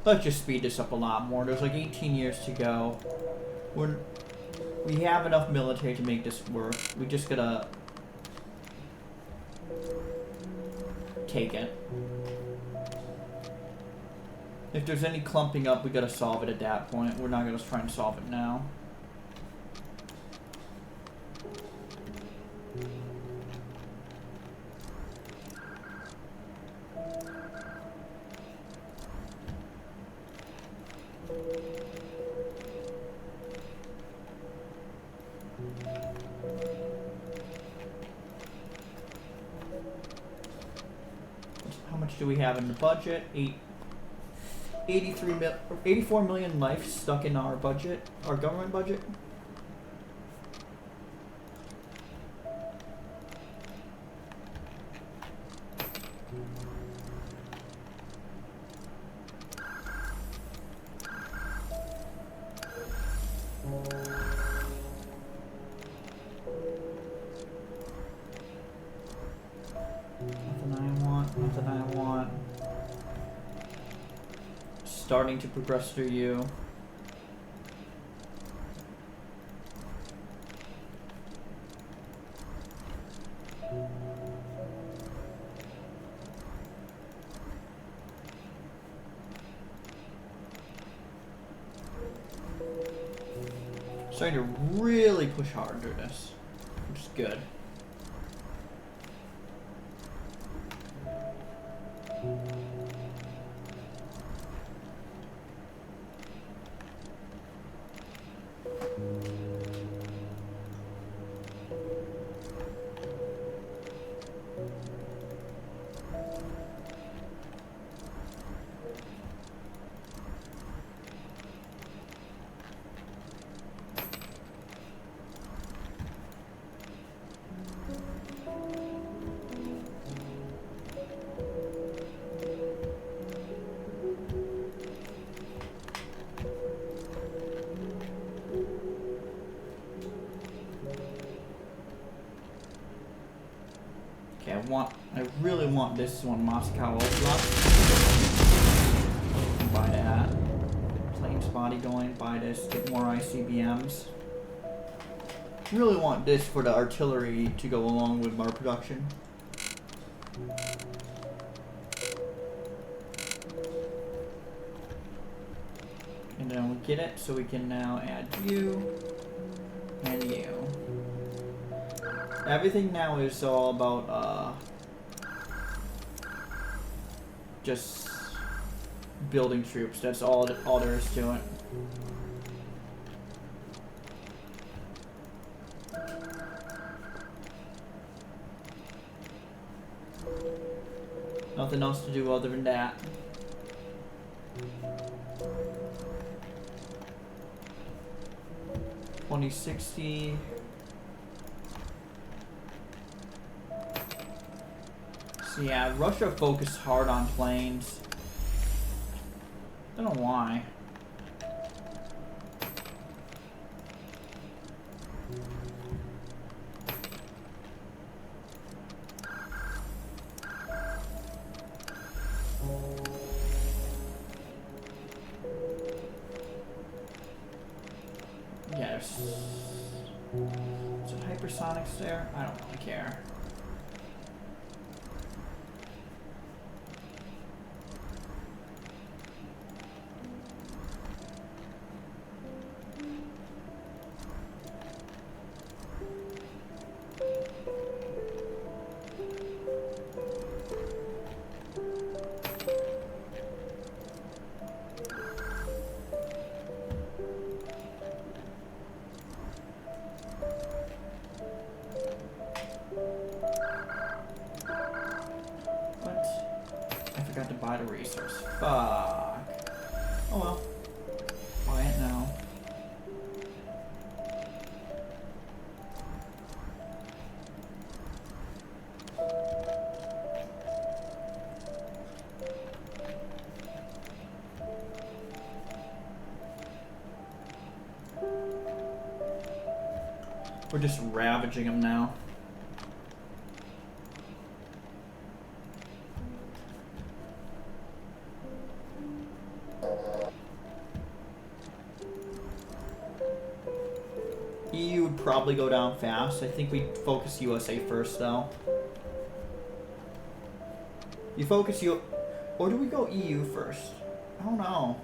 let's just speed this up a lot more. There's like 18 years to go. We have enough military to make this work. We just gotta take it. If there's any clumping up, we gotta solve it at that point. We're not gonna try and solve it now. How much do we have in the budget? 84 million life stuck in our budget, our government budget. Nothing I want. Starting to progress through you. Starting to really push hard through this, which is good. I really want this one, Moscow Oblast. Buy that. Planes body going, buy this, get more ICBMs. Really want this for the artillery to go along with our production. And then we get it, so we can now add you and you. Everything now is all about just building troops. That's all there is to it. Nothing else to do other than that. $2060. So yeah, Russia focused hard on planes. I don't know why. Yes. Is it hypersonics there? I don't really care. We're just ravaging them now. probably go down fast. I think we focus USA first, though. You focus or do we go EU first? I don't know.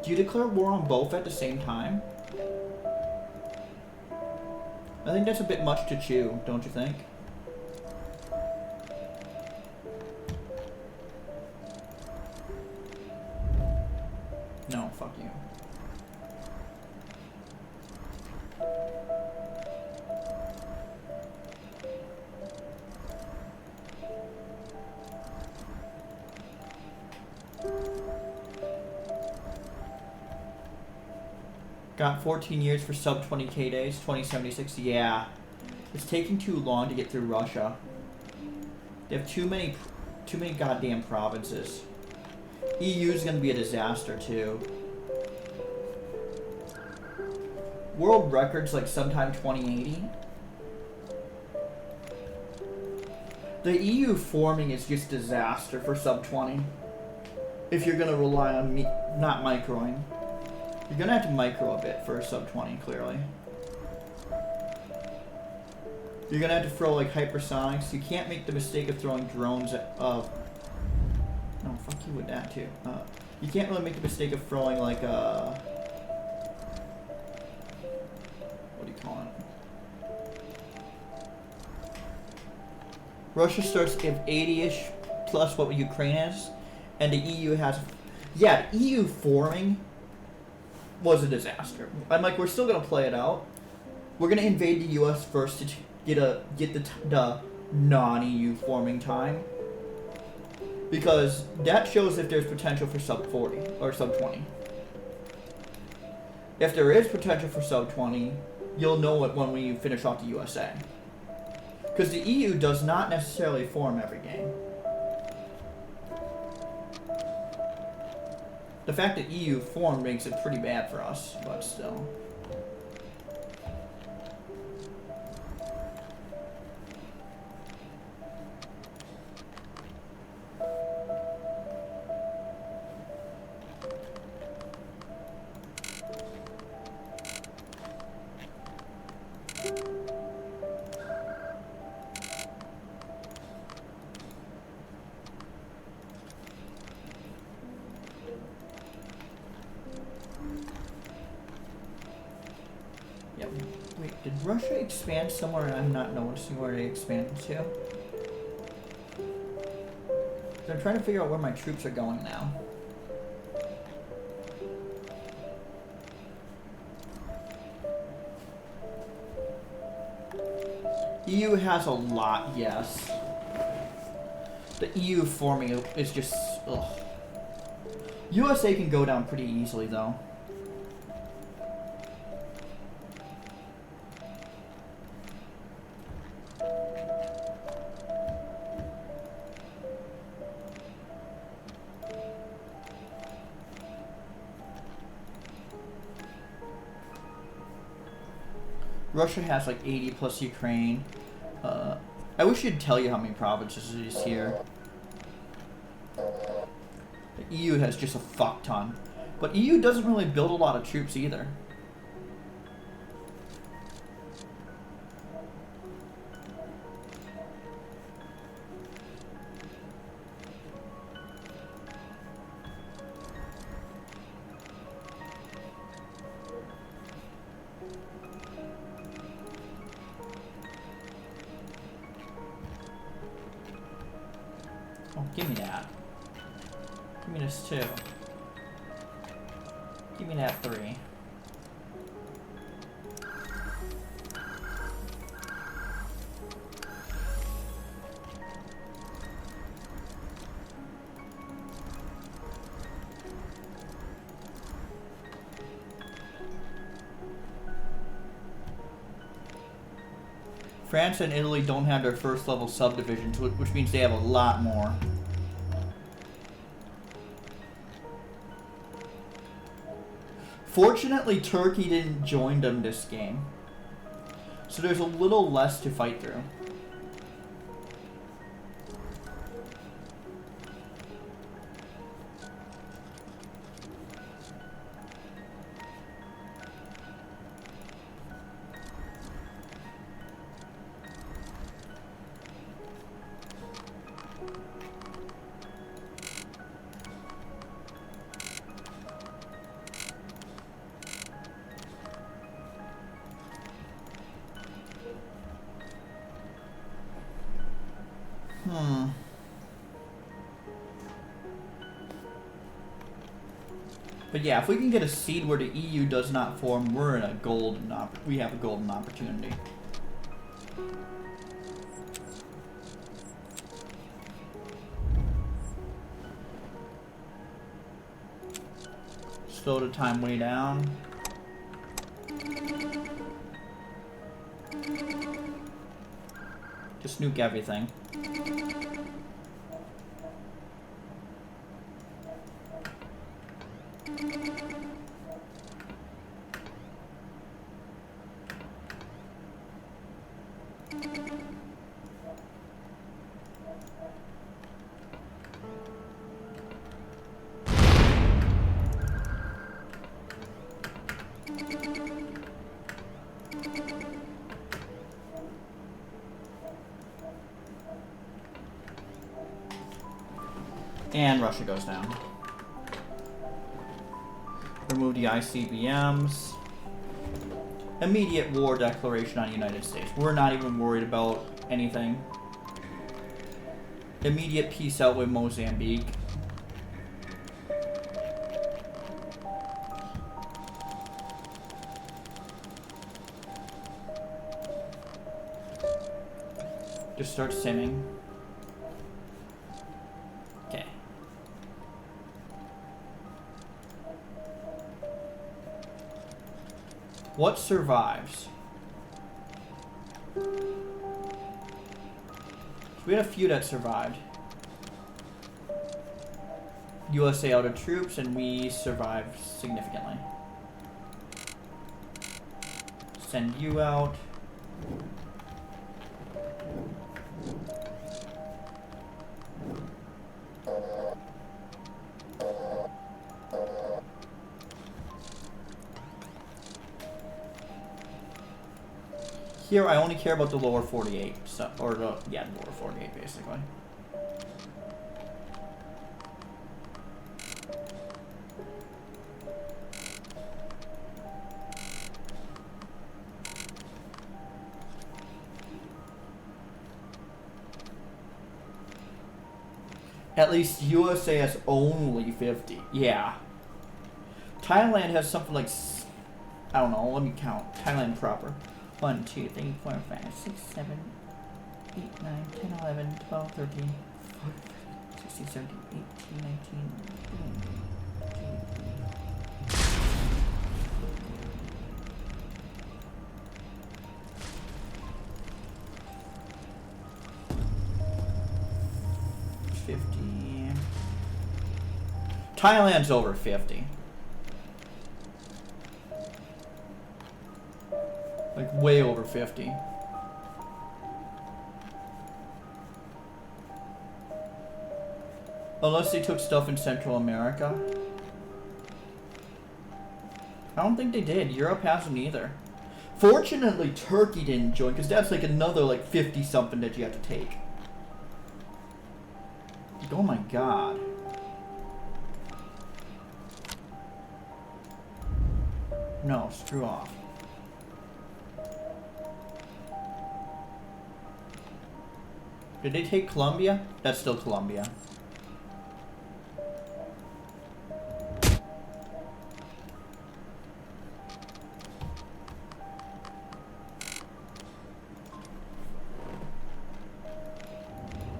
Do you declare war on both at the same time? I think that's a bit much to chew, don't you think? No, fuck you. Got 14 years for sub 20k days, 2076. Yeah. It's taking too long to get through Russia. They have too many goddamn provinces. EU's gonna be a disaster too. World records like sometime 2080. The EU forming is just disaster for sub 20. If you're gonna rely on not microing. You're gonna have to micro a bit for sub 20, clearly. You're gonna have to throw like hypersonics. You can't make the mistake of throwing drones at, no, fuck you with that too. You can't really make the mistake of throwing like what do you call it? Russia starts at 80-ish plus what Ukraine is, and the EU has, yeah, the EU forming was a disaster. I'm like, we're still gonna play it out. We're gonna invade the U.S. first to get the non-EU forming time, because that shows if there's potential for sub 40 or sub 20. If there is potential for sub 20, you'll know it when we finish off the USA, because the EU does not necessarily form every game. The fact that EU formed makes it pretty bad for us, but still. Wait, did Russia expand somewhere and I'm not noticing where they expanded to? I'm trying to figure out where my troops are going now. EU has a lot, yes. The EU forming is just, ugh. USA can go down pretty easily though. Russia has like 80 plus Ukraine. I wish you'd tell you how many provinces it is here. The EU has just a fuck ton. But EU doesn't really build a lot of troops either. Oh, give me that. Give me this too. Give me that 3. France and Italy don't have their first level subdivisions, which means they have a lot more. Fortunately, Turkey didn't join them this game, so there's a little less to fight through. But yeah, if we can get a seed where the EU does not form, we're in a we have a golden opportunity. Slow the time way down. Just nuke everything. And Russia goes down. Remove the ICBMs. Immediate war declaration on the United States. We're not even worried about anything. Immediate peace out with Mozambique. Just start simming. Okay. What survives? So we had a few that survived. USA out of troops, and we survived significantly. Send you out. Here, I only care about the lower 48, so, or the, yeah, lower 48, basically. At least USA has only 50. Yeah. Thailand has something like, I don't know, let me count. Thailand proper. 1, 2, 3, 4, 5, 6, 7, 8, 9, 10, 11, 12, 13, 14, 16, 17, 18, 19, 20, 50. Thailand's over 50. Like, way over 50. Unless they took stuff in Central America. I don't think they did. Europe hasn't either. Fortunately, Turkey didn't join, because that's like another like 50-something that you have to take. Like, oh my god. No, screw off. Did they take Colombia? That's still Colombia.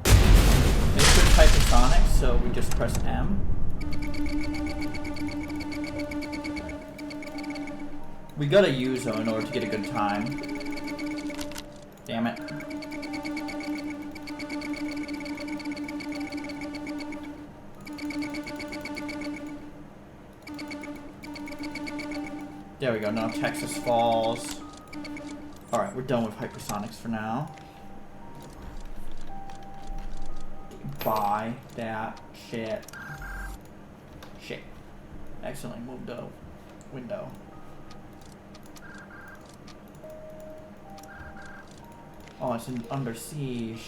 They could hypersonic, so we just press M. We gotta use them in order to get a good time. Damn it. There we go, now Texas falls. Alright, we're done with hypersonics for now. Buy that shit. Shit. Excellently moved the window. Oh, it's under siege.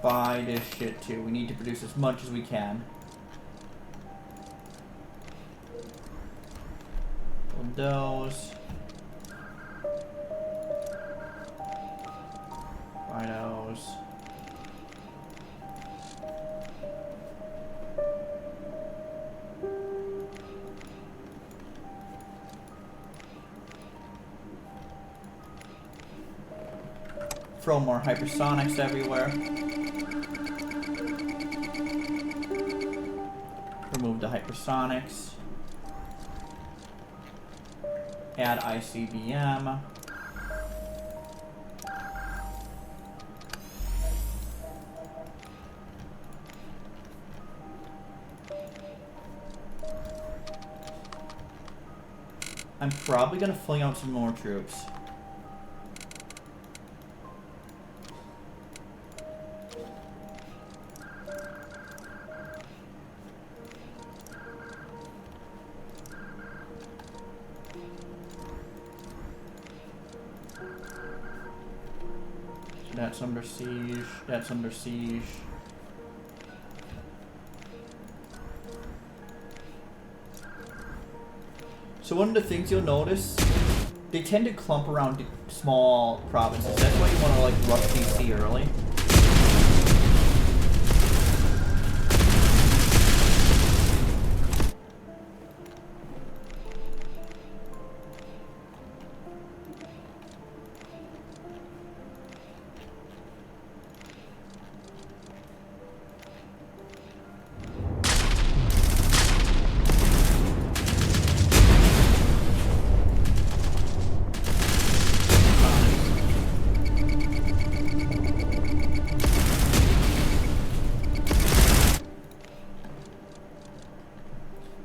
Buy this shit too. We need to produce as much as we can. Build those. throw more hypersonics everywhere. Remove the hypersonics. Add ICBM. I'm probably gonna fling out some more troops. So that's under siege. That's under siege. So one of the things you'll notice, they tend to clump around small provinces. That's why you want to like rush DC early.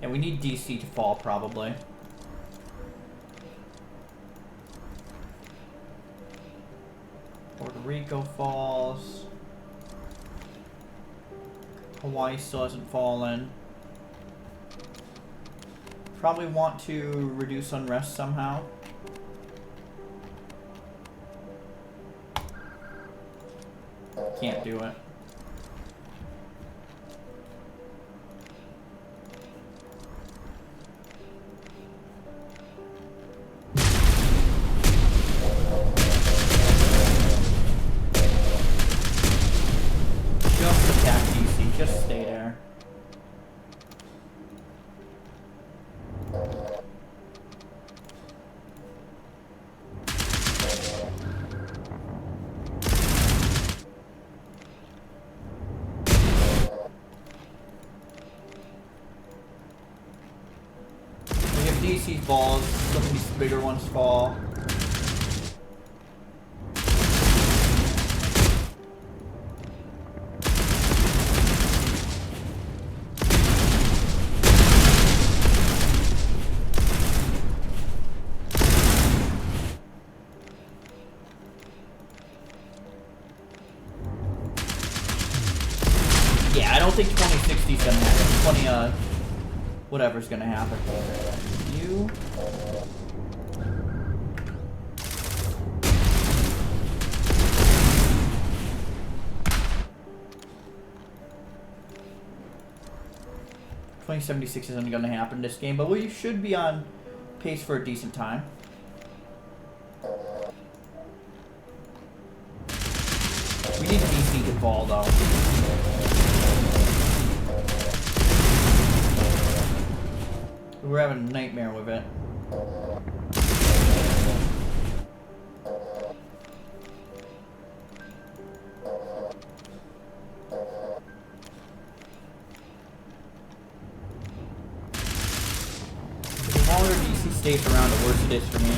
We need DC to fall, probably. Puerto Rico falls. Hawaii still hasn't fallen. Probably want to reduce unrest somehow. Can't do it. Just stay there. We have DC falls, some of these bigger ones fall. Yeah, I don't think 2060 is gonna happen. Whatever's gonna happen. You. $2076 isn't gonna happen this game, but we should be on pace for a decent time. We need DC to fall though. We're having a nightmare with it. The longer DC stays around, the worse it is for me.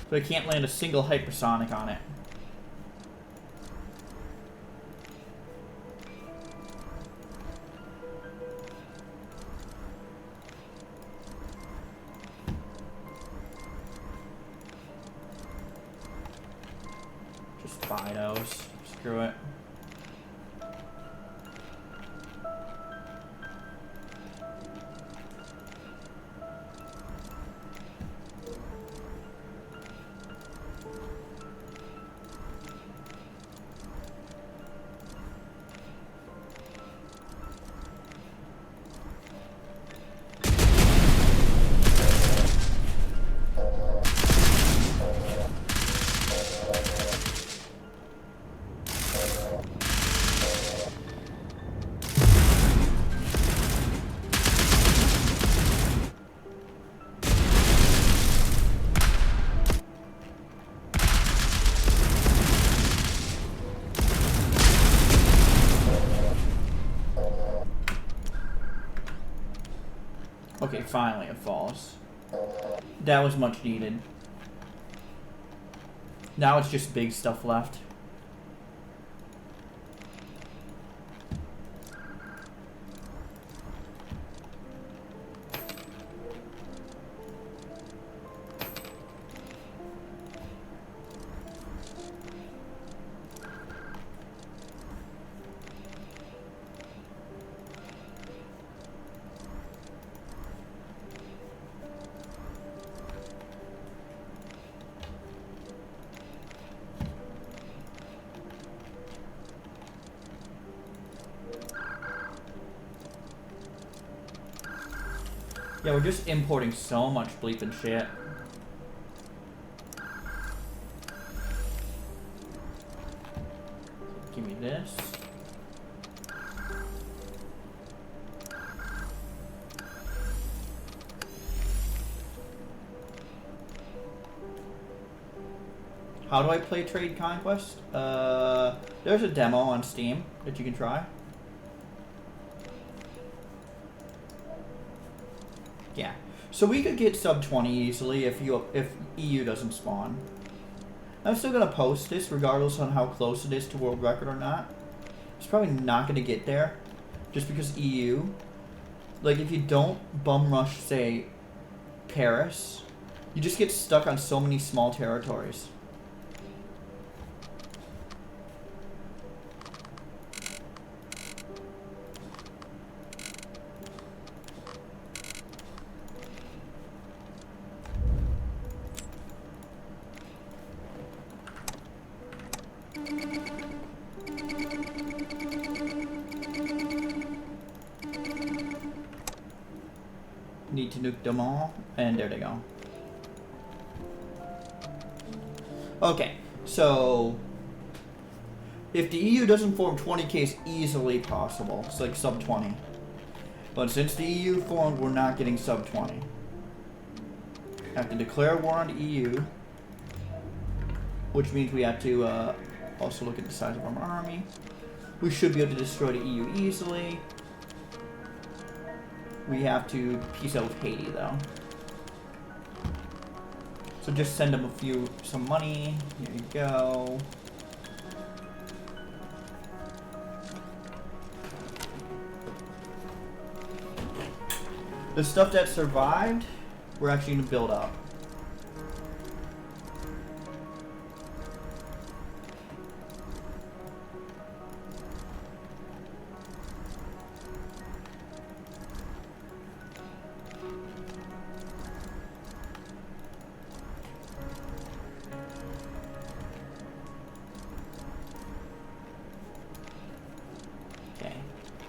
So I can't land a single hypersonic on it. Buy those. Screw it. Okay, finally it falls. That was much needed. Now it's just big stuff left. Yeah, we're just importing so much bleeping shit. Give me this. How do I play Trade Conquest? There's a demo on Steam that you can try. Yeah, so we could get sub 20 easily if EU doesn't spawn. I'm still gonna post this regardless on how close it is to world record or not. It's probably not gonna get there, just because EU. Like if you don't bum rush, say, Paris, you just get stuck on so many small territories. Need to nuke them all, and there they go. Okay, so if the EU doesn't form 20k is easily possible. It's like sub 20. But since the EU formed, we're not getting sub 20. Have to declare war on the EU, which means we have to also look at the size of our army. We should be able to destroy the EU easily. We have to peace out with Haiti, though. So just send them some money. Here you go. The stuff that survived, we're actually going to build up.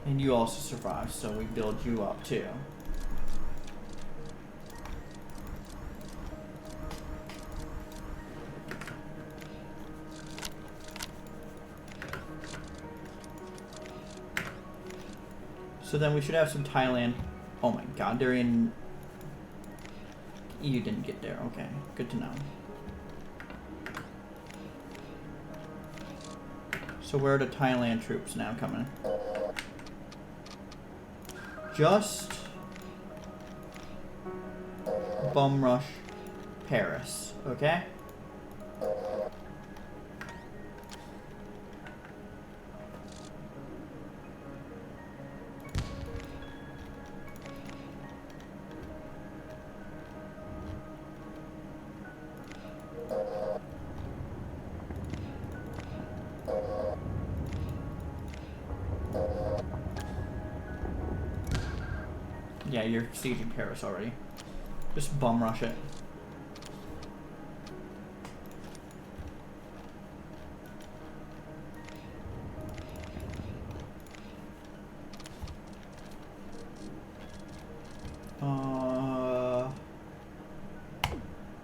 And you also survived, so we build you up too. So then we should have some Thailand. Oh my god, they're in... You didn't get there, okay. Good to know. So where are the Thailand troops now coming? Just bum rush Paris, okay? Yeah, you're sieging Paris already. Just bum rush it.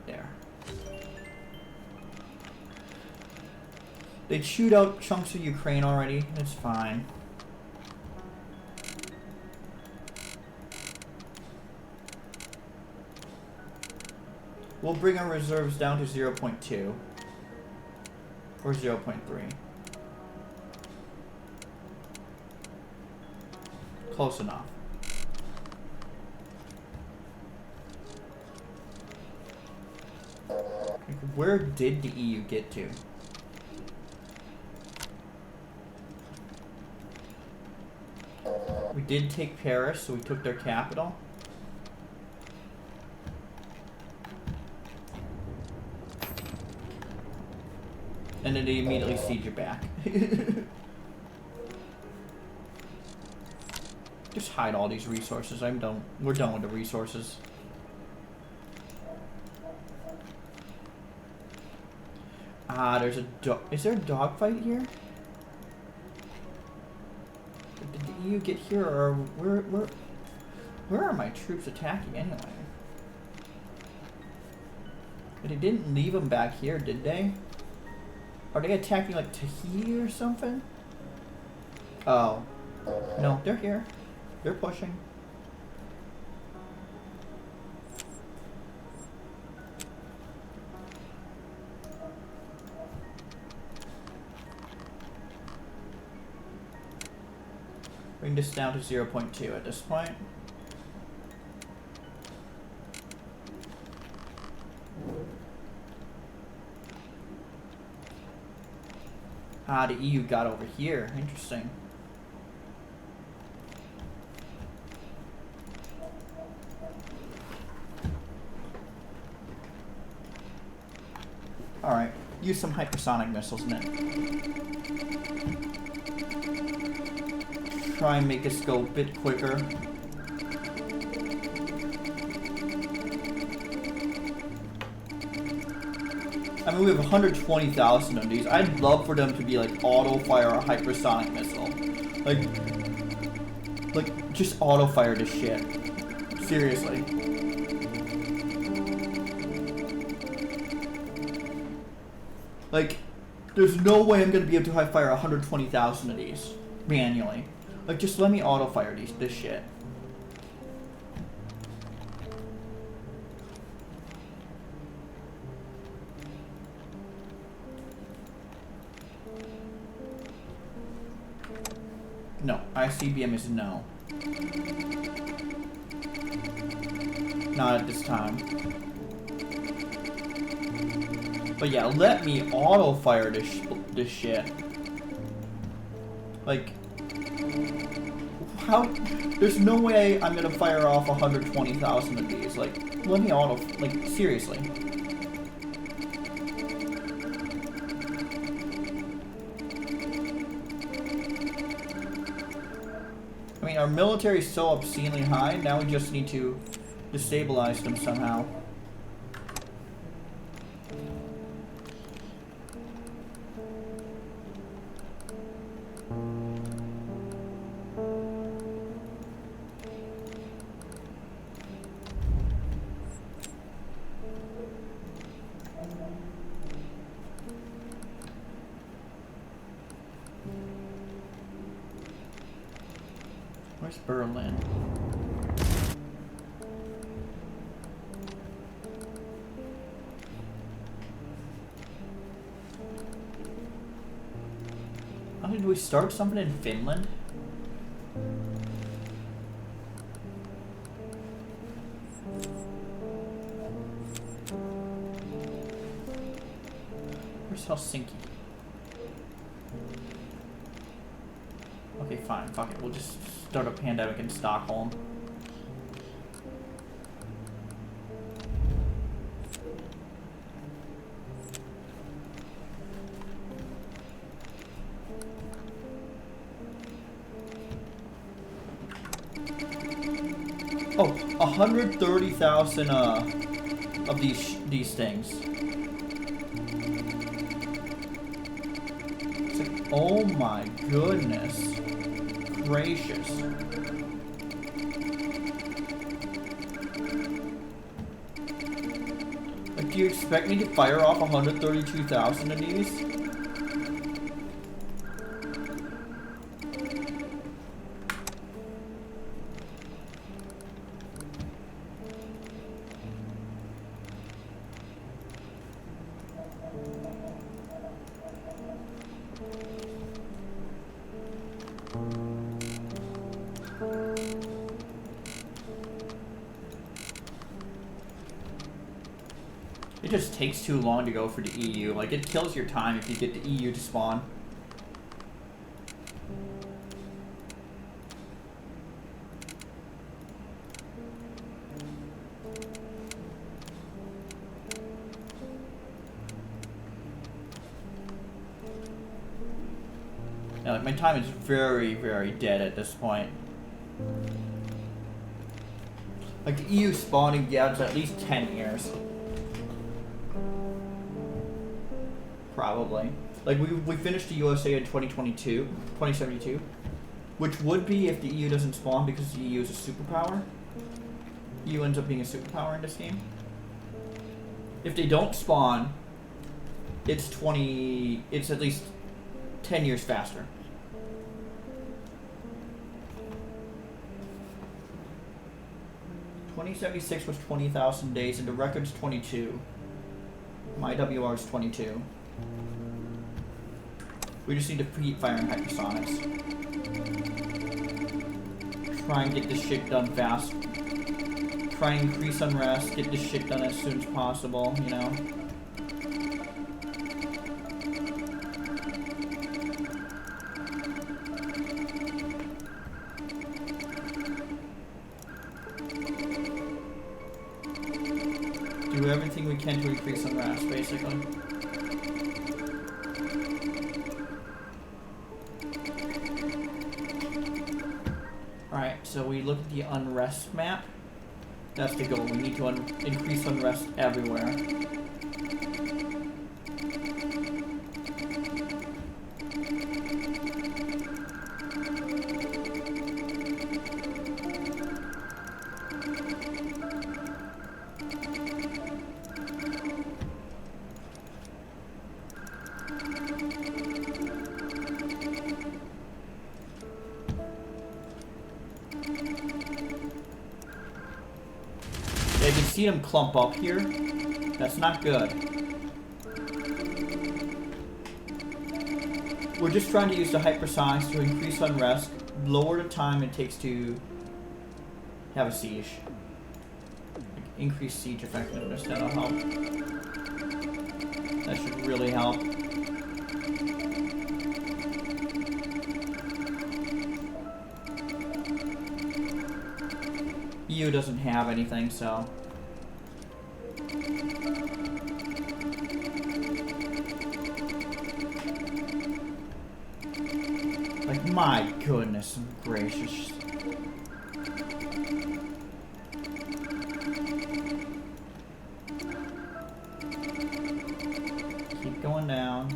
There. They chewed out chunks of Ukraine already. It's fine. We'll bring our reserves down to 0.2 or 0.3. Close enough. where did the EU get to? We did take Paris, so we took their capital. And then they immediately siege it back. Just hide all these resources. I'm done. We're done with the resources. Ah, there's a dog. Is there a dogfight here? Did the EU get here, or where are my troops attacking anyway? But they didn't leave them back here, did they? Are they attacking like Tahiti or something? Oh, no, they're here. They're pushing. Bring this down to 0.2 at this point. Ah, the EU got over here. Interesting. Alright, use some hypersonic missiles, man. Try and make this go a bit quicker. I mean, we have 120,000 of these. I'd love for them to be like auto-fire a hypersonic missile. Like just auto-fire this shit. Seriously. Like, there's no way I'm gonna be able to fire 120,000 of these manually. Like, just let me auto-fire this shit. No, ICBM is no. Not at this time. But yeah, let me auto-fire this shit. Like, how? There's no way I'm gonna fire off 120,000 of these. Like, let me auto. Like, seriously. I mean, our military is so obscenely high. Now we just need to destabilize them somehow. Where's Berlin? Oh, did we start something in Finland? Where's Helsinki? Okay, fine. Fuck it. We'll just start a pandemic in Stockholm. Oh, 130,000 of these things. It's like, oh my goodness gracious. Like, do you expect me to fire off 132,000 of these? It just takes too long to go for the EU. Like, it kills your time if you get the EU to spawn. Yeah, like, my time is very, very dead at this point. Like, the EU spawning gaps at least 10 years. Probably. Like, we finished the USA in 2072, which would be if the EU doesn't spawn because the EU is a superpower. EU ends up being a superpower in this game. If they don't spawn, it's at least 10 years faster. .2076 was 20,000 days, and the record's 22. My WR is 22. We just need to keep firing hypersonics. Try and get this shit done fast. Try and increase unrest, get this shit done as soon as possible, you know? Do everything we can to increase unrest, basically. Alright, so we look at the unrest map. That's the goal. We need to increase unrest everywhere. You can see them clump up here. That's not good. We're just trying to use the hypersonics to increase unrest, lower the time it takes to have a siege. Increase siege effectiveness, that'll help. That should really help. EU doesn't have anything, so... Like, my goodness gracious. Keep going down.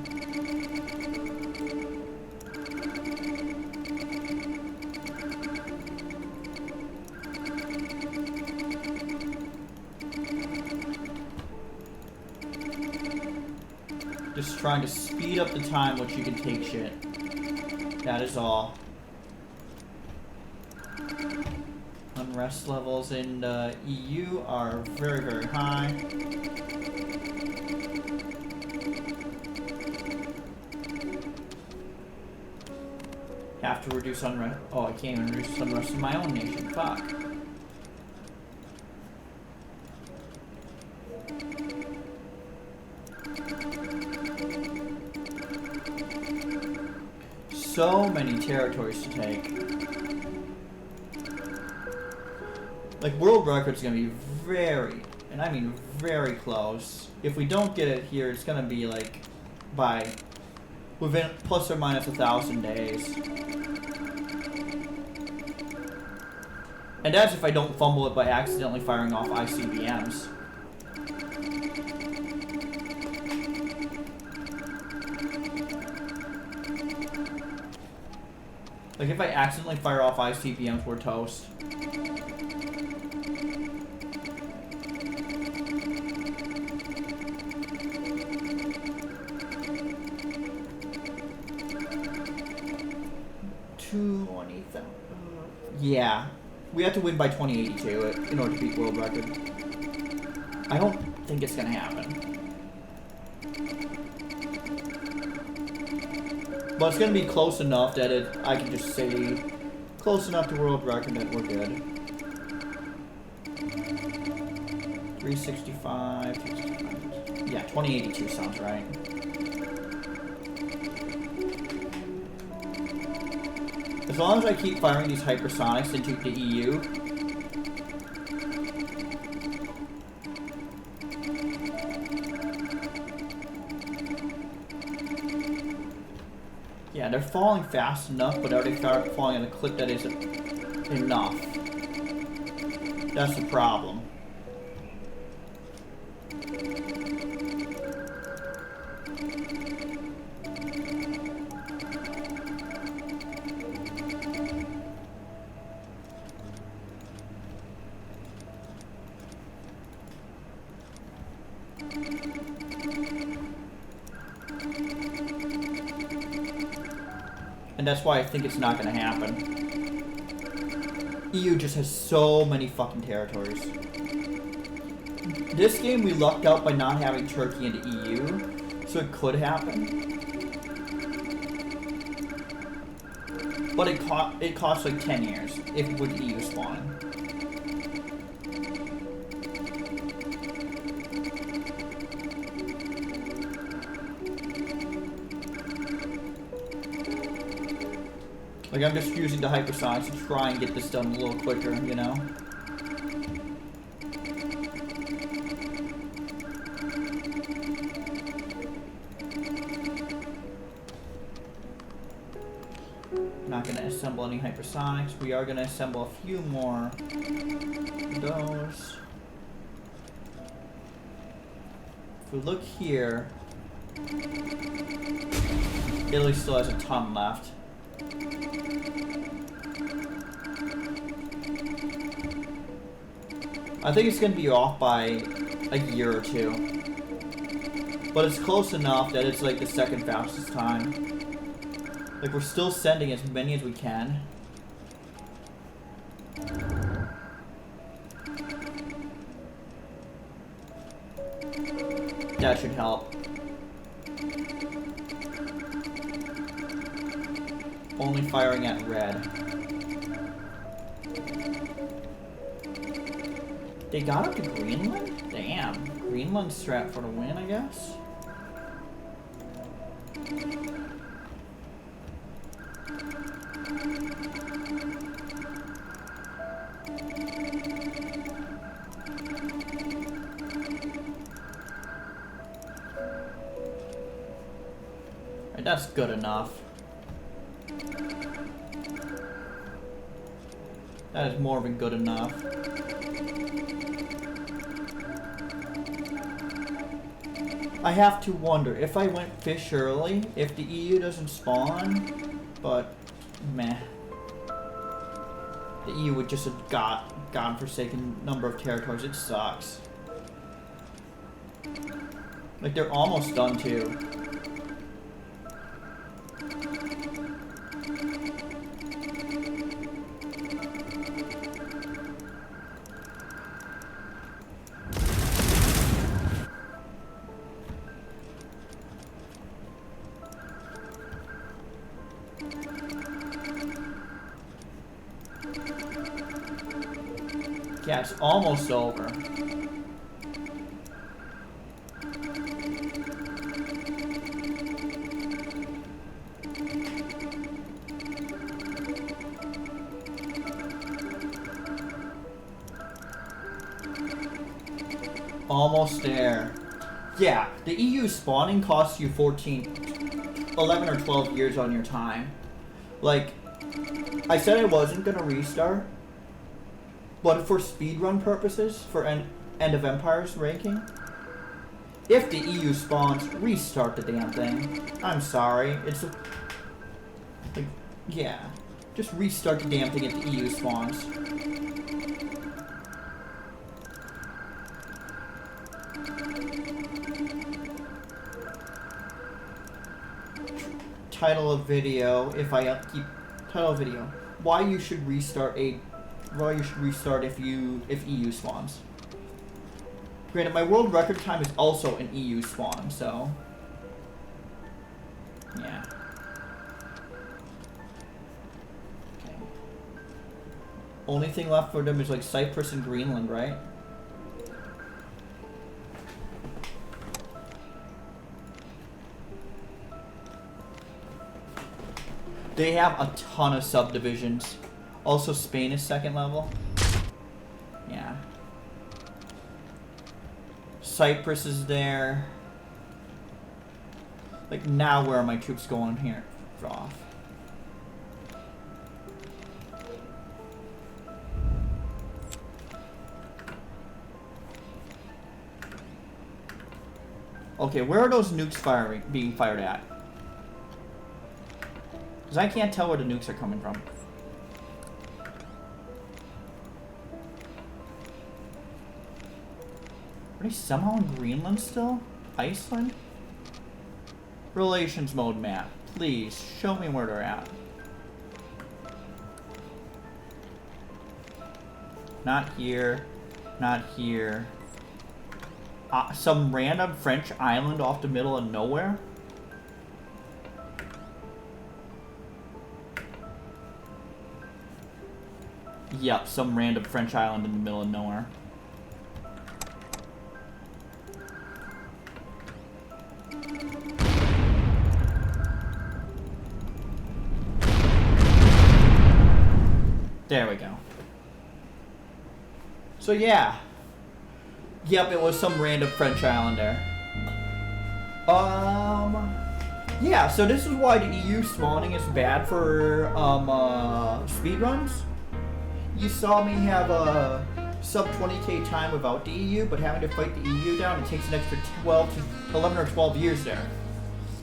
Just trying to speed up the time which you can take shit. That is all. Unrest levels in the EU are very, very high. Have to reduce unrest. Oh, I can't even reduce unrest in my own nation. Fuck. So many territories to take. Like, world record's gonna be very, and I mean very close. If we don't get it here, it's gonna be like within plus or minus 1,000 days. And that's if I don't fumble it by accidentally firing off ICBMs. Like, if I accidentally fire off ICBMs, we're toast. Yeah. We have to win by 2082 in order to beat world record. I don't think it's gonna happen. But it's gonna be close enough that I can just say close enough to world record that we're good. 365. Yeah, 2082 sounds right. As long as I keep firing these hypersonics into the EU, yeah, they're falling fast enough, but are they falling at a clip that isn't enough? That's the problem. And that's why I think it's not going to happen. EU just has so many fucking territories. This game we lucked out by not having Turkey in the EU, so it could happen. But it costs like 10 years if with EU spawning. Like, I'm just using the hypersonics to try and get this done a little quicker, you know? Not gonna assemble any hypersonics. We are gonna assemble a few more of those. If we look here, Italy still has a ton left. I think it's going to be off by a year or two. But it's close enough that it's like the second fastest time. Like, we're still sending as many as we can. That should help. Only firing at red. They got up to Greenland? Damn. Greenland strat for the win, I guess? Right, that's good enough. That is more than good enough. I have to wonder if I went fish early, if the EU doesn't spawn, but meh. The EU would just have godforsaken number of territories. It sucks. Like, they're almost done too. Yeah, it's almost over. Almost there. Yeah, the EU spawning costs you 11 or 12 years on your time. Like, I said I wasn't gonna restart. But for speedrun purposes, for end of Empires ranking, if the EU spawns, restart the damn thing. I'm sorry, it's a, like, yeah, just restart the damn thing if the EU spawns. Title of video, if I upkeep, title of video, why you should restart if EU spawns. Granted, my world record time is also an EU spawn, so yeah. Okay. Only thing left for them is like Cyprus and Greenland, right? They have a ton of subdivisions. Also, Spain is 2nd level. Yeah. Cyprus is there. Like, now where are my troops going here? Off. Okay, where are those nukes being fired at? Because I can't tell where the nukes are coming from. Are they somehow in Greenland still? Iceland? Relations mode map. Please, show me where they're at. Not here. Not here. Some random French island off the middle of nowhere? Yep, some random French island in the middle of nowhere. There we go. So yeah. Yep, it was some random French island there. Yeah, so this is why the EU spawning is bad for speedruns. You saw me have a sub 20k time without the EU, but having to fight the EU down, it takes an extra 11 or 12 years there.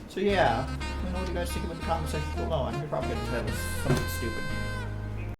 So yeah, let me know what you guys think of in the comment section below. I think you're probably gonna tell us something stupid.